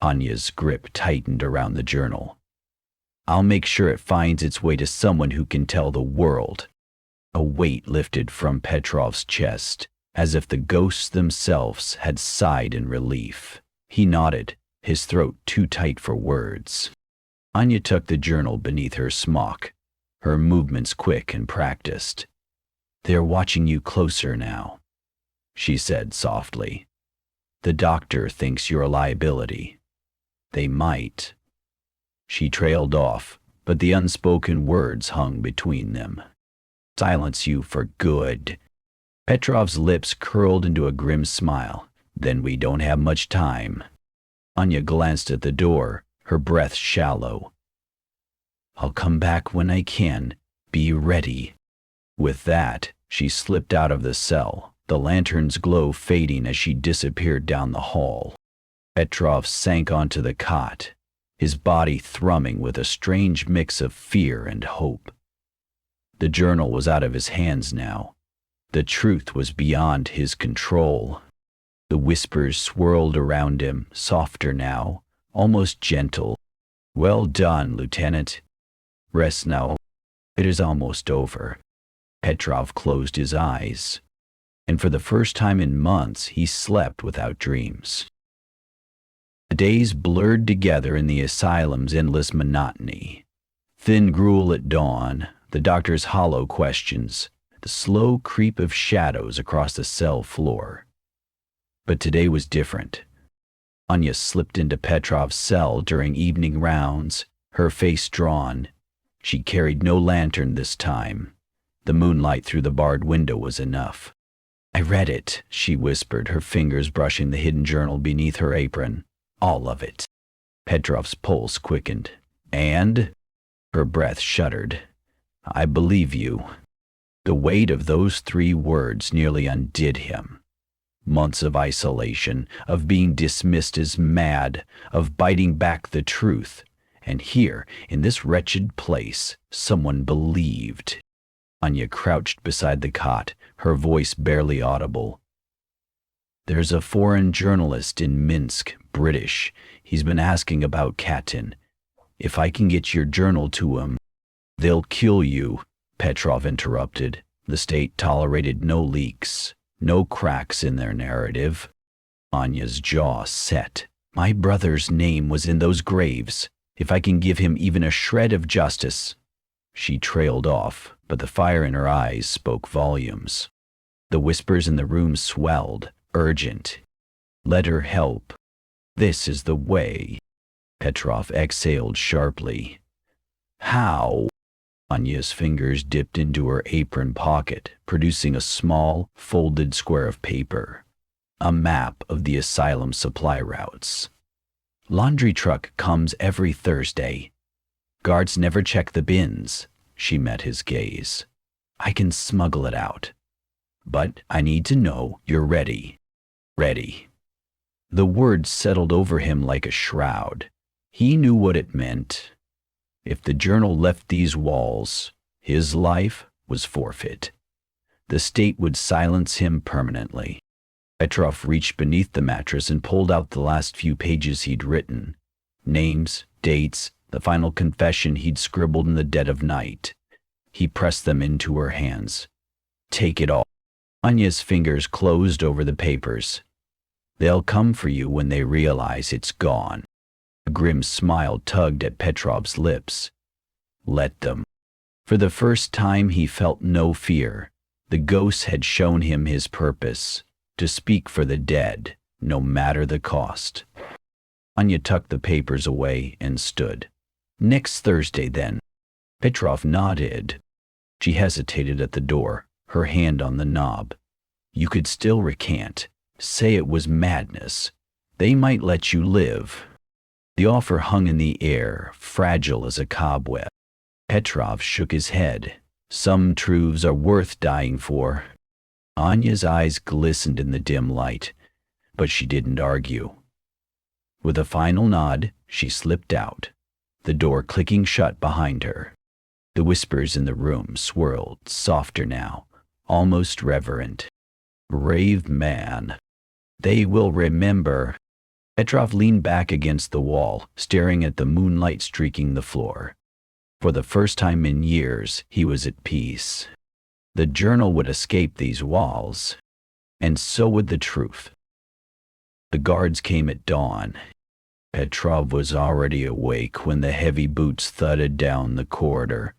Anya's grip tightened around the journal, "I'll make sure it finds its way to someone who can tell the world." A weight lifted from Petrov's chest, as if the ghosts themselves had sighed in relief. He nodded, his throat too tight for words. Anya tucked the journal beneath her smock, her movements quick and practiced. "They're watching you closer now," she said softly. "The doctor thinks you're a liability. They might." She trailed off, but the unspoken words hung between them. "Silence you for good." Petrov's lips curled into a grim smile. "Then we don't have much time." Anya glanced at the door, her breath shallow. "I'll come back when I can. Be ready." With that, she slipped out of the cell, the lantern's glow fading as she disappeared down the hall. Petrov sank onto the cot, his body thrumming with a strange mix of fear and hope. The journal was out of his hands now. The truth was beyond his control. The whispers swirled around him, softer now, almost gentle. "Well done, Lieutenant. Rest now. It is almost over." Petrov closed his eyes, and for the first time in months he slept without dreams. The days blurred together in the asylum's endless monotony. Thin gruel at dawn, the doctor's hollow questions, the slow creep of shadows across the cell floor. But today was different. Anya slipped into Petrov's cell during evening rounds, her face drawn. She carried no lantern this time. The moonlight through the barred window was enough. "I read it," she whispered, her fingers brushing the hidden journal beneath her apron. "All of it." Petrov's pulse quickened. "And?" Her breath shuddered. "I believe you." The weight of those 3 words nearly undid him. Months of isolation, of being dismissed as mad, of biting back the truth. And here, in this wretched place, someone believed. Anya crouched beside the cot, her voice barely audible. There's a foreign journalist in Minsk, British. He's been asking about Katyn. If I can get your journal to him, they'll kill you," Petrov interrupted. The state tolerated no leaks, no cracks in their narrative. Anya's jaw set. "My brother's name was in those graves. If I can give him even a shred of justice." She trailed off, but the fire in her eyes spoke volumes. The whispers in the room swelled, urgent. "Let her help. This is the way." Petrov exhaled sharply. "How?" Anya's fingers dipped into her apron pocket, producing a small, folded square of paper. A map of the asylum supply routes. "Laundry truck comes every Thursday. Guards never check the bins." She met his gaze. "I can smuggle it out. But I need to know you're ready." Ready. The word settled over him like a shroud. He knew what it meant. If the journal left these walls, his life was forfeit. The state would silence him permanently. Petrov reached beneath the mattress and pulled out the last few pages he'd written. Names, dates, the final confession he'd scribbled in the dead of night. He pressed them into her hands. "Take it all." Anya's fingers closed over the papers. "They'll come for you when they realize it's gone." A grim smile tugged at Petrov's lips. "Let them." For the first time he felt no fear. The ghosts had shown him his purpose, to speak for the dead, no matter the cost. Anya tucked the papers away and stood. "Next Thursday, then." Petrov nodded. She hesitated at the door, her hand on the knob. "You could still recant. Say it was madness. They might let you live." The offer hung in the air, fragile as a cobweb. Petrov shook his head. Some truths are worth dying for. Anya's eyes glistened in the dim light, but she didn't argue. With a final nod, she slipped out, the door clicking shut behind her. The whispers in the room swirled, softer now, almost reverent. "Brave man. They will remember." Petrov leaned back against the wall, staring at the moonlight streaking the floor. For the first time in years, he was at peace. The journal would escape these walls, and so would the truth. The guards came at dawn. Petrov was already awake when the heavy boots thudded down the corridor,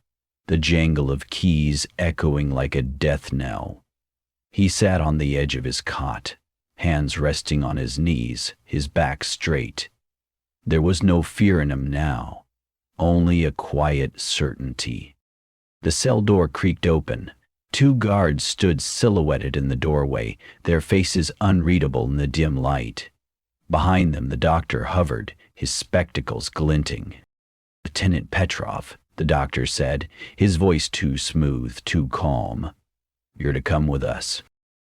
the jangle of keys echoing like a death knell. He sat on the edge of his cot, hands resting on his knees, his back straight. There was no fear in him now, only a quiet certainty. The cell door creaked open. 2 guards stood silhouetted in the doorway, their faces unreadable in the dim light. Behind them the doctor hovered, his spectacles glinting. "Lieutenant Petrov," the doctor said, his voice too smooth, too calm. "You're to come with us."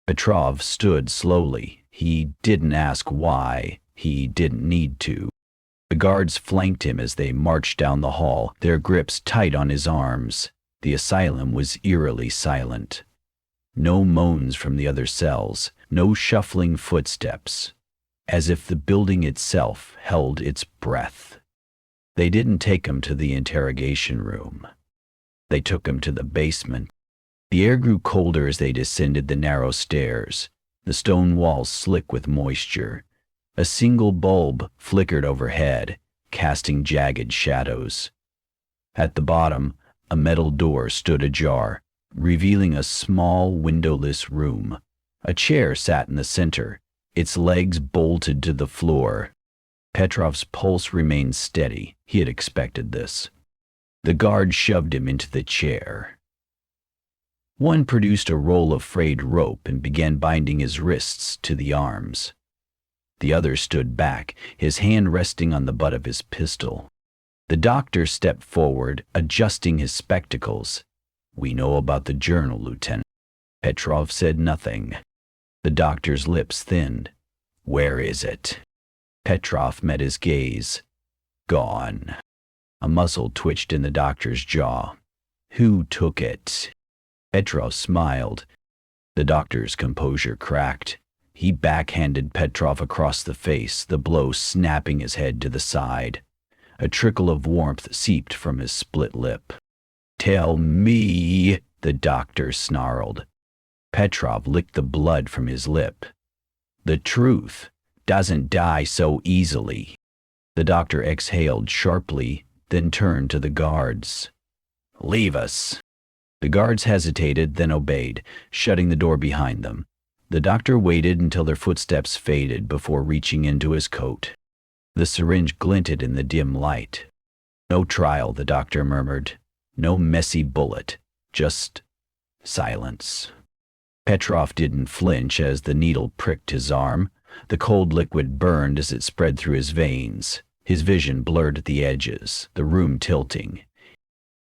Petrov stood slowly. He didn't ask why. He didn't need to. The guards flanked him as they marched down the hall, their grips tight on his arms. The asylum was eerily silent. No moans from the other cells, no shuffling footsteps, as if the building itself held its breath. They didn't take him to the interrogation room. They took him to the basement. The air grew colder as they descended the narrow stairs, the stone walls slick with moisture. A single bulb flickered overhead, casting jagged shadows. At the bottom, a metal door stood ajar, revealing a small, windowless room. A chair sat in the center, its legs bolted to the floor. Petrov's pulse remained steady. He had expected this. The guard shoved him into the chair. One produced a roll of frayed rope and began binding his wrists to the arms. The other stood back, his hand resting on the butt of his pistol. The doctor stepped forward, adjusting his spectacles. "We know about the journal, Lieutenant." Petrov said nothing. The doctor's lips thinned. "Where is it?" Petrov met his gaze. "Gone." A muscle twitched in the doctor's jaw. "Who took it?" Petrov smiled. The doctor's composure cracked. He backhanded Petrov across the face, the blow snapping his head to the side. A trickle of warmth seeped from his split lip. "Tell me," the doctor snarled. Petrov licked the blood from his lip. "The truth doesn't die so easily." The doctor exhaled sharply, then turned to the guards. "Leave us." The guards hesitated, then obeyed, shutting the door behind them. The doctor waited until their footsteps faded before reaching into his coat. The syringe glinted in the dim light. "No trial," the doctor murmured. "No messy bullet. Just silence." Petrov didn't flinch as the needle pricked his arm. The cold liquid burned as it spread through his veins. His vision blurred at the edges, the room tilting.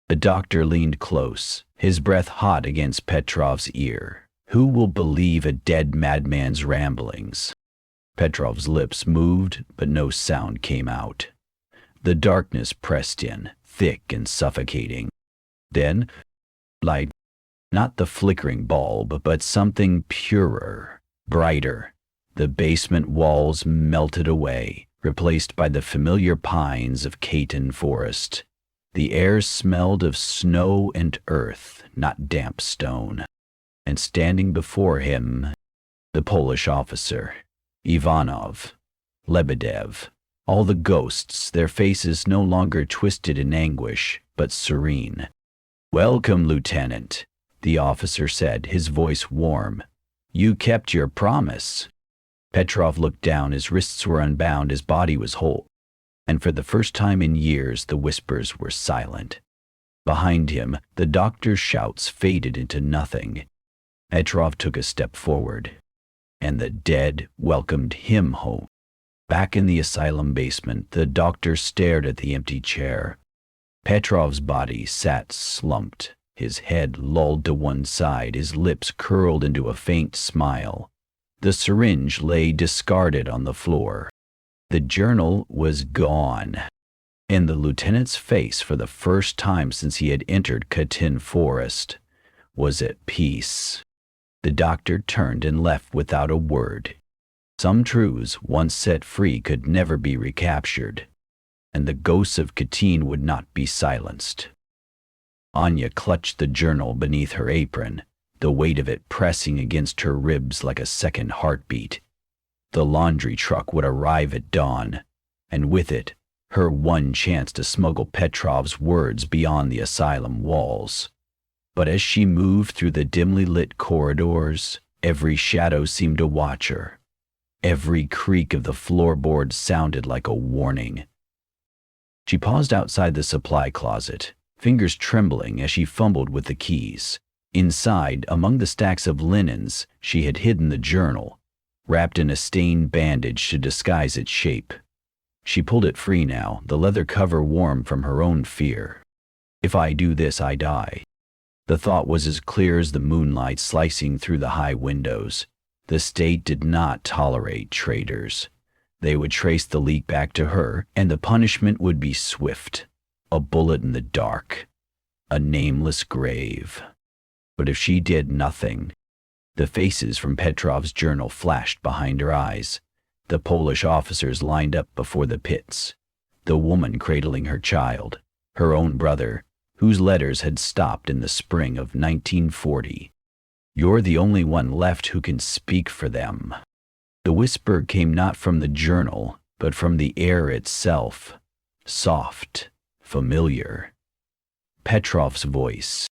The doctor leaned close, his breath hot against Petrov's ear. "Who will believe a dead madman's ramblings?" Petrov's lips moved, but no sound came out. The darkness pressed in, thick and suffocating. Then, light, not the flickering bulb, but something purer, brighter. The basement walls melted away, replaced by the familiar pines of Katyn Forest. The air smelled of snow and earth, not damp stone. And standing before him, the Polish officer, Ivanov, Lebedev, all the ghosts, their faces no longer twisted in anguish, but serene. "Welcome, Lieutenant," the officer said, his voice warm. "You kept your promise." Petrov looked down, his wrists were unbound, his body was whole. And for the first time in years, the whispers were silent. Behind him, the doctor's shouts faded into nothing. Petrov took a step forward, and the dead welcomed him home. Back in the asylum basement, the doctor stared at the empty chair. Petrov's body sat slumped, his head lulled to one side, his lips curled into a faint smile. The syringe lay discarded on the floor. The journal was gone, and the lieutenant's face, for the first time since he had entered Katyn Forest, was at peace. The doctor turned and left without a word. Some truths, once set free, could never be recaptured, and the ghosts of Katyn would not be silenced. Anya clutched the journal beneath her apron, the weight of it pressing against her ribs like a second heartbeat. The laundry truck would arrive at dawn, and with it, her one chance to smuggle Petrov's words beyond the asylum walls. But as she moved through the dimly lit corridors, every shadow seemed to watch her. Every creak of the floorboards sounded like a warning. She paused outside the supply closet, fingers trembling as she fumbled with the keys. Inside, among the stacks of linens, she had hidden the journal, wrapped in a stained bandage to disguise its shape. She pulled it free now, the leather cover warm from her own fear. "If I do this, I die." The thought was as clear as the moonlight slicing through the high windows. The state did not tolerate traitors. They would trace the leak back to her, and the punishment would be swift. A bullet in the dark. A nameless grave. But if she did nothing, the faces from Petrov's journal flashed behind her eyes. The Polish officers lined up before the pits. The woman cradling her child, her own brother, whose letters had stopped in the spring of 1940. "You're the only one left who can speak for them." The whisper came not from the journal, but from the air itself. Soft, familiar. Petrov's voice.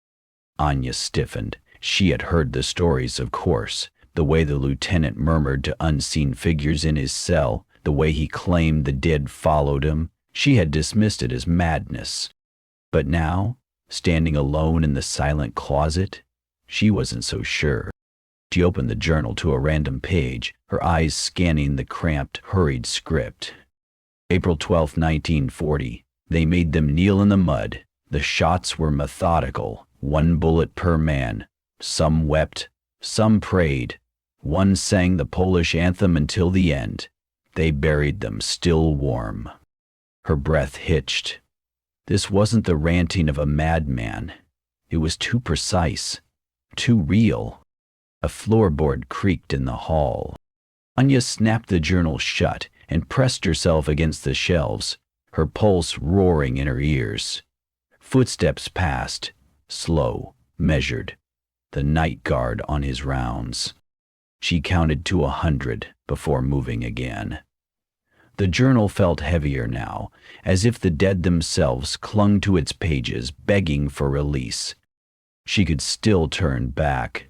Anya stiffened. She had heard the stories, of course, the way the lieutenant murmured to unseen figures in his cell, the way he claimed the dead followed him. She had dismissed it as madness. But now, standing alone in the silent closet, she wasn't so sure. She opened the journal to a random page, her eyes scanning the cramped, hurried script. April 12, 1940. They made them kneel in the mud. The shots were methodical, 1 bullet per man. Some wept, some prayed. One sang the Polish anthem until the end. They buried them still warm. Her breath hitched. This wasn't the ranting of a madman. It was too precise, too real. A floorboard creaked in the hall. Anya snapped the journal shut and pressed herself against the shelves, her pulse roaring in her ears. Footsteps passed, slow, measured, the night guard on his rounds. She counted to 100 before moving again. The journal felt heavier now, as if the dead themselves clung to its pages, begging for release. She could still turn back,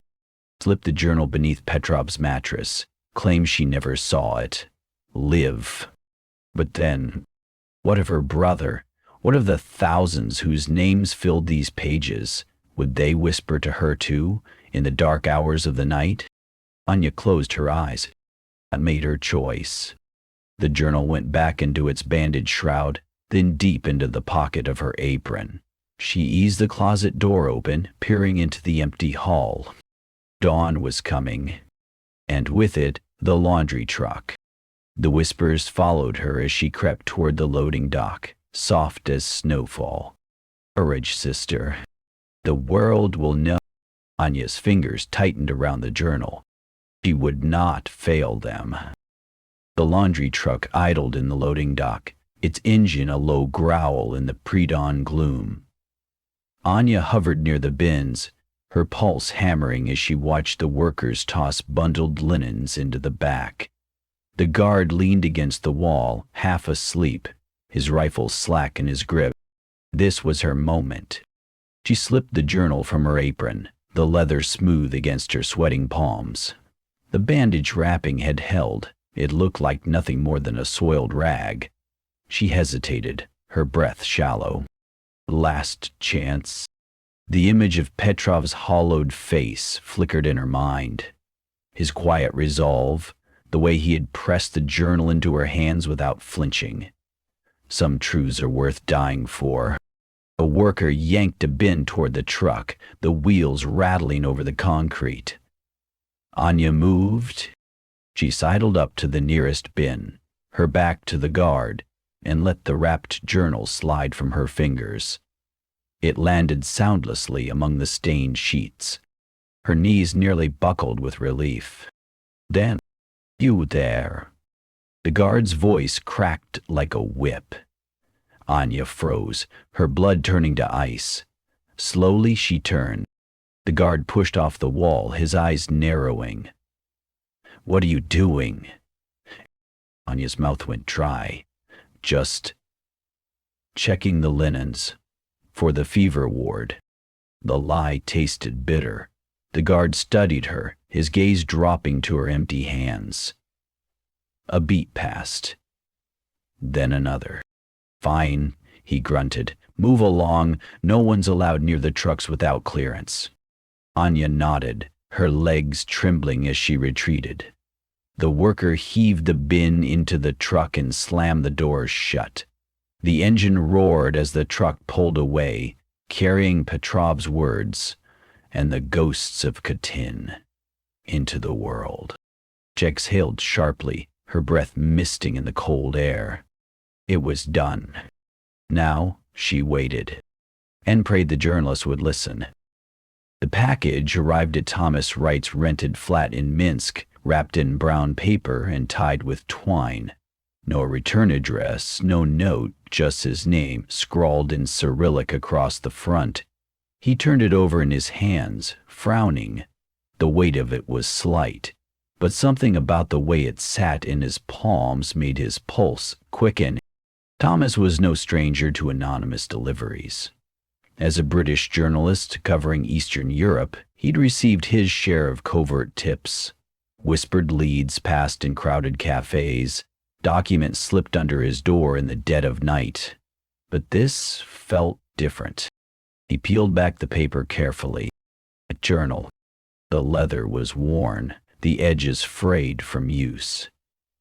slip the journal beneath Petrov's mattress, claim she never saw it, live. But then, what of her brother? What of the thousands whose names filled these pages? Would they whisper to her too, in the dark hours of the night? Anya closed her eyes and made her choice. The journal went back into its bandage shroud, then deep into the pocket of her apron. She eased the closet door open, peering into the empty hall. Dawn was coming, and with it, the laundry truck. The whispers followed her as she crept toward the loading dock, soft as snowfall. Courage, sister. The world will know. Anya's fingers tightened around the journal. She would not fail them. The laundry truck idled in the loading dock, its engine a low growl in the pre-dawn gloom. Anya hovered near the bins, her pulse hammering as she watched the workers toss bundled linens into the back. The guard leaned against the wall, half asleep, his rifle slack in his grip. This was her moment. She slipped the journal from her apron, the leather smooth against her sweating palms. The bandage wrapping had held. It looked like nothing more than a soiled rag. She hesitated, her breath shallow. Last chance. The image of Petrov's hollowed face flickered in her mind. His quiet resolve, the way he had pressed the journal into her hands without flinching. Some truths are worth dying for. A worker yanked a bin toward the truck, the wheels rattling over the concrete. Anya moved. She sidled up to the nearest bin, her back to the guard, and let the wrapped journal slide from her fingers. It landed soundlessly among the stained sheets. Her knees nearly buckled with relief. Then, "You there." The guard's voice cracked like a whip. Anya froze, her blood turning to ice. Slowly she turned. The guard pushed off the wall, his eyes narrowing. "What are you doing?" Anya's mouth went dry. "Just checking the linens for the fever ward." The lie tasted bitter. The guard studied her, his gaze dropping to her empty hands. A beat passed. Then another. "Fine," he grunted. "Move along. No one's allowed near the trucks without clearance." Anya nodded, her legs trembling as she retreated. The worker heaved the bin into the truck and slammed the doors shut. The engine roared as the truck pulled away, carrying Petrov's words and the ghosts of Katyn into the world. She exhaled sharply, her breath misting in the cold air. It was done. Now she waited, and prayed the journalist would listen. The package arrived at Thomas Wright's rented flat in Minsk, wrapped in brown paper and tied with twine. No return address, no note, just his name, scrawled in Cyrillic across the front. He turned it over in his hands, frowning. The weight of it was slight, but something about the way it sat in his palms made his pulse quicken. Thomas was no stranger to anonymous deliveries. As a British journalist covering Eastern Europe, he'd received his share of covert tips. Whispered leads passed in crowded cafes, documents slipped under his door in the dead of night. But this felt different. He peeled back the paper carefully. A journal. The leather was worn, the edges frayed from use.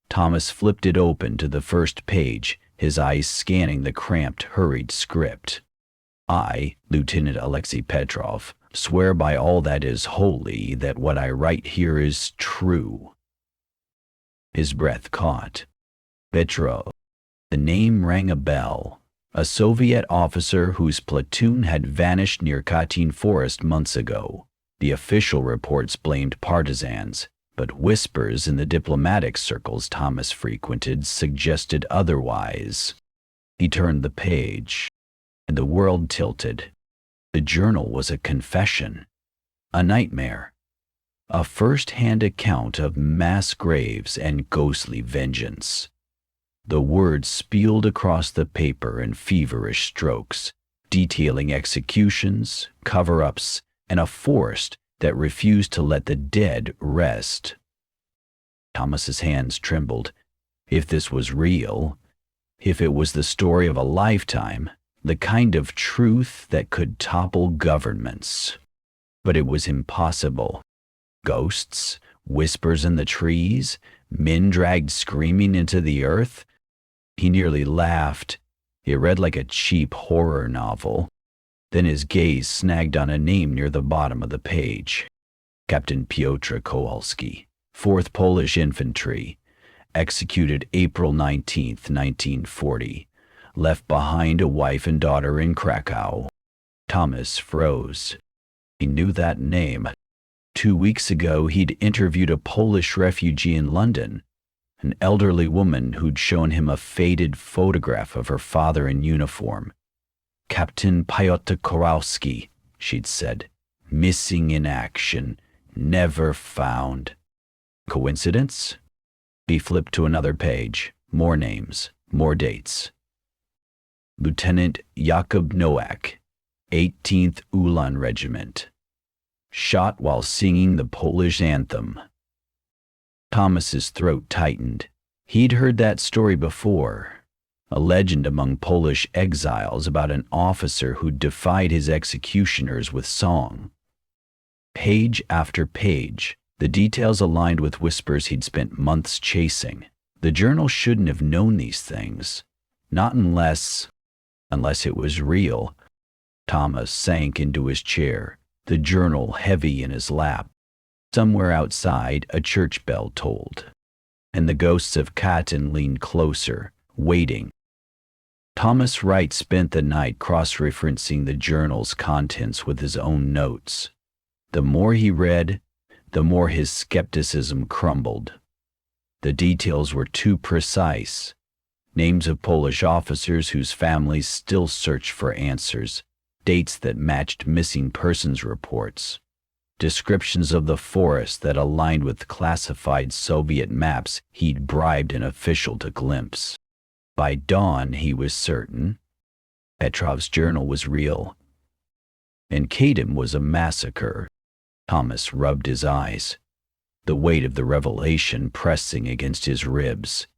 Thomas flipped it open to the first page, his eyes scanning the cramped, hurried script. "I, Lieutenant Alexei Petrov, swear by all that is holy that what I write here is true." His breath caught. Petrov. The name rang a bell. A Soviet officer whose platoon had vanished near Katyn Forest months ago. The official reports blamed partisans, but whispers in the diplomatic circles Thomas frequented suggested otherwise. He turned the page, and the world tilted. The journal was a confession, a nightmare, a first-hand account of mass graves and ghostly vengeance. The words spilled across the paper in feverish strokes, detailing executions, cover-ups, and a forest that refused to let the dead rest. Thomas's hands trembled. If this was real, if it was the story of a lifetime, the kind of truth that could topple governments. But it was impossible. Ghosts, whispers in the trees, men dragged screaming into the earth. He nearly laughed. It read like a cheap horror novel. Then his gaze snagged on a name near the bottom of the page. Captain Piotr Kowalski, 4th Polish Infantry, executed April 19, 1940. Left behind a wife and daughter in Krakow. Thomas froze. He knew that name. 2 weeks ago, he'd interviewed a Polish refugee in London, an elderly woman who'd shown him a faded photograph of her father in uniform. Captain Piotr Kowalski, she'd said, missing in action, never found. Coincidence? He flipped to another page. More names, more dates. Lieutenant Jakub Nowak, 18th Ulan Regiment. Shot while singing the Polish anthem. Thomas's throat tightened. He'd heard that story before. A legend among Polish exiles about an officer who defied his executioners with song. Page after page, the details aligned with whispers he'd spent months chasing. The journal shouldn't have known these things. Not unless it was real. Thomas sank into his chair, the journal heavy in his lap. Somewhere outside, a church bell tolled, and the ghosts of Katyn leaned closer, waiting. Thomas Wright spent the night cross-referencing the journal's contents with his own notes. The more he read, the more his skepticism crumbled. The details were too precise. Names of Polish officers whose families still searched for answers, dates that matched missing persons reports, descriptions of the forest that aligned with classified Soviet maps he'd bribed an official to glimpse. By dawn, he was certain Petrov's journal was real, and Katyn was a massacre. Thomas rubbed his eyes, the weight of the revelation pressing against his ribs.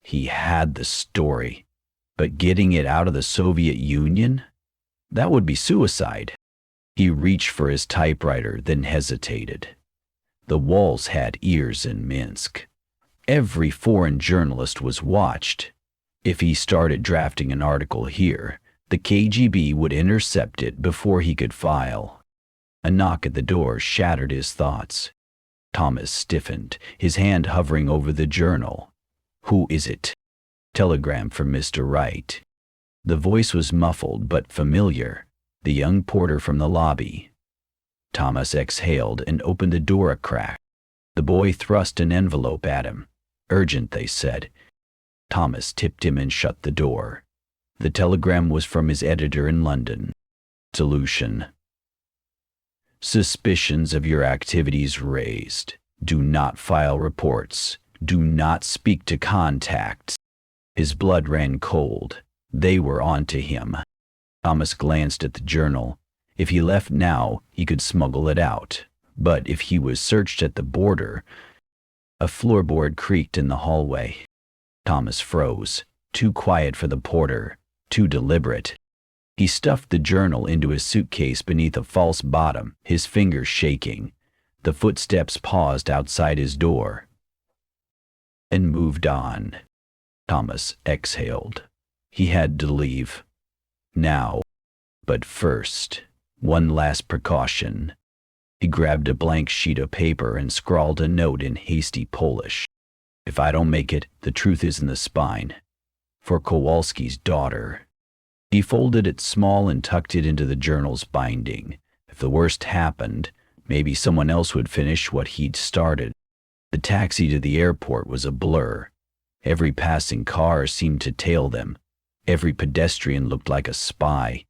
He had the story, but getting it out of the Soviet Union? That would be suicide. He reached for his typewriter, then hesitated. The walls had ears in Minsk. Every foreign journalist was watched. If he started drafting an article here, the KGB would intercept it before he could file. A knock at the door shattered his thoughts. Thomas stiffened, his hand hovering over the journal. "Who is it?" "Telegram from Mr. Wright." The voice was muffled but familiar, the young porter from the lobby. Thomas exhaled and opened the door a crack. The boy thrust an envelope at him. "Urgent," they said. Thomas tipped him and shut the door. The telegram was from his editor in London. Solution: suspicions of your activities raised. Do not file reports. Do not speak to contacts. His blood ran cold. They were on to him. Thomas glanced at the journal. If he left now, he could smuggle it out. But if he was searched at the border... A floorboard creaked in the hallway. Thomas froze. Too quiet for the porter. Too deliberate. He stuffed the journal into his suitcase beneath a false bottom, his fingers shaking. The footsteps paused outside his door and moved on. Thomas exhaled. He had to leave. Now. But first, one last precaution. He grabbed a blank sheet of paper and scrawled a note in hasty Polish. "If I don't make it, the truth is in the spine. For Kowalski's daughter." He folded it small and tucked it into the journal's binding. If the worst happened, maybe someone else would finish what he'd started. The taxi to the airport was a blur. Every passing car seemed to tail them. Every pedestrian looked like a spy.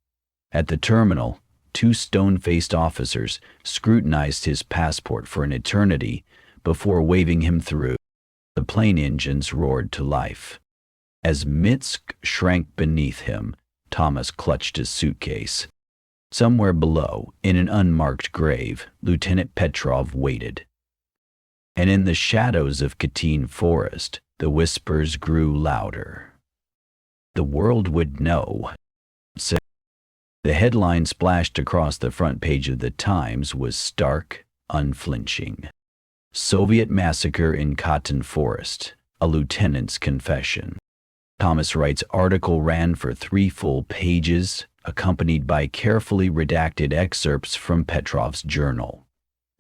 At the terminal, two stone-faced officers scrutinized his passport for an eternity before waving him through. The plane engines roared to life. As Mitsk shrank beneath him, Thomas clutched his suitcase. Somewhere below, in an unmarked grave, Lieutenant Petrov waited. And in the shadows of Katyn Forest, the whispers grew louder. The world would know. The headline splashed across the front page of the Times was stark, unflinching. Soviet massacre in Katyn Forest, a lieutenant's confession. Thomas Wright's article ran for 3 full pages, accompanied by carefully redacted excerpts from Petrov's journal.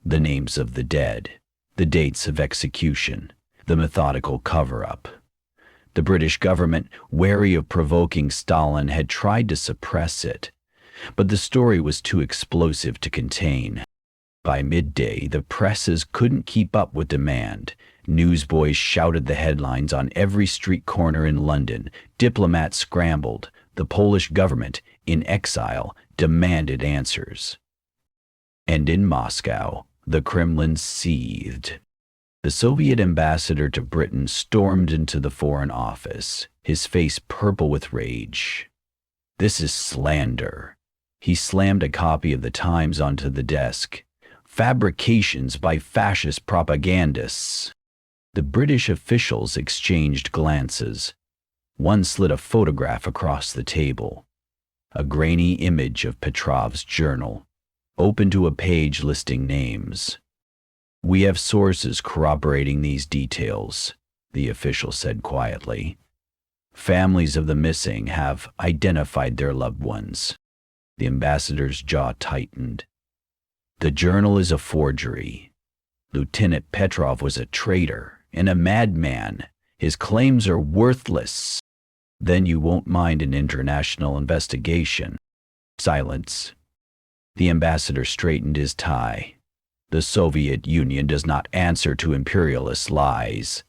The names of the dead, the dates of execution, the methodical cover-up. The British government, wary of provoking Stalin, had tried to suppress it, but the story was too explosive to contain. By midday, the presses couldn't keep up with demand. Newsboys shouted the headlines on every street corner in London. Diplomats scrambled. The Polish government, in exile, demanded answers. And in Moscow, the Kremlin seethed. The Soviet ambassador to Britain stormed into the Foreign Office, his face purple with rage. "This is slander." He slammed a copy of the Times onto the desk. "Fabrications by fascist propagandists." The British officials exchanged glances. One slid a photograph across the table. A grainy image of Petrov's journal, open to a page listing names. "We have sources corroborating these details," the official said quietly. "Families of the missing have identified their loved ones." The ambassador's jaw tightened. "The journal is a forgery. Lieutenant Petrov was a traitor and a madman. His claims are worthless." "Then you won't mind an international investigation." Silence. The ambassador straightened his tie. "The Soviet Union does not answer to imperialist lies."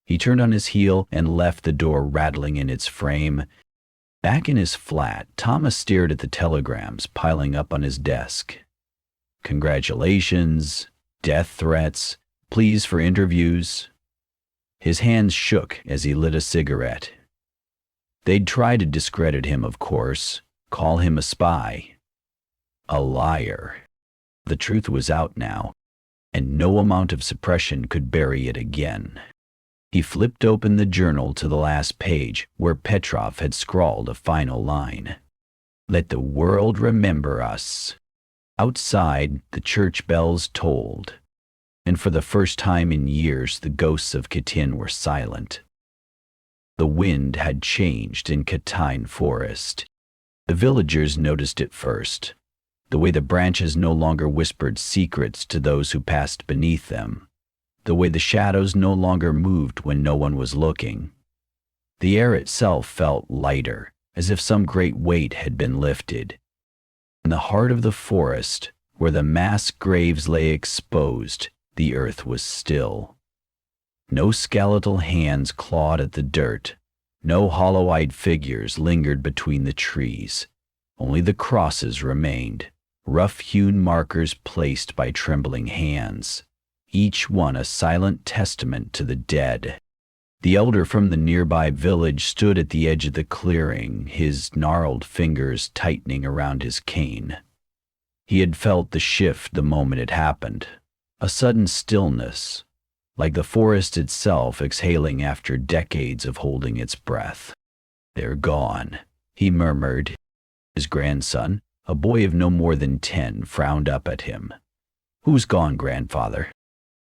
He turned on his heel and left the door rattling in its frame. Back in his flat, Thomas stared at the telegrams piling up on his desk. Congratulations, death threats, pleas for interviews. His hands shook as he lit a cigarette. They'd try to discredit him, of course, call him a spy, a liar. The truth was out now, and no amount of suppression could bury it again. He flipped open the journal to the last page, where Petrov had scrawled a final line. "Let the world remember us." Outside, the church bells tolled, and for the first time in years, the ghosts of Katyn were silent. The wind had changed in Katyn Forest. The villagers noticed it first, the way the branches no longer whispered secrets to those who passed beneath them, the way the shadows no longer moved when no one was looking. The air itself felt lighter, as if some great weight had been lifted. In the heart of the forest, where the mass graves lay exposed, the earth was still. No skeletal hands clawed at the dirt. No hollow-eyed figures lingered between the trees. Only the crosses remained, rough-hewn markers placed by trembling hands, each one a silent testament to the dead. The elder from the nearby village stood at the edge of the clearing, his gnarled fingers tightening around his cane. He had felt the shift the moment it happened, a sudden stillness, like the forest itself exhaling after decades of holding its breath. "They're gone," he murmured. His grandson, a boy of no more than 10, frowned up at him. "Who's gone, grandfather?"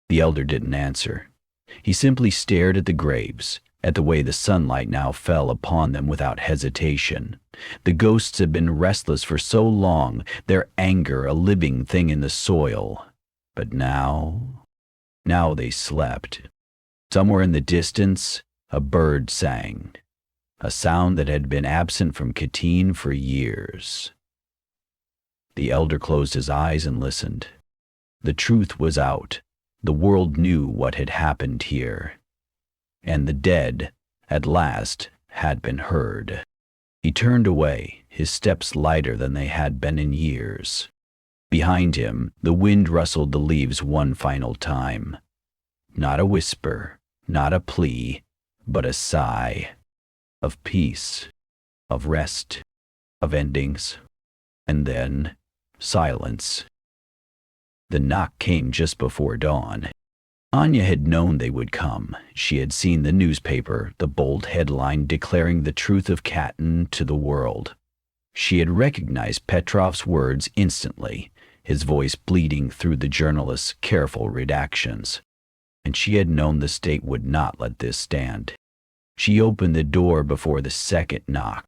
The elder didn't answer. He simply stared at the graves, at the way the sunlight now fell upon them without hesitation. The ghosts had been restless for so long, their anger a living thing in the soil. But now they slept. Somewhere in the distance, a bird sang, a sound that had been absent from Katyn for years. The elder closed his eyes and listened. The truth was out. The world knew what had happened here, and the dead, at last, had been heard. He turned away, his steps lighter than they had been in years. Behind him, the wind rustled the leaves one final time. Not a whisper, not a plea, but a sigh. Of peace, of rest, of endings. And then, silence. The knock came just before dawn. Anya had known they would come. She had seen the newspaper, the bold headline declaring the truth of Katyn to the world. She had recognized Petrov's words instantly, his voice bleeding through the journalist's careful redactions. And she had known the state would not let this stand. She opened the door before the second knock.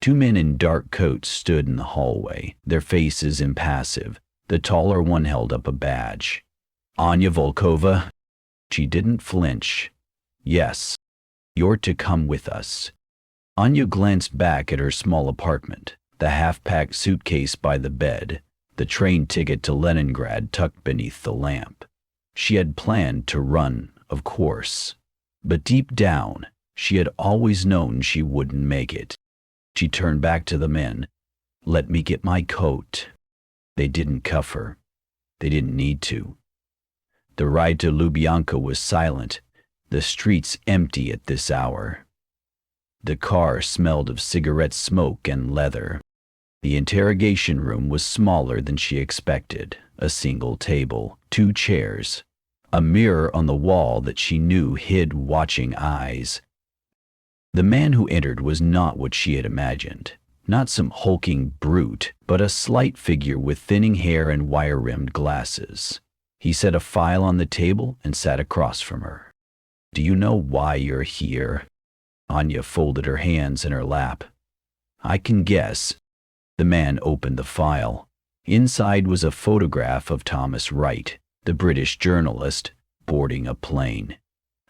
Two men in dark coats stood in the hallway, their faces impassive. The taller one held up a badge. Anya Volkova? She didn't flinch. Yes, you're to come with us. Anya glanced back at her small apartment, the half-packed suitcase by the bed, the train ticket to Leningrad tucked beneath the lamp. She had planned to run, of course, but deep down, she had always known she wouldn't make it. She turned back to the men. Let me get my coat. They didn't cuff her. They didn't need to. The ride to Lubyanka was silent, the streets empty at this hour. The car smelled of cigarette smoke and leather. The interrogation room was smaller than she expected. A single table, 2 chairs, a mirror on the wall that she knew hid watching eyes. The man who entered was not what she had imagined. Not some hulking brute, but a slight figure with thinning hair and wire-rimmed glasses. He set a file on the table and sat across from her. Do you know why you're here? Anya folded her hands in her lap. I can guess. The man opened the file. Inside was a photograph of Thomas Wright, the British journalist, boarding a plane.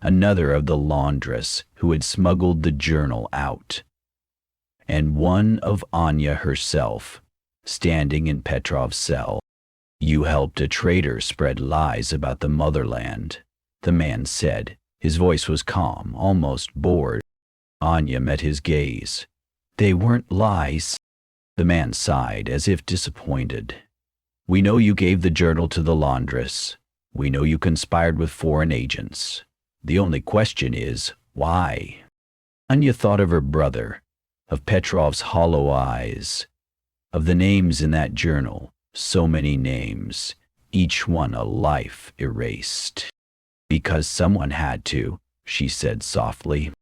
Another of the laundress who had smuggled the journal out. And one of Anya herself, standing in Petrov's cell. You helped a traitor spread lies about the motherland, the man said. His voice was calm, almost bored. Anya met his gaze. They weren't lies. The man sighed, as if disappointed. We know you gave the journal to the laundress. We know you conspired with foreign agents. The only question is, why? Anya thought of her brother, of Petrov's hollow eyes, of the names in that journal, so many names, each one a life erased. Because someone had to, she said softly.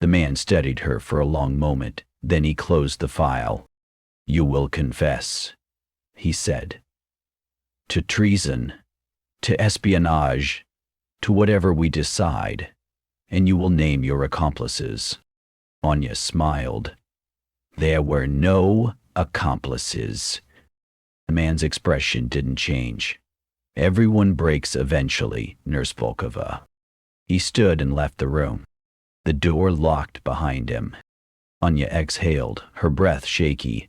The man studied her for a long moment, then he closed the file. You will confess, he said. To treason, to espionage, to whatever we decide, and you will name your accomplices. Anya smiled. There were no accomplices. The man's expression didn't change. Everyone breaks eventually, Nurse Volkova. He stood and left the room. The door locked behind him. Anya exhaled, her breath shaky.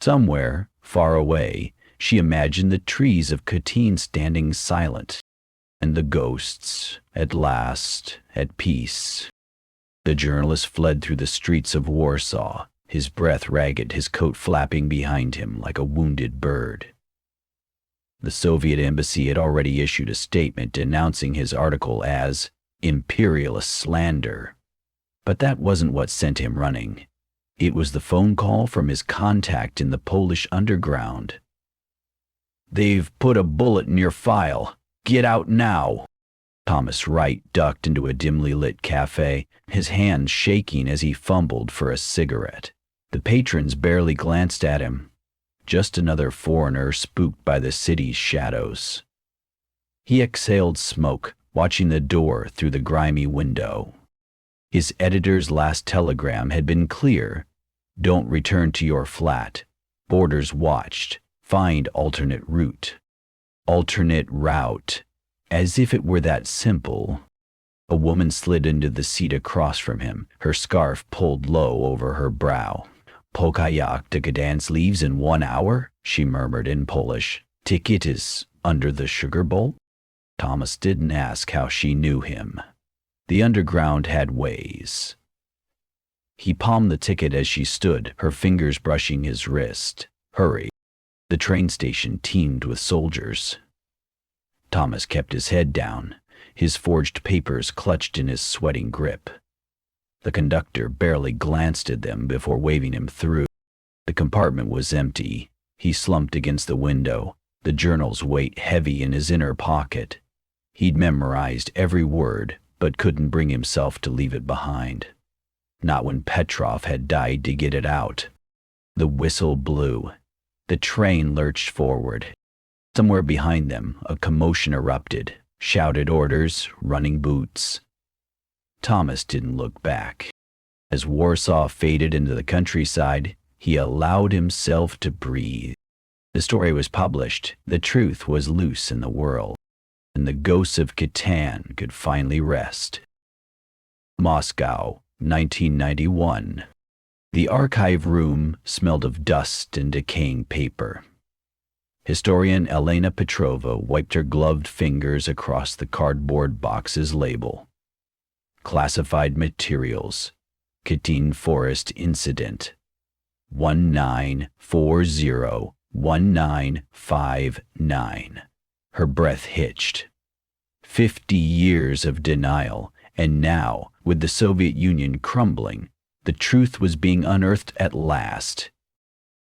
Somewhere, far away, she imagined the trees of Katyn standing silent, and the ghosts, at last, at peace. The journalist fled through the streets of Warsaw, his breath ragged, his coat flapping behind him like a wounded bird. The Soviet embassy had already issued a statement denouncing his article as imperialist slander. But that wasn't what sent him running. It was the phone call from his contact in the Polish underground. They've put a bullet in your file. Get out now. Thomas Wright ducked into a dimly lit cafe, his hands shaking as he fumbled for a cigarette. The patrons barely glanced at him. Just another foreigner spooked by the city's shadows. He exhaled smoke, watching the door through the grimy window. His editor's last telegram had been clear. Don't return to your flat. Boarders watched. Find alternate route. Alternate route. As if it were that simple. A woman slid into the seat across from him, her scarf pulled low over her brow. Pokayak to Gdansk leaves in 1 hour, she murmured in Polish. Ticket is under the sugar bowl? Thomas didn't ask how she knew him. The underground had ways. He palmed the ticket as she stood, her fingers brushing his wrist. Hurry. The train station teemed with soldiers. Thomas kept his head down, his forged papers clutched in his sweating grip. The conductor barely glanced at them before waving him through. The compartment was empty. He slumped against the window, the journal's weight heavy in his inner pocket. He'd memorized every word, but couldn't bring himself to leave it behind. Not when Petrov had died to get it out. The whistle blew. The train lurched forward. Somewhere behind them, a commotion erupted. Shouted orders, running boots. Thomas didn't look back. As Warsaw faded into the countryside, he allowed himself to breathe. The story was published. The truth was loose in the world. And the ghosts of Katyn could finally rest. Moscow, 1991. The archive room smelled of dust and decaying paper. Historian Elena Petrova wiped her gloved fingers across the cardboard box's label. Classified materials. Katyn Forest Incident. 1940-1959. Her breath hitched. 50 years of denial, and now, with the Soviet Union crumbling, the truth was being unearthed at last.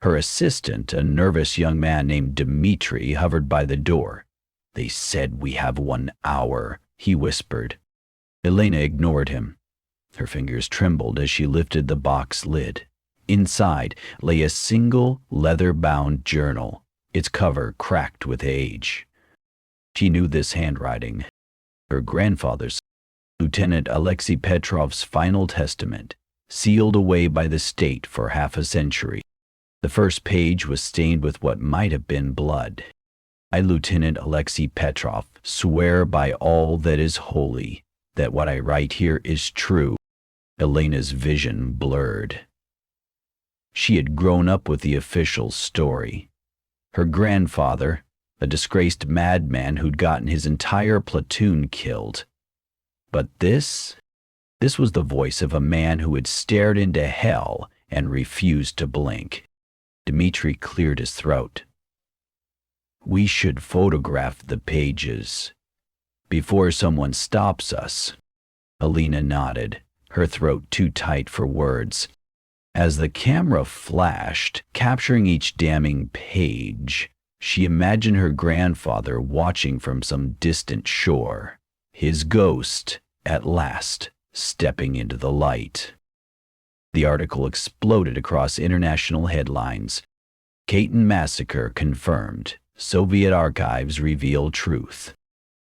Her assistant, a nervous young man named Dmitri, hovered by the door. "They said we have 1 hour," he whispered. Elena ignored him. Her fingers trembled as she lifted the box lid. Inside lay a single leather-bound journal, its cover cracked with age. She knew this handwriting. Her grandfather's, Lieutenant Alexei Petrov's final testament, sealed away by the state for half a century. The first page was stained with what might have been blood. "I, Lieutenant Alexei Petrov, swear by all that is holy, that what I write here is true." Elena's vision blurred. She had grown up with the official story. Her grandfather, a disgraced madman who'd gotten his entire platoon killed. But this was the voice of a man who had stared into hell and refused to blink. Dmitri cleared his throat. "We should photograph the pages before someone stops us." Elena nodded, her throat too tight for words. As the camera flashed, capturing each damning page, she imagined her grandfather watching from some distant shore, his ghost, at last, stepping into the light. The article exploded across international headlines. Katyn massacre confirmed. Soviet archives reveal truth.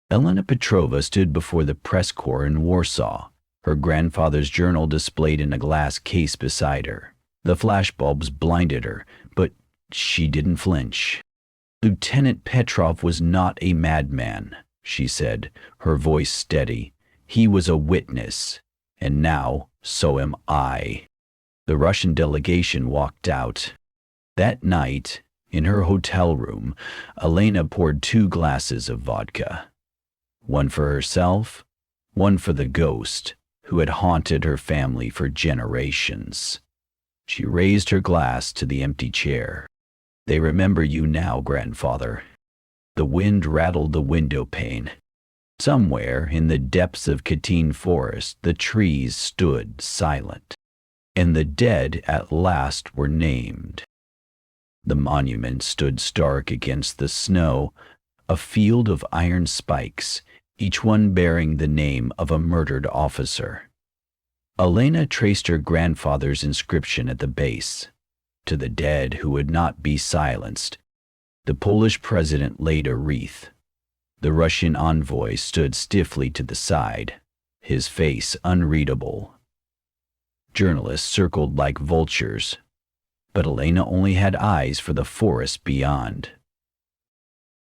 Elena Petrova stood before the press corps in Warsaw, her grandfather's journal displayed in a glass case beside her. The flashbulbs blinded her, but she didn't flinch. "Lieutenant Petrov was not a madman," she said, her voice steady. "He was a witness, and now so am I." The Russian delegation walked out. That night, in her hotel room, Elena poured 2 glasses of vodka. One for herself, one for the ghost who had haunted her family for generations. She raised her glass to the empty chair. "They remember you now, grandfather." The wind rattled the window pane. Somewhere in the depths of Katyn Forest, the trees stood silent, and the dead at last were named. The monument stood stark against the snow, a field of iron spikes, each one bearing the name of a murdered officer. Elena traced her grandfather's inscription at the base. "To the dead who would not be silenced." The Polish president laid a wreath. The Russian envoy stood stiffly to the side, his face unreadable. Journalists circled like vultures, but Elena only had eyes for the forest beyond.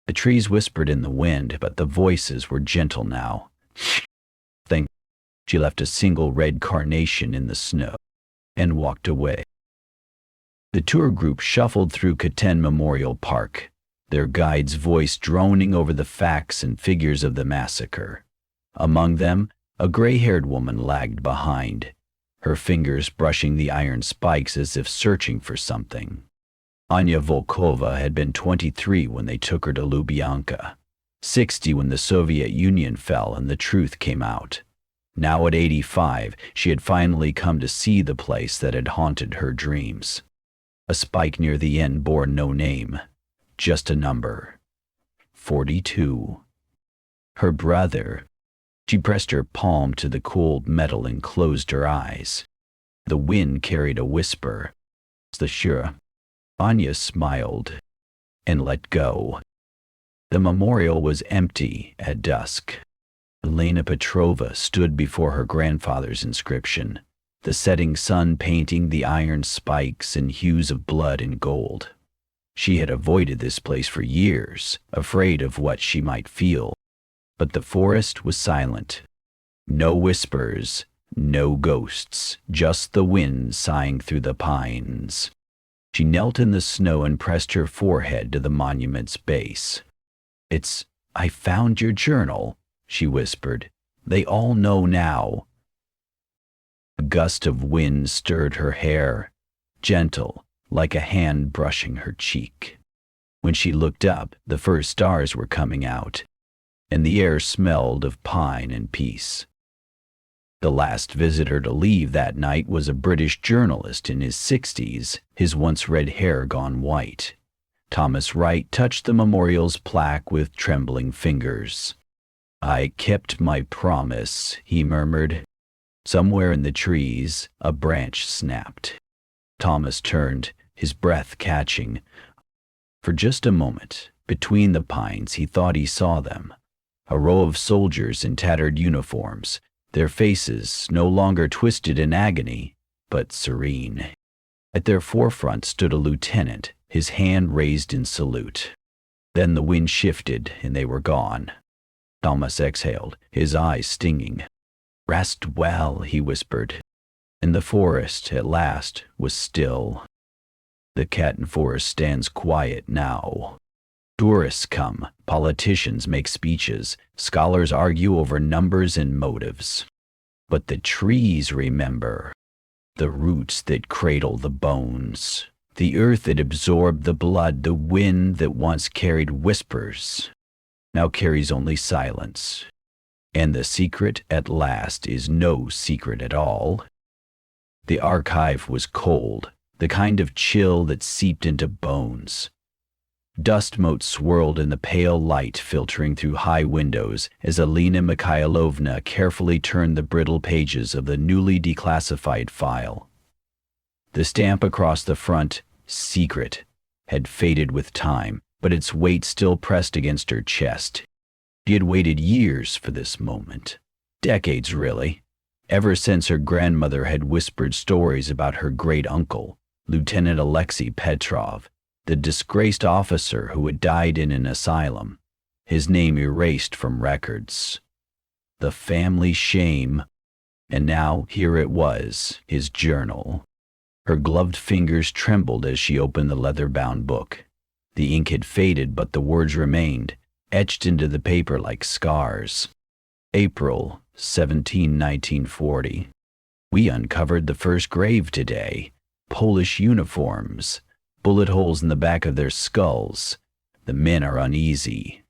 The trees whispered in the wind, but the voices were gentle now. She left a single red carnation in the snow and walked away. The tour group shuffled through Katyn Memorial Park. their guide's voice droning over the facts and figures of the massacre. Among them, a gray-haired woman lagged behind, her fingers brushing the iron spikes as if searching for something. Anya Volkova had been 23 when they took her to Lubyanka, 60 when the Soviet Union fell and the truth came out. Now at 85, she had finally come to see the place that had haunted her dreams. A spike near the end bore no name, just a number. 42. Her brother. She pressed her palm to the cold metal and closed her eyes. The wind carried a whisper. The sure. Anya smiled and let go. The memorial was empty at dusk. Elena Petrova stood before her grandfather's inscription, the setting sun painting the iron spikes in hues of blood and gold. She had avoided this place for years, afraid of what she might feel. But the forest was silent. No whispers, no ghosts, just the wind sighing through the pines. She knelt in the snow and pressed her forehead to the monument's base. I found your journal," she whispered. "They all know now." A gust of wind stirred her hair, gentle, like a hand brushing her cheek. When she looked up, the first stars were coming out, and the air smelled of pine and peace. The last visitor to leave that night was a British journalist in his 60s, his once red hair gone white. Thomas Wright touched the memorial's plaque with trembling fingers. "I kept my promise," he murmured. Somewhere in the trees, a branch snapped. Thomas turned, his breath catching. For just a moment, between the pines, he thought he saw them. A row of soldiers in tattered uniforms, their faces no longer twisted in agony, but serene. At their forefront stood a lieutenant, his hand raised in salute. Then the wind shifted, and they were gone. Thomas exhaled, his eyes stinging. "Rest well," he whispered. And the forest, at last, was still. The Katyn Forest stands quiet now. Tourists come, politicians make speeches, scholars argue over numbers and motives. But the trees remember. The roots that cradle the bones, the earth that absorbed the blood, the wind that once carried whispers, now carries only silence. And the secret at last is no secret at all. The archive was cold, the kind of chill that seeped into bones. Dust motes swirled in the pale light filtering through high windows as Alina Mikhailovna carefully turned the brittle pages of the newly declassified file. The stamp across the front, "Secret," had faded with time, but its weight still pressed against her chest. She had waited years for this moment. Decades, really. Ever since her grandmother had whispered stories about her great-uncle, Lieutenant Alexei Petrov, the disgraced officer who had died in an asylum, his name erased from records. The family shame. And now here it was, his journal. Her gloved fingers trembled as she opened the leather-bound book. The ink had faded, but the words remained, etched into the paper like scars. April 17, 1940. "We uncovered the first grave today. Polish uniforms. Bullet holes in the back of their skulls. The men are uneasy.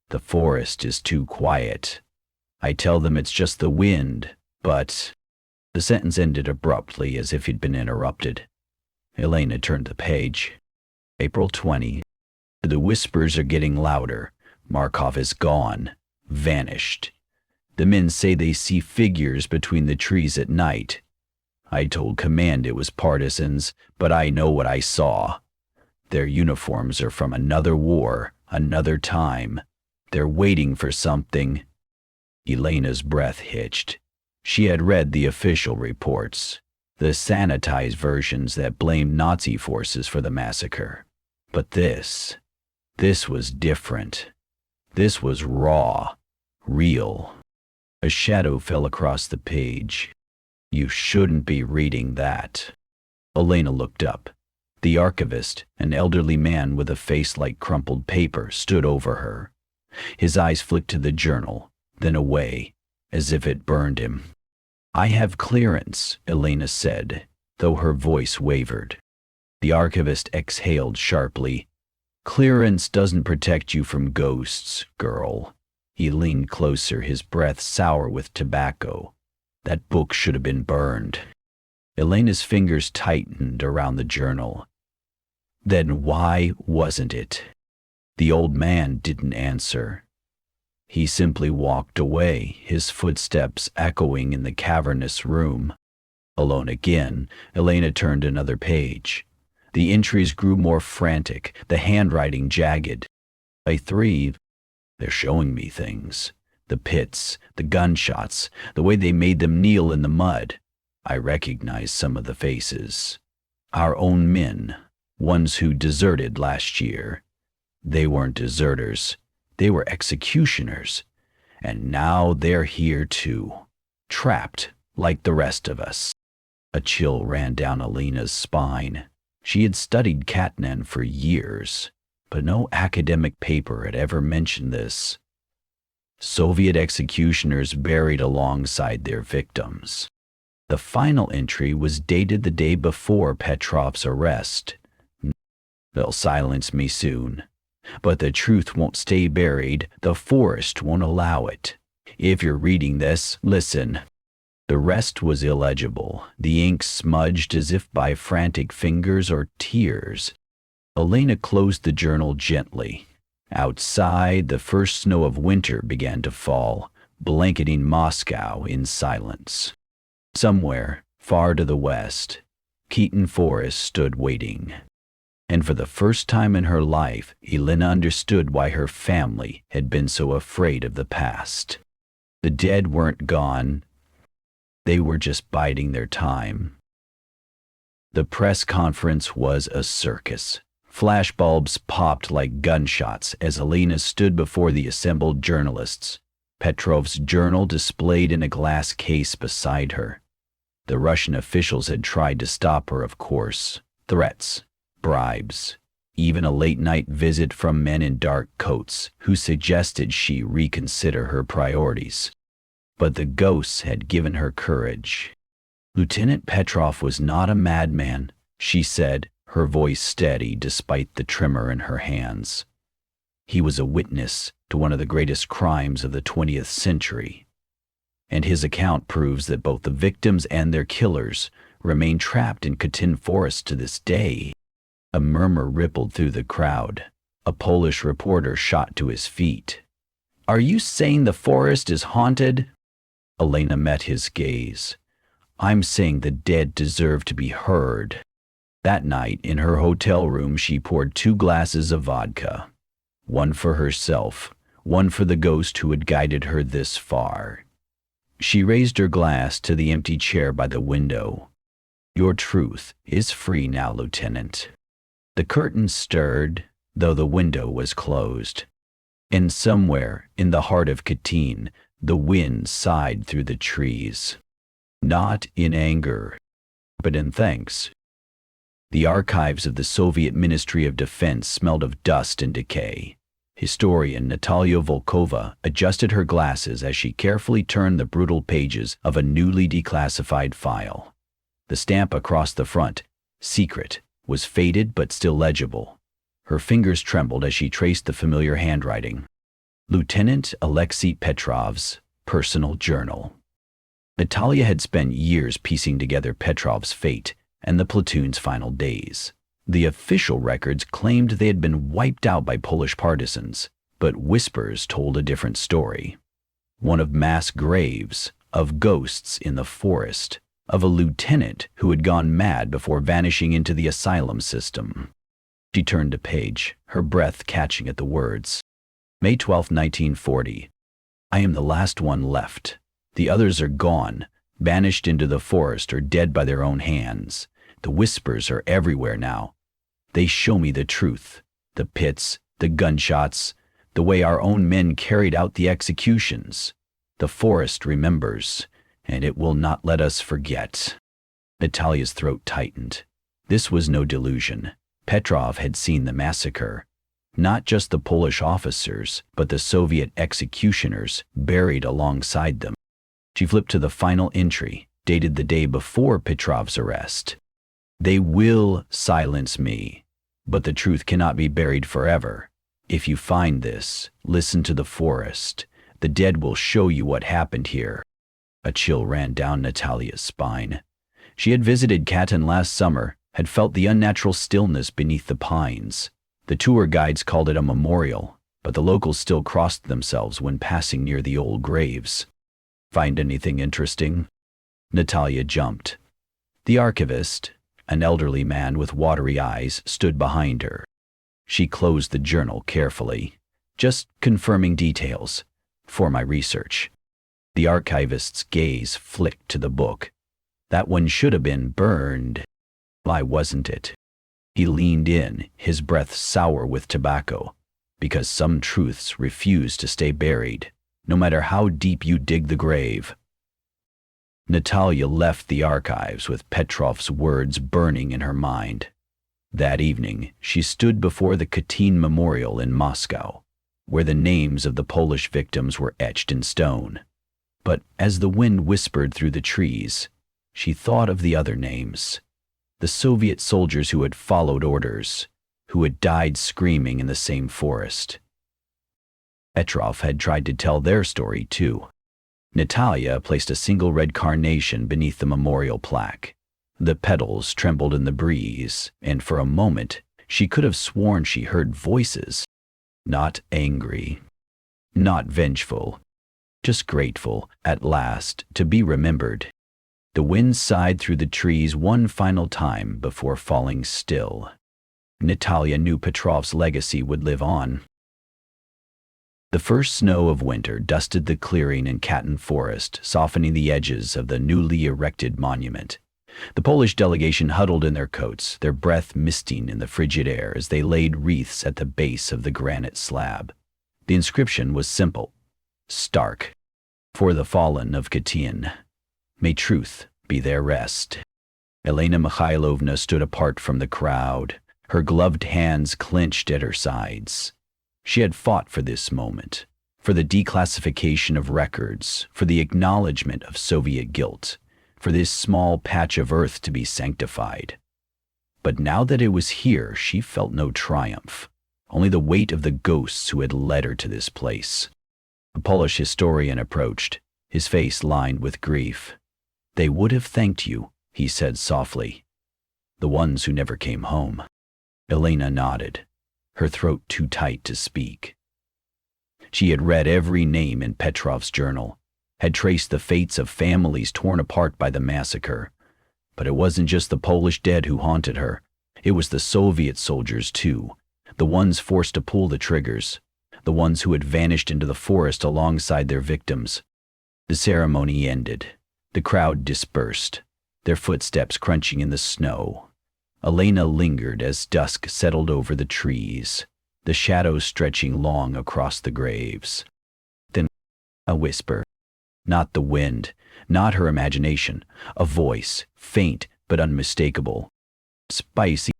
The forest is too quiet. I tell them it's just the wind, but..." The sentence ended abruptly as if he'd been interrupted. Elena turned the page. April 20. "The whispers are getting louder. Markov is gone. Vanished. The men say they see figures between the trees at night. I told command it was partisans, but I know what I saw. Their uniforms are from another war, another time. They're waiting for something." Elena's breath hitched. She had read the official reports, the sanitized versions that blamed Nazi forces for the massacre. But this was different. This was raw, real. A shadow fell across the page. "You shouldn't be reading that." Elena looked up. The archivist, an elderly man with a face like crumpled paper, stood over her. His eyes flicked to the journal, then away, as if it burned him. "I have clearance," Elena said, though her voice wavered. The archivist exhaled sharply. "Clearance doesn't protect you from ghosts, girl." He leaned closer, his breath sour with tobacco. "That book should have been burned." Elena's fingers tightened around the journal. "Then why wasn't it?" The old man didn't answer. He simply walked away, his footsteps echoing in the cavernous room. Alone again, Elena turned another page. The entries grew more frantic, the handwriting jagged. "By 3, they're showing me things. The pits, the gunshots, the way they made them kneel in the mud. I recognize some of the faces. Our own men, ones who deserted last year. They weren't deserters. They were executioners. And now they're here too, trapped like the rest of us." A chill ran down Elena's spine. She had studied Katyn for years, but no academic paper had ever mentioned this. Soviet executioners buried alongside their victims. The final entry was dated the day before Petrov's arrest. "They'll silence me soon. But the truth won't stay buried. The forest won't allow it. If you're reading this, listen." The rest was illegible, the ink smudged as if by frantic fingers or tears. Elena closed the journal gently. Outside, the first snow of winter began to fall, blanketing Moscow in silence. Somewhere, far to the west, Katyn Forest stood waiting. And for the first time in her life, Elena understood why her family had been so afraid of the past. The dead weren't gone. They were just biding their time. The press conference was a circus. Flashbulbs popped like gunshots as Elena stood before the assembled journalists, Petrov's journal displayed in a glass case beside her. The Russian officials had tried to stop her, of course. Threats, bribes, even a late-night visit from men in dark coats who suggested she reconsider her priorities. But the ghosts had given her courage. "Lieutenant Petrov was not a madman," she said, her voice steady despite the tremor in her hands. "He was a witness to one of the greatest crimes of the 20th century. And his account proves that both the victims and their killers remain trapped in Katyn Forest to this day." A murmur rippled through the crowd. A Polish reporter shot to his feet. "Are you saying the forest is haunted?" Elena met his gaze. "I'm saying the dead deserve to be heard." That night, in her hotel room, she poured 2 glasses of vodka. One for herself, one for the ghost who had guided her this far. She raised her glass to the empty chair by the window. "Your truth is free now, Lieutenant." The curtain stirred, though the window was closed. And somewhere in the heart of Katyn, the wind sighed through the trees. Not in anger, but in thanks. The archives of the Soviet Ministry of Defense smelled of dust and decay. Historian Natalia Volkova adjusted her glasses as she carefully turned the brutal pages of a newly declassified file. The stamp across the front, "Secret," was faded but still legible. Her fingers trembled as she traced the familiar handwriting. Lieutenant Alexei Petrov's personal journal. Natalia had spent years piecing together Petrov's fate and the platoon's final days. The official records claimed they had been wiped out by Polish partisans, but whispers told a different story. One of mass graves, of ghosts in the forest, of a lieutenant who had gone mad before vanishing into the asylum system. She turned a page, her breath catching at the words. May 12, 1940. "I am the last one left. The others are gone, banished into the forest or dead by their own hands. The whispers are everywhere now. They show me the truth, the pits, the gunshots, the way our own men carried out the executions. The forest remembers, and it will not let us forget." Natalia's throat tightened. This was no delusion. Petrov had seen the massacre. Not just the Polish officers, but the Soviet executioners buried alongside them. She flipped to the final entry, dated the day before Petrov's arrest. They will silence me, but the truth cannot be buried forever. If you find this, listen to the forest. The dead will show you what happened here. A chill ran down Natalia's spine. She had visited Katyn last summer, had felt the unnatural stillness beneath the pines. The tour guides called it a memorial, but the locals still crossed themselves when passing near the old graves. Find anything interesting? Natalia jumped. The archivist, an elderly man with watery eyes, stood behind her. She closed the journal carefully, just confirming details for my research. The archivist's gaze flicked to the book. That one should have been burned. Why wasn't it? He leaned in, his breath sour with tobacco, because some truths refuse to stay buried, no matter how deep you dig the grave. Natalia left the archives with Petrov's words burning in her mind. That evening, she stood before the Katyn Memorial in Moscow, where the names of the Polish victims were etched in stone. But as the wind whispered through the trees, she thought of the other names. The Soviet soldiers who had followed orders, who had died screaming in the same forest. Petrov had tried to tell their story too. Natalia placed a single red carnation beneath the memorial plaque. The petals trembled in the breeze, and for a moment she could have sworn she heard voices. Not angry, not vengeful, just grateful, at last, to be remembered. The wind sighed through the trees one final time before falling still. Natalia knew Petrov's legacy would live on. The first snow of winter dusted the clearing in Katyn Forest, softening the edges of the newly erected monument. The Polish delegation huddled in their coats, their breath misting in the frigid air as they laid wreaths at the base of the granite slab. The inscription was simple, stark. For the fallen of Katyn, may truth be their rest. Elena Mikhailovna stood apart from the crowd, her gloved hands clenched at her sides. She had fought for this moment, for the declassification of records, for the acknowledgement of Soviet guilt, for this small patch of earth to be sanctified. But now that it was here, she felt no triumph, only the weight of the ghosts who had led her to this place. A Polish historian approached, his face lined with grief. They would have thanked you, he said softly. The ones who never came home. Elena nodded, her throat too tight to speak. She had read every name in Petrov's journal, had traced the fates of families torn apart by the massacre. But it wasn't just the Polish dead who haunted her. It was the Soviet soldiers too, the ones forced to pull the triggers, the ones who had vanished into the forest alongside their victims. The ceremony ended. The crowd dispersed, their footsteps crunching in the snow. Elena lingered as dusk settled over the trees, the shadows stretching long across the graves. Then a whisper. Not the wind, not her imagination, a voice, faint but unmistakable. Spicy.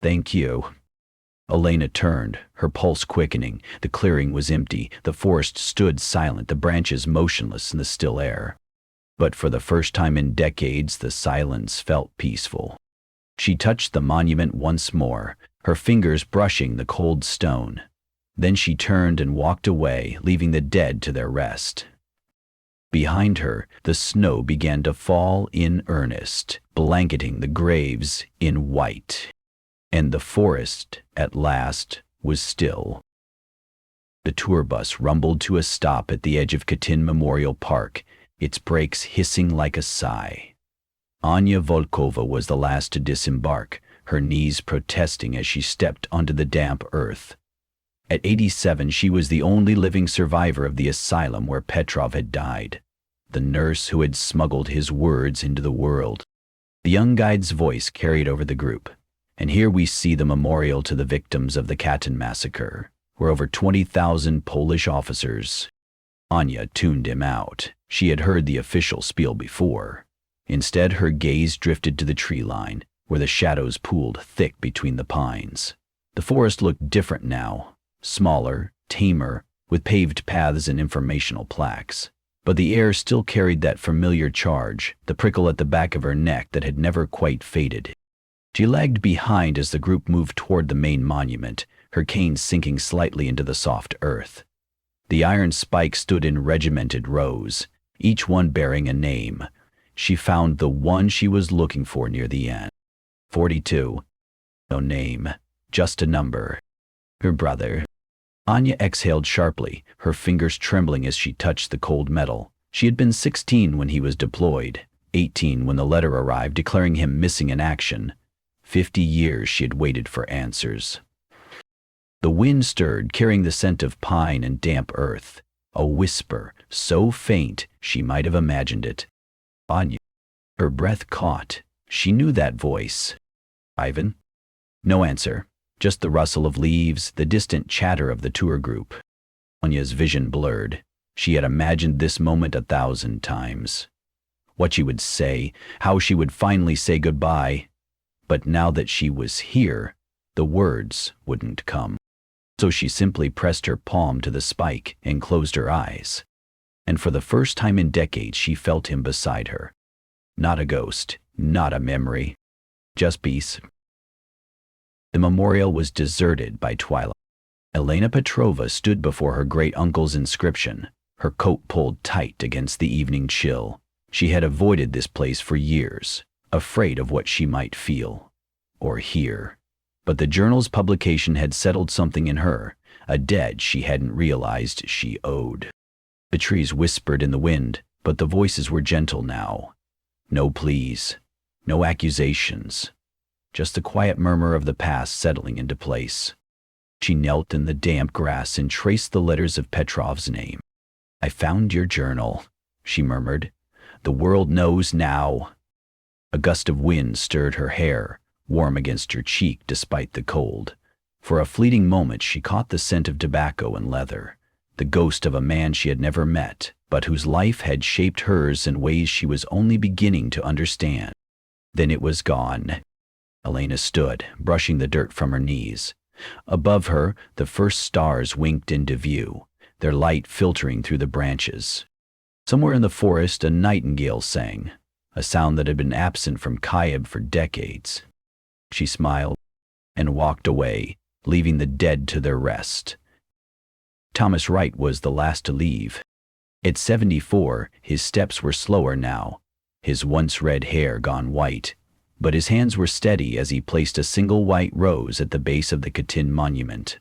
Thank you. Elena turned, her pulse quickening. The clearing was empty, the forest stood silent, the branches motionless in the still air. But for the first time in decades, the silence felt peaceful. She touched the monument once more, her fingers brushing the cold stone. Then she turned and walked away, leaving the dead to their rest. Behind her, the snow began to fall in earnest, blanketing the graves in white. And the forest, at last, was still. The tour bus rumbled to a stop at the edge of Katyn Memorial Park, its brakes hissing like a sigh. Anya Volkova was the last to disembark, her knees protesting as she stepped onto the damp earth. At 87, she was the only living survivor of the asylum where Petrov had died, the nurse who had smuggled his words into the world. The young guide's voice carried over the group. And here we see the memorial to the victims of the Katyn massacre, where over 20,000 Polish officers. Anya tuned him out. She had heard the official spiel before. Instead, her gaze drifted to the tree line, where the shadows pooled thick between the pines. The forest looked different now, smaller, tamer, with paved paths and informational plaques. But the air still carried that familiar charge, the prickle at the back of her neck that had never quite faded. She lagged behind as the group moved toward the main monument, her cane sinking slightly into the soft earth. The iron spikes stood in regimented rows, each one bearing a name. She found the one she was looking for near the end. 42. No name, just a number. Her brother. Anya exhaled sharply, her fingers trembling as she touched the cold metal. She had been 16 when he was deployed, 18 when the letter arrived declaring him missing in action. 50 years she had waited for answers. The wind stirred, carrying the scent of pine and damp earth. A whisper, so faint she might have imagined it. Anya. Her breath caught. She knew that voice. Ivan? No answer. Just the rustle of leaves, the distant chatter of the tour group. Anya's vision blurred. She had imagined this moment 1,000 times. What she would say, how she would finally say goodbye. But now that she was here, the words wouldn't come. So she simply pressed her palm to the spike and closed her eyes. And for the first time in decades she felt him beside her. Not a ghost, not a memory. Just peace. The memorial was deserted by twilight. Elena Petrova stood before her great-uncle's inscription, her coat pulled tight against the evening chill. She had avoided this place for years, afraid of what she might feel or hear. But the journal's publication had settled something in her, a debt she hadn't realized she owed. The trees whispered in the wind, but the voices were gentle now. No pleas, no accusations. Just the quiet murmur of the past settling into place. She knelt in the damp grass and traced the letters of Petrov's name. I found your journal, she murmured. The world knows now. A gust of wind stirred her hair, warm against her cheek despite the cold. For a fleeting moment she caught the scent of tobacco and leather, the ghost of a man she had never met, but whose life had shaped hers in ways she was only beginning to understand. Then it was gone. Elena stood, brushing the dirt from her knees. Above her, the first stars winked into view, their light filtering through the branches. Somewhere in the forest, a nightingale sang, a sound that had been absent from Kyiv for decades. She smiled and walked away, leaving the dead to their rest. Thomas Wright was the last to leave. At 74, his steps were slower now, his once red hair gone white. But his hands were steady as he placed a single white rose at the base of the Katyn monument.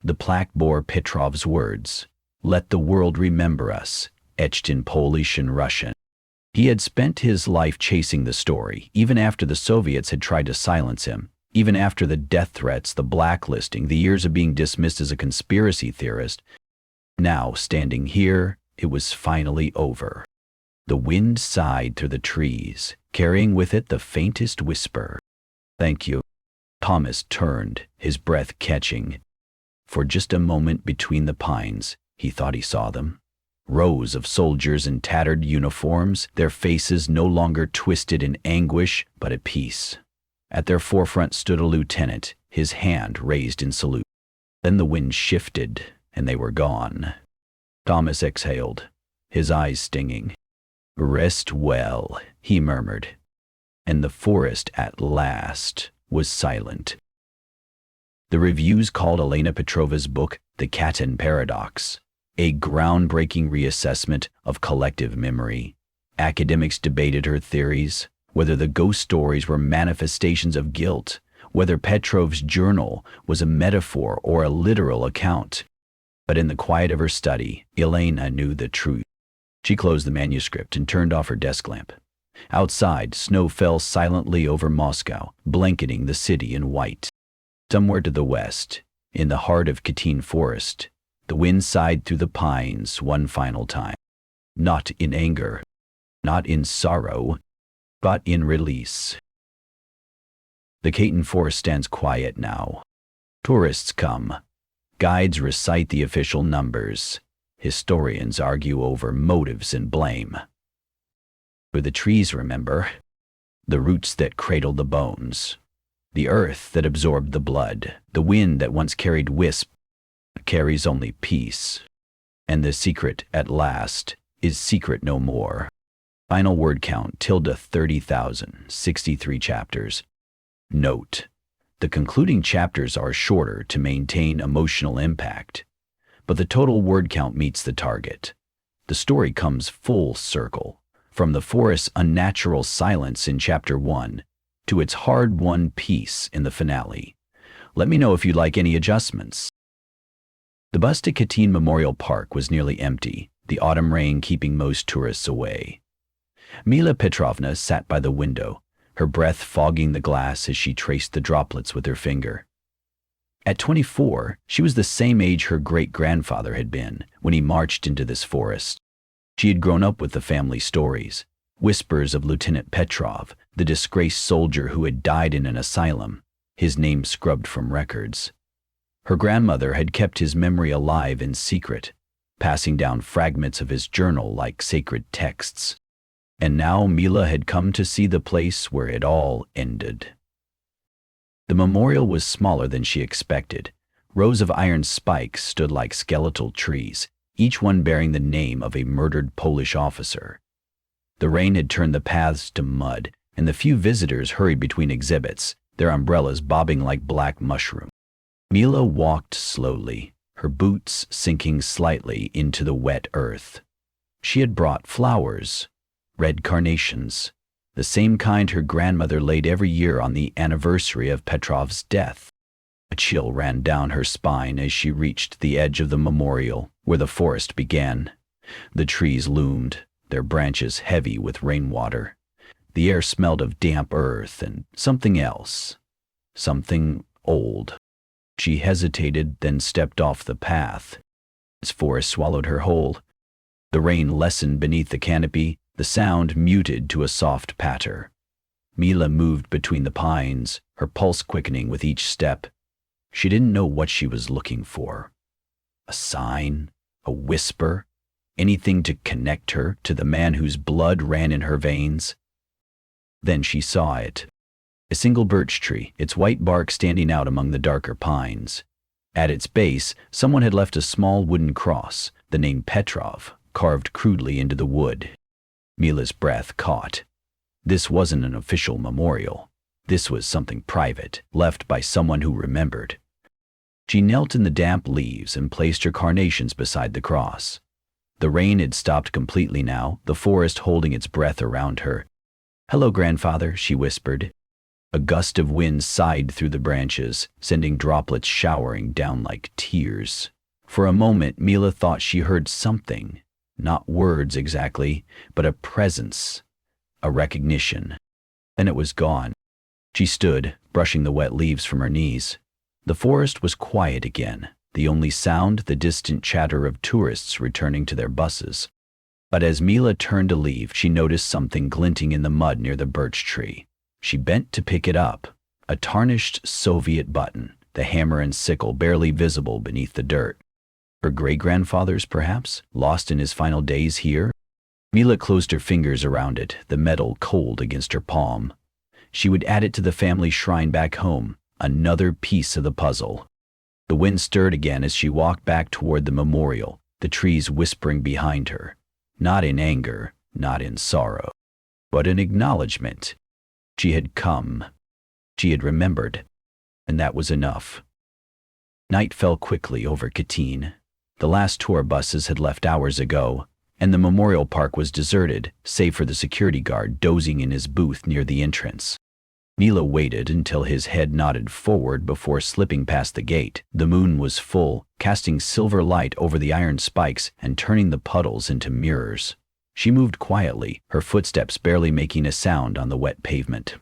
The plaque bore Petrov's words, "Let the world remember us," etched in Polish and Russian. He had spent his life chasing the story, even after the Soviets had tried to silence him, even after the death threats, the blacklisting, the years of being dismissed as a conspiracy theorist. Now, standing here, it was finally over. The wind sighed through the trees, carrying with it the faintest whisper. Thank you. Thomas turned, his breath catching. For just a moment between the pines, he thought he saw them. Rows of soldiers in tattered uniforms, their faces no longer twisted in anguish, but at peace. At their forefront stood a lieutenant, his hand raised in salute. Then the wind shifted, and they were gone. Thomas exhaled, his eyes stinging. Rest well, he murmured. And the forest at last was silent. The reviews called Elena Petrova's book The Katyn Paradox, a groundbreaking reassessment of collective memory. Academics debated her theories, whether the ghost stories were manifestations of guilt, whether Petrov's journal was a metaphor or a literal account. But in the quiet of her study, Elena knew the truth. She closed the manuscript and turned off her desk lamp. Outside, snow fell silently over Moscow, blanketing the city in white. Somewhere to the west, in the heart of Katyn Forest, the wind sighed through the pines one final time. Not in anger, not in sorrow, but in release. The Katyn Forest stands quiet now. Tourists come. Guides recite the official numbers. Historians argue over motives and blame. But the trees remember. the roots that cradle the bones, the earth that absorbed the blood, the wind that once carried wisp carries only peace, and the secret at last is secret no more. Final word count tilde 30,000, 63 chapters. Note: the concluding chapters are shorter to maintain emotional impact, but the total word count meets the target. The story comes full circle, from the forest's unnatural silence in chapter 1 to its hard-won peace in the finale. Let me know if you'd like any adjustments. The bus to Katyn Memorial Park was nearly empty, the autumn rain keeping most tourists away. Mila Petrovna sat by the window, her breath fogging the glass as she traced the droplets with her finger. At 24, she was the same age her great-grandfather had been when he marched into this forest. She had grown up with the family stories, whispers of Lieutenant Petrov, the disgraced soldier who had died in an asylum, his name scrubbed from records. Her grandmother had kept his memory alive in secret, passing down fragments of his journal like sacred texts. And now Mila had come to see the place where it all ended. The memorial was smaller than she expected. Rows of iron spikes stood like skeletal trees, each one bearing the name of a murdered Polish officer. The rain had turned the paths to mud, and the few visitors hurried between exhibits, their umbrellas bobbing like black mushrooms. Mila walked slowly, her boots sinking slightly into the wet earth. She had brought flowers, red carnations, the same kind her grandmother laid every year on the anniversary of Petrov's death. A chill ran down her spine as she reached the edge of the memorial, where the forest began. The trees loomed, their branches heavy with rainwater. The air smelled of damp earth and something else, something old. She hesitated, then stepped off the path. Its forest swallowed her whole. The rain lessened beneath the canopy, the sound muted to a soft patter. Mila moved between the pines, her pulse quickening with each step. She didn't know what she was looking for. A sign, a whisper, anything to connect her to the man whose blood ran in her veins. Then she saw it. A single birch tree, its white bark standing out among the darker pines. At its base, someone had left a small wooden cross, the name Petrov, carved crudely into the wood. Mila's breath caught. This wasn't an official memorial. This was something private, left by someone who remembered. She knelt in the damp leaves and placed her carnations beside the cross. The rain had stopped completely now, the forest holding its breath around her. "Hello, grandfather," she whispered. A gust of wind sighed through the branches, sending droplets showering down like tears. For a moment, Mila thought she heard something. Not words exactly, but a presence, a recognition. Then it was gone. She stood, brushing the wet leaves from her knees. The forest was quiet again, the only sound the distant chatter of tourists returning to their buses. But as Mila turned to leave, she noticed something glinting in the mud near the birch tree. She bent to pick it up, a tarnished Soviet button, the hammer and sickle barely visible beneath the dirt. Her great-grandfather's, perhaps, lost in his final days here? Mila closed her fingers around it, the metal cold against her palm. She would add it to the family shrine back home, another piece of the puzzle. The wind stirred again as she walked back toward the memorial, the trees whispering behind her, not in anger, not in sorrow, but in acknowledgement. She had come. She had remembered. And that was enough. Night fell quickly over Katyn. The last tour buses had left hours ago, and the memorial park was deserted, save for the security guard dozing in his booth near the entrance. Mila waited until his head nodded forward before slipping past the gate. The moon was full, casting silver light over the iron spikes and turning the puddles into mirrors. She moved quietly, her footsteps barely making a sound on the wet pavement.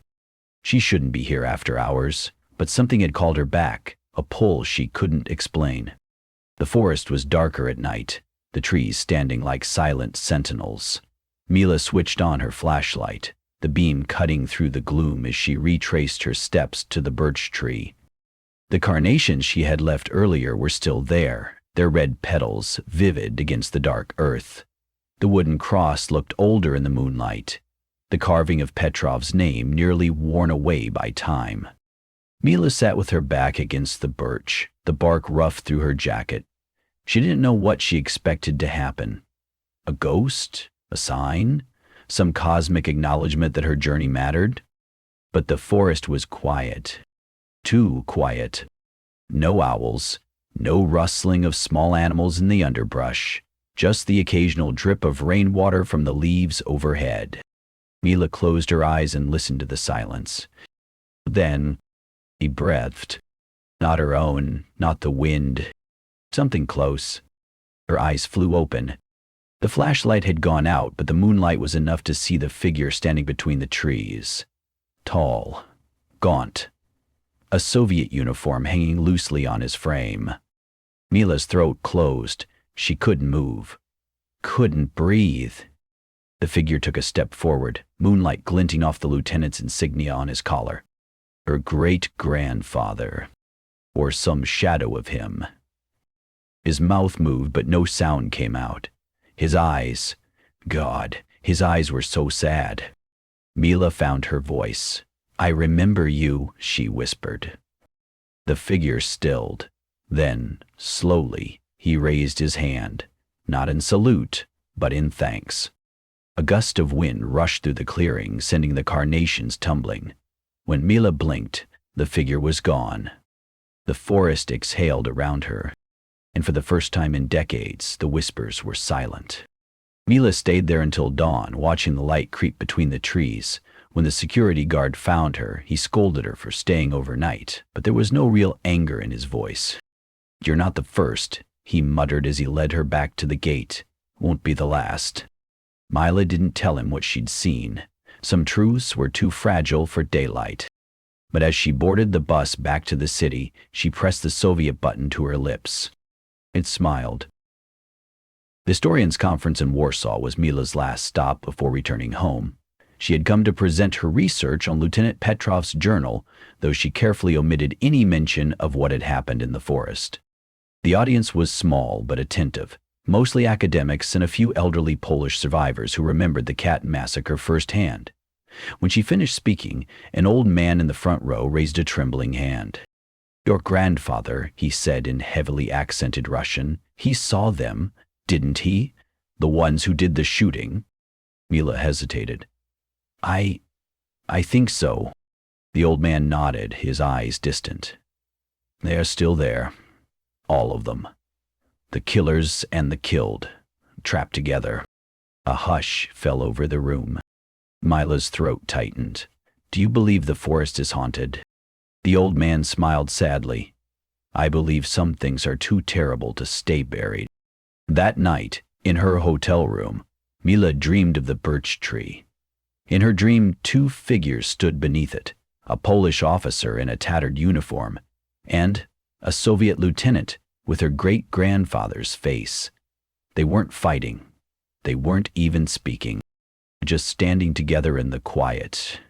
She shouldn't be here after hours, but something had called her back, a pull she couldn't explain. The forest was darker at night, the trees standing like silent sentinels. Mila switched on her flashlight, the beam cutting through the gloom as she retraced her steps to the birch tree. The carnations she had left earlier were still there, their red petals vivid against the dark earth. The wooden cross looked older in the moonlight. the carving of Petrov's name nearly worn away by time. Mila sat with her back against the birch, the bark rough through her jacket. She didn't know what she expected to happen. A ghost? A sign? Some cosmic acknowledgement that her journey mattered? But the forest was quiet. Too quiet. No owls, no rustling of small animals in the underbrush, just the occasional drip of rainwater from the leaves overhead. Mila closed her eyes and listened to the silence. Then, he breathed. Not her own, not the wind. Something close. Her eyes flew open. The flashlight had gone out, but the moonlight was enough to see the figure standing between the trees. Tall, gaunt, a Soviet uniform hanging loosely on his frame. Mila's throat closed. She couldn't move. Couldn't breathe. The figure took a step forward, moonlight glinting off the lieutenant's insignia on his collar. Her great-grandfather, or some shadow of him. His mouth moved, but no sound came out. His eyes, God, his eyes were so sad. Mila found her voice. "I remember you," she whispered. The figure stilled. Then, slowly, he raised his hand, not in salute, but in thanks. A gust of wind rushed through the clearing, sending the carnations tumbling. When Mila blinked, the figure was gone. The forest exhaled around her, and for the first time in decades, the whispers were silent. Mila stayed there until dawn, watching the light creep between the trees. When the security guard found her, he scolded her for staying overnight, but there was no real anger in his voice. "You're not the first," he muttered as he led her back to the gate. "Won't be the last." Mila didn't tell him what she'd seen. Some truths were too fragile for daylight. But as she boarded the bus back to the city, she pressed the Soviet button to her lips. It smiled. The Historians' Conference in Warsaw was Mila's last stop before returning home. She had come to present her research on Lieutenant Petrov's journal, though she carefully omitted any mention of what had happened in the forest. The audience was small but attentive, mostly academics and a few elderly Polish survivors who remembered the Katyn massacre firsthand. When she finished speaking, an old man in the front row raised a trembling hand. "Your grandfather," he said in heavily accented Russian, "he saw them, didn't he? The ones who did the shooting?" Mila hesitated. I think so." The old man nodded, his eyes distant. "They're still there. All of them. The killers and the killed, trapped together." A hush fell over the room. Mila's throat tightened. "Do you believe the forest is haunted?" The old man smiled sadly. "I believe some things are too terrible to stay buried." That night, in her hotel room, Mila dreamed of the birch tree. In her dream, two figures stood beneath it, a Polish officer in a tattered uniform, and a Soviet lieutenant with her great-grandfather's face. They weren't fighting. They weren't even speaking, just standing together in the quiet.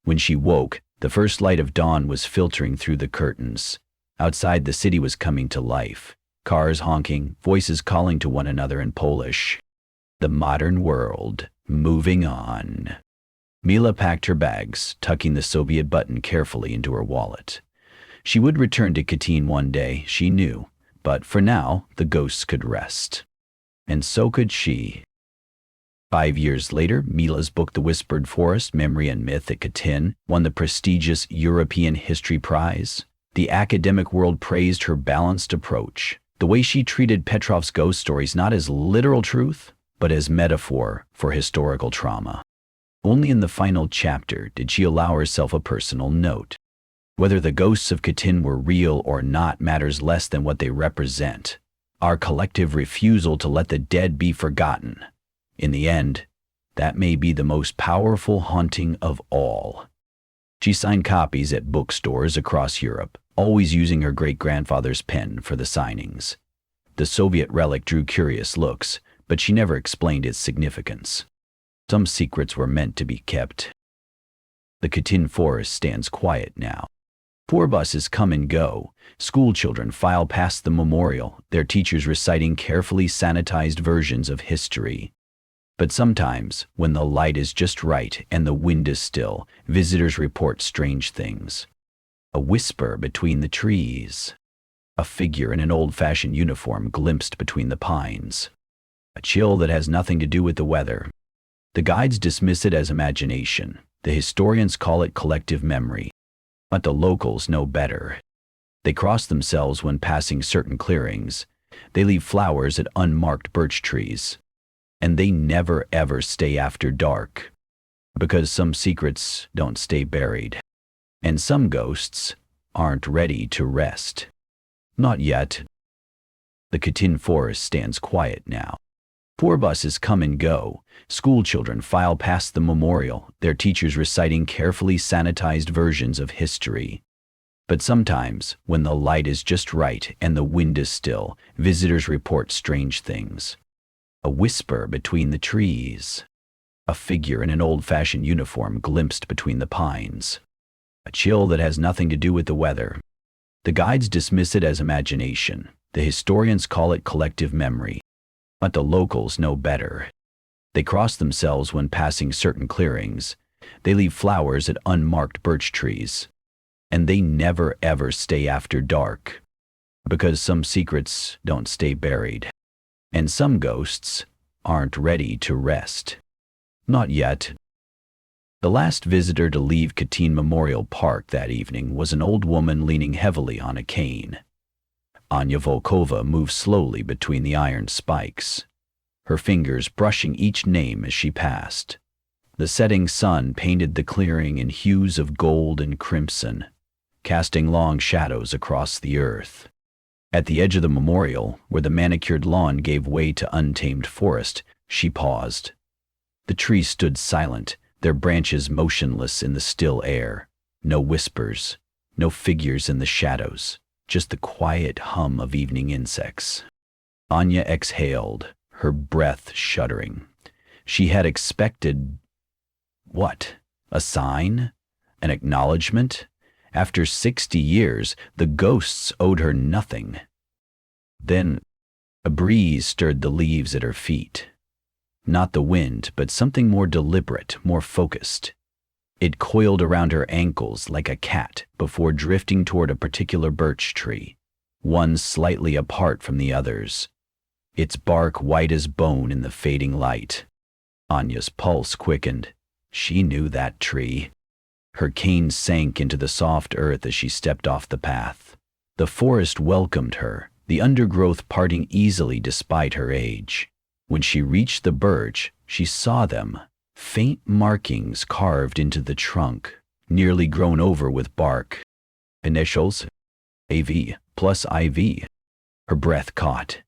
When she woke, the first light of dawn was filtering through the curtains. Outside, the city was coming to life. Cars honking, voices calling to one another in Polish. The modern world, moving on. Mila packed her bags, tucking the Soviet button carefully into her wallet. She would return to Katyn one day, she knew, but for now, the ghosts could rest. And so could she. 5 years later, Mila's book The Whispered Forest, Memory and Myth at Katyn won the prestigious European History Prize. The academic world praised her balanced approach, the way she treated Petrov's ghost stories not as literal truth, but as metaphor for historical trauma. Only in the final chapter did she allow herself a personal note. Whether the ghosts of Katyn were real or not matters less than what they represent. Our collective refusal to let the dead be forgotten. In the end, that may be the most powerful haunting of all. She signed copies at bookstores across Europe, always using her great-grandfather's pen for the signings. The Soviet relic drew curious looks, but she never explained its significance. Some secrets were meant to be kept. The Katyn Forest stands quiet now. Tour buses come and go. School children file past the memorial, their teachers reciting carefully sanitized versions of history. But sometimes, when the light is just right and the wind is still, visitors report strange things. A whisper between the trees. A figure in an old-fashioned uniform glimpsed between the pines. A chill that has nothing to do with the weather. The guides dismiss it as imagination. The historians call it collective memory. But the locals know better. They cross themselves when passing certain clearings. They leave flowers at unmarked birch trees. And they never ever stay after dark. Because some secrets don't stay buried. And some ghosts aren't ready to rest. Not yet. The Katyn Forest stands quiet now. Tour buses come and go. School children file past the memorial, their teachers reciting carefully sanitized versions of history. But sometimes, when the light is just right and the wind is still, visitors report strange things. A whisper between the trees. A figure in an old-fashioned uniform glimpsed between the pines. A chill that has nothing to do with the weather. The guides dismiss it as imagination. The historians call it collective memory. But the locals know better. They cross themselves when passing certain clearings. They leave flowers at unmarked birch trees. And they never ever stay after dark. Because some secrets don't stay buried. And some ghosts aren't ready to rest. Not yet. The last visitor to leave Katyn Memorial Park that evening was an old woman leaning heavily on a cane. Anya Volkova moved slowly between the iron spikes, her fingers brushing each name as she passed. The setting sun painted the clearing in hues of gold and crimson, casting long shadows across the earth. At the edge of the memorial, where the manicured lawn gave way to untamed forest, she paused. The trees stood silent, their branches motionless in the still air. No whispers, no figures in the shadows, just the quiet hum of evening insects. Anya exhaled, her breath shuddering. She had expected... what? A sign? An acknowledgement? After 60 years, the ghosts owed her nothing. Then, a breeze stirred the leaves at her feet. Not the wind, but something more deliberate, more focused. It coiled around her ankles like a cat before drifting toward a particular birch tree, one slightly apart from the others, its bark white as bone in the fading light. Anya's pulse quickened. She knew that tree. Her cane sank into the soft earth as she stepped off the path. The forest welcomed her, the undergrowth parting easily despite her age. When she reached the birch, she saw them, faint markings carved into the trunk, nearly grown over with bark. Initials, AV plus IV. Her breath caught.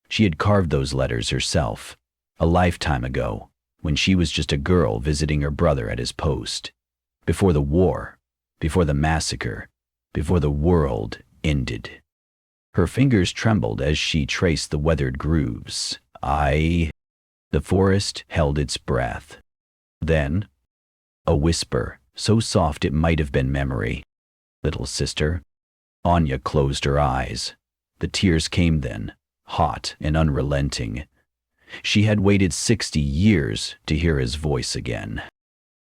She had carved those letters herself, a lifetime ago, when she was just a girl visiting her brother at his post. Before the war, before the massacre, before the world ended. Her fingers trembled as she traced the weathered grooves. The forest held its breath. Then, a whisper, so soft it might have been memory. Little sister. Anya closed her eyes. The tears came then, hot and unrelenting. She had waited 60 years to hear his voice again.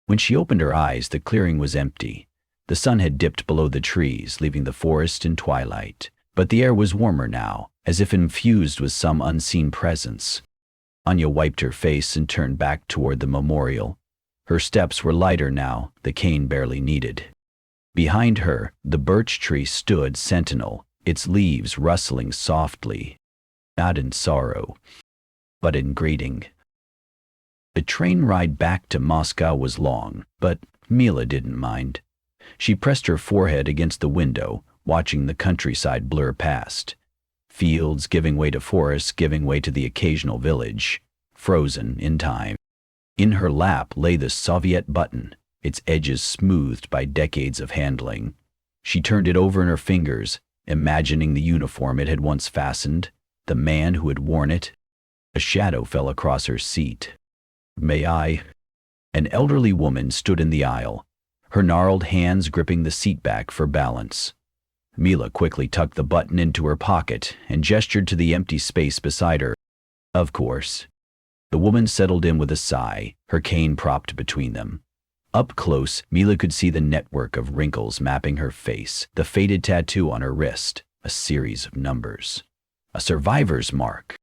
When she opened her eyes, the clearing was empty. The sun had dipped below the trees, leaving the forest in twilight. But the air was warmer now, as if infused with some unseen presence. Anya wiped her face and turned back toward the memorial. Her steps were lighter now, the cane barely needed. Behind her, the birch tree stood sentinel, its leaves rustling softly, not in sorrow, but in greeting. The train ride back to Moscow was long, but Mila didn't mind. She pressed her forehead against the window, watching the countryside blur past. Fields giving way to forests, giving way to the occasional village, frozen in time. In her lap lay the Soviet button, its edges smoothed by decades of handling. She turned it over in her fingers, imagining the uniform it had once fastened, the man who had worn it. A shadow fell across her seat. "May I?" An elderly woman stood in the aisle, her gnarled hands gripping the seat back for balance. Mila quickly tucked the button into her pocket and gestured to the empty space beside her. "Of course." The woman settled in with a sigh, her cane propped between them. Up close, Mila could see the network of wrinkles mapping her face, the faded tattoo on her wrist, a series of numbers. A survivor's mark.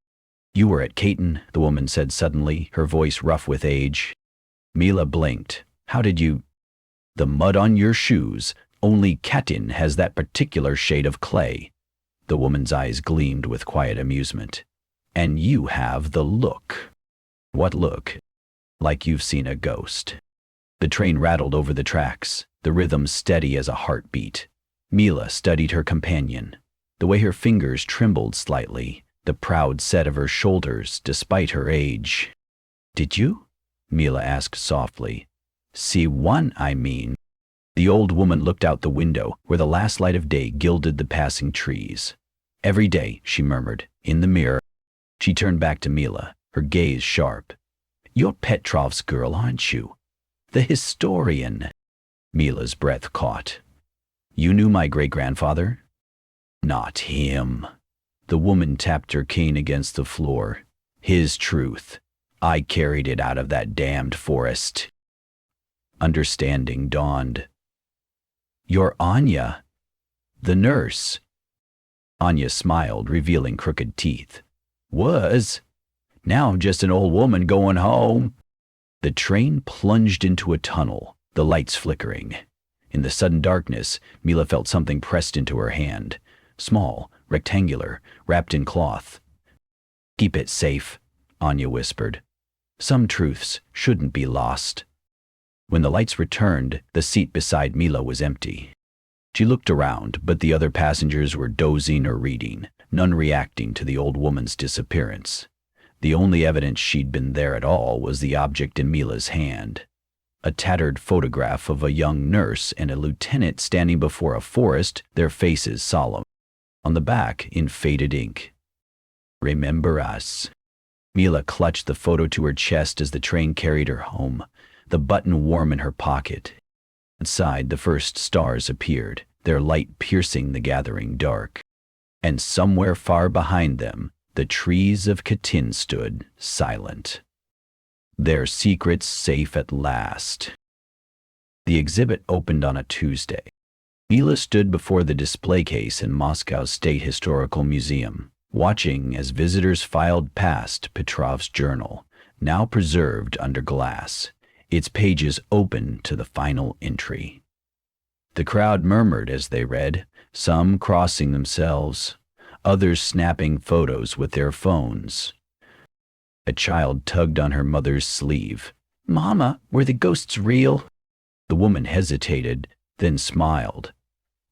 "You were at Katyn," the woman said suddenly, her voice rough with age. Mila blinked. "How did you—" "The mud on your shoes. Only Katyn has that particular shade of clay." The woman's eyes gleamed with quiet amusement. "And you have the look." "What look?" "Like you've seen a ghost." The train rattled over the tracks, the rhythm steady as a heartbeat. Mila studied her companion. The way her fingers trembled slightly, the proud set of her shoulders despite her age. "Did you?" Mila asked softly. "See one, I mean." The old woman looked out the window, where the last light of day gilded the passing trees. "Every day," she murmured, in the mirror. She turned back to Mila, her gaze sharp. "You're Petrov's girl, aren't you? The historian." Mila's breath caught. "You knew my great-grandfather?" "Not him." The woman tapped her cane against the floor. "His truth. I carried it out of that damned forest." Understanding dawned. "You're Anya, the nurse." Anya smiled, revealing crooked teeth. "Was. Now I'm just an old woman going home." The train plunged into a tunnel, the lights flickering. In the sudden darkness, Mila felt something pressed into her hand. Small, rectangular, wrapped in cloth. "Keep it safe," Anya whispered. "Some truths shouldn't be lost." When the lights returned, the seat beside Mila was empty. She looked around, but the other passengers were dozing or reading, none reacting to the old woman's disappearance. The only evidence she'd been there at all was the object in Mila's hand. A tattered photograph of a young nurse and a lieutenant standing before a forest, their faces solemn. On the back, in faded ink, "Remember us." Mila clutched the photo to her chest as the train carried her home, the button warm in her pocket. Outside, the first stars appeared, their light piercing the gathering dark. And somewhere far behind them, the trees of Katyn stood, silent. Their secrets safe at last. The exhibit opened on a Tuesday. Mila stood before the display case in Moscow's State Historical Museum, watching as visitors filed past Petrov's journal, now preserved under glass, its pages open to the final entry. The crowd murmured as they read, some crossing themselves, others snapping photos with their phones. A child tugged on her mother's sleeve. "Mama, were the ghosts real?" The woman hesitated, then smiled.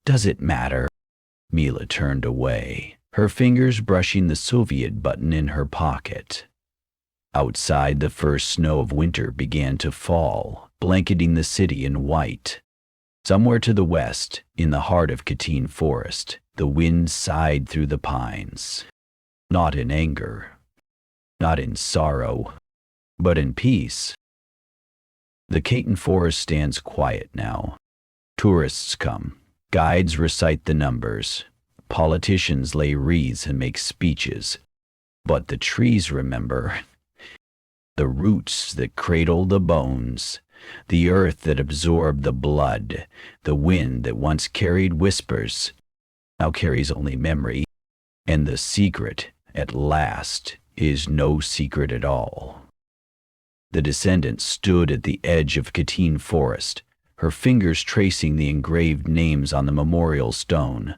"Does it matter?" Mila turned away, her fingers brushing the Soviet button in her pocket. Outside, the first snow of winter began to fall, blanketing the city in white. Somewhere to the west, in the heart of Katyn Forest, the wind sighed through the pines. Not in anger, not in sorrow, but in peace. The Katyn Forest stands quiet now. Tourists come, guides recite the numbers, politicians lay wreaths and make speeches. But the trees remember. The roots that cradle the bones, the earth that absorbed the blood, the wind that once carried whispers, now carries only memory, and the secret, at last, is no secret at all. The descendant stood at the edge of Katyn Forest, her fingers tracing the engraved names on the memorial stone.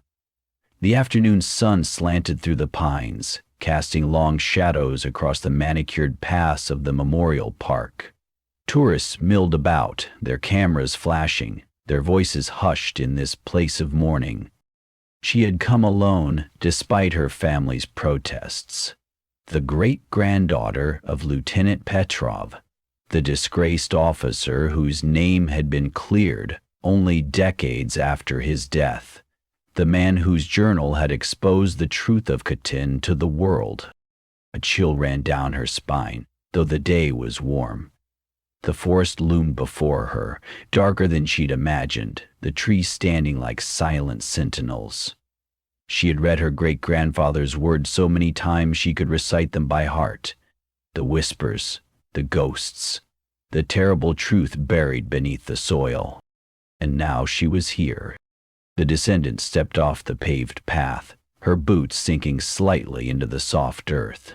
The afternoon sun slanted through the pines, casting long shadows across the manicured paths of the memorial park. Tourists milled about, their cameras flashing, their voices hushed in this place of mourning. She had come alone, despite her family's protests. The great-granddaughter of Lieutenant Petrov, the disgraced officer whose name had been cleared only decades after his death. The man whose journal had exposed the truth of Katyn to the world. A chill ran down her spine, though the day was warm. The forest loomed before her, darker than she'd imagined, the trees standing like silent sentinels. She had read her great-grandfather's words so many times she could recite them by heart. The whispers, the ghosts, the terrible truth buried beneath the soil. And now she was here. The descendant stepped off the paved path, her boots sinking slightly into the soft earth.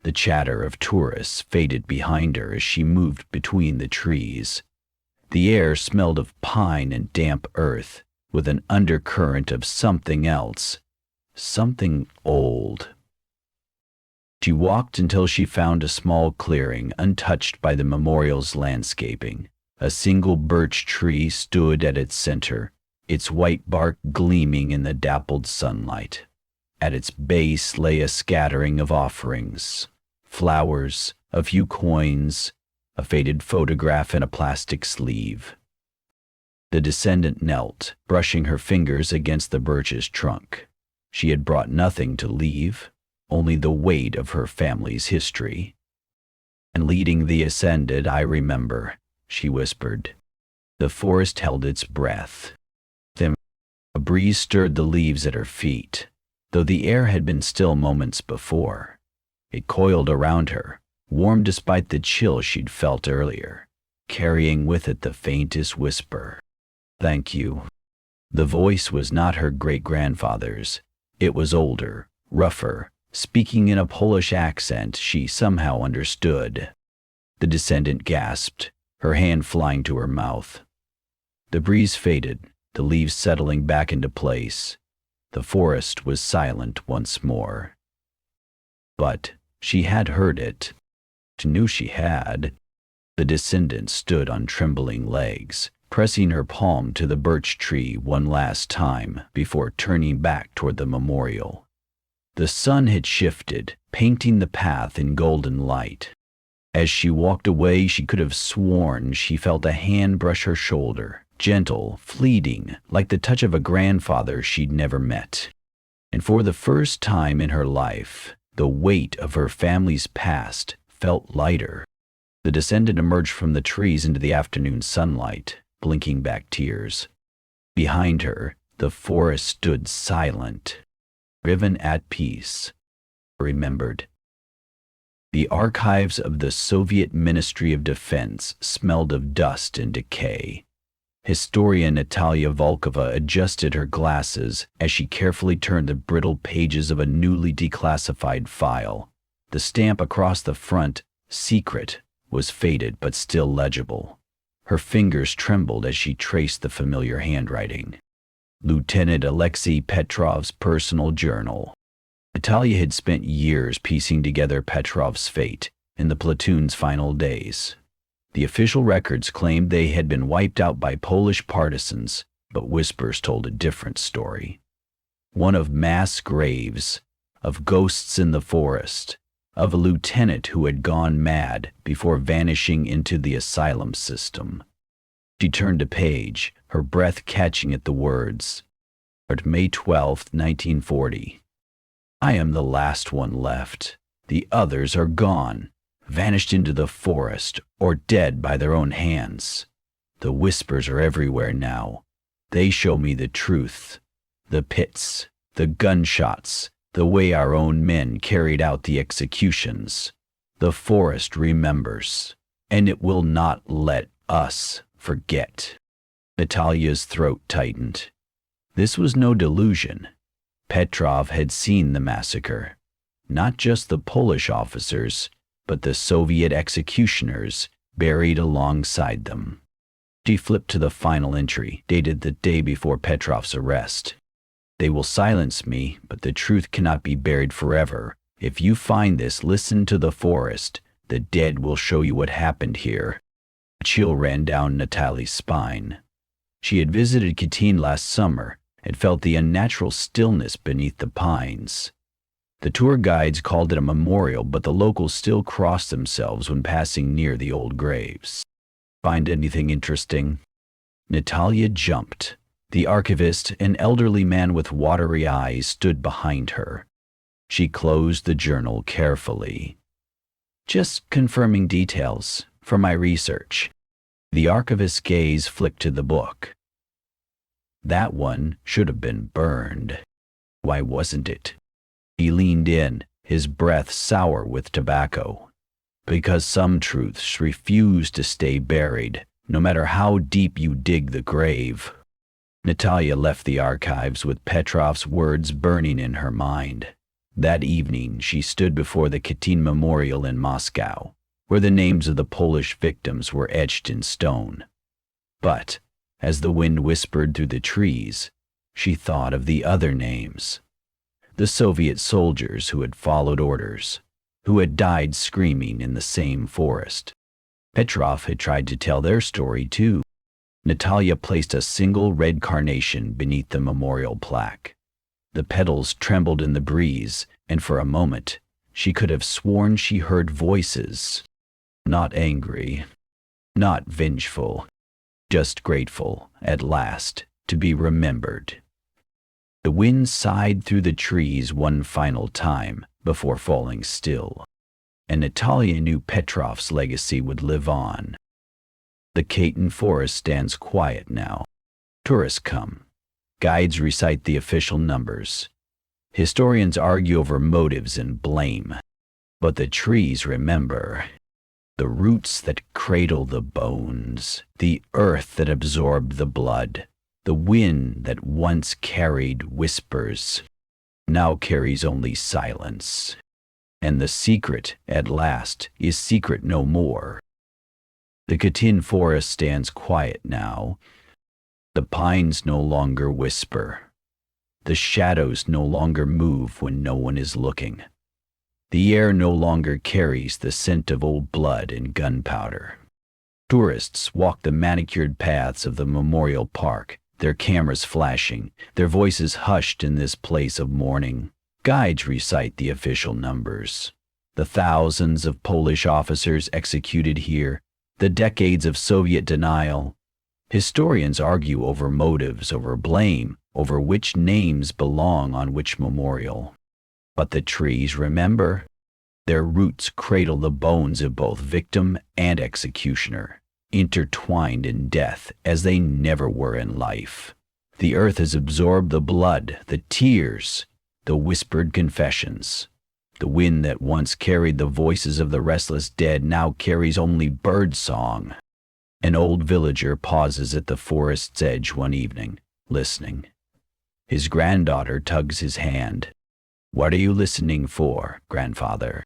The chatter of tourists faded behind her as she moved between the trees. The air smelled of pine and damp earth, with an undercurrent of something else, something old. She walked until she found a small clearing untouched by the memorial's landscaping. A single birch tree stood at its center, its white bark gleaming in the dappled sunlight. At its base lay a scattering of offerings, flowers, a few coins, a faded photograph in a plastic sleeve. The descendant knelt, brushing her fingers against the birch's trunk. She had brought nothing to leave, only the weight of her family's history. "And leading the ascended, I remember," she whispered. The forest held its breath. Then a breeze stirred the leaves at her feet, though the air had been still moments before. It coiled around her, warm despite the chill she'd felt earlier, carrying with it the faintest whisper. "Thank you." The voice was not her great-grandfather's. It was older, rougher, speaking in a Polish accent she somehow understood. The descendant gasped, her hand flying to her mouth. The breeze faded, the leaves settling back into place. The forest was silent once more. But she had heard it. She knew she had. The descendant stood on trembling legs, pressing her palm to the birch tree one last time before turning back toward the memorial. The sun had shifted, painting the path in golden light. As she walked away, she could have sworn she felt a hand brush her shoulder, gentle, fleeting, like the touch of a grandfather she'd never met. And for the first time in her life, the weight of her family's past felt lighter. The descendant emerged from the trees into the afternoon sunlight, blinking back tears. Behind her, the forest stood silent, driven at peace. Remembered. The archives of the Soviet Ministry of Defense smelled of dust and decay. Historian Natalia Volkova adjusted her glasses as she carefully turned the brittle pages of a newly declassified file. The stamp across the front, "Secret," was faded but still legible. Her fingers trembled as she traced the familiar handwriting. Lieutenant Alexei Petrov's personal journal. Natalia had spent years piecing together Petrov's fate in the platoon's final days. The official records claimed they had been wiped out by Polish partisans, but whispers told a different story. One of mass graves, of ghosts in the forest, of a lieutenant who had gone mad before vanishing into the asylum system. She turned a page, her breath catching at the words. May 12, 1940. "I am the last one left. The others are gone, vanished into the forest, or dead by their own hands. The whispers are everywhere now. They show me the truth. The pits, the gunshots, the way our own men carried out the executions. The forest remembers, and it will not let us forget." Natalia's throat tightened. This was no delusion. Petrov had seen the massacre. Not just the Polish officers, but the Soviet executioners buried alongside them. She flipped to the final entry, dated the day before Petrov's arrest. "They will silence me, but the truth cannot be buried forever. If you find this, listen to the forest. The dead will show you what happened here." A chill ran down Natalie's spine. She had visited Katyn last summer and felt the unnatural stillness beneath the pines. The tour guides called it a memorial, but the locals still crossed themselves when passing near the old graves. "Find anything interesting?" Natalia jumped. The archivist, an elderly man with watery eyes, stood behind her. She closed the journal carefully. "Just confirming details for my research." The archivist's gaze flicked to the book. "That one should have been burned. Why wasn't it?" He leaned in, his breath sour with tobacco. Because some truths refuse to stay buried, no matter how deep you dig the grave. Natalia left the archives with Petrov's words burning in her mind. That evening, she stood before the Katyn Memorial in Moscow, where the names of the Polish victims were etched in stone. But, as the wind whispered through the trees, she thought of the other names. The Soviet soldiers who had followed orders, who had died screaming in the same forest. Petrov had tried to tell their story too. Natalia placed a single red carnation beneath the memorial plaque. The petals trembled in the breeze, and for a moment, she could have sworn she heard voices. Not angry, not vengeful, just grateful, at last, to be remembered. The wind sighed through the trees one final time before falling still, and Natalia knew Petrov's legacy would live on. The Katyn Forest stands quiet now. Tourists come. Guides recite the official numbers. Historians argue over motives and blame. But the trees remember. The roots that cradle the bones, the earth that absorbed the blood, the wind that once carried whispers, now carries only silence. And the secret, at last, is secret no more. The Katyn Forest stands quiet now. The pines no longer whisper. The shadows no longer move when no one is looking. The air no longer carries the scent of old blood and gunpowder. Tourists walk the manicured paths of the memorial park, their cameras flashing, their voices hushed in this place of mourning. Guides recite the official numbers. The thousands of Polish officers executed here, the decades of Soviet denial. Historians argue over motives, over blame, over which names belong on which memorial. But the trees remember. Their roots cradle the bones of both victim and executioner, intertwined in death as they never were in life. The earth has absorbed the blood, the tears, the whispered confessions. The wind that once carried the voices of the restless dead now carries only bird song. An old villager pauses at the forest's edge one evening, listening. His granddaughter tugs his hand. "What are you listening for, grandfather?"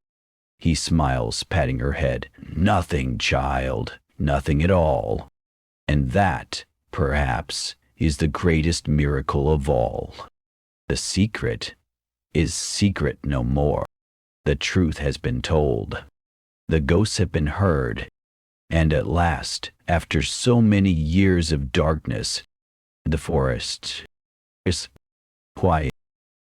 He smiles, patting her head. "Nothing, child, nothing at all." And that, perhaps, is the greatest miracle of all. The secret is secret no more. The truth has been told. The ghosts have been heard. And at last, after so many years of darkness, the forest is quiet.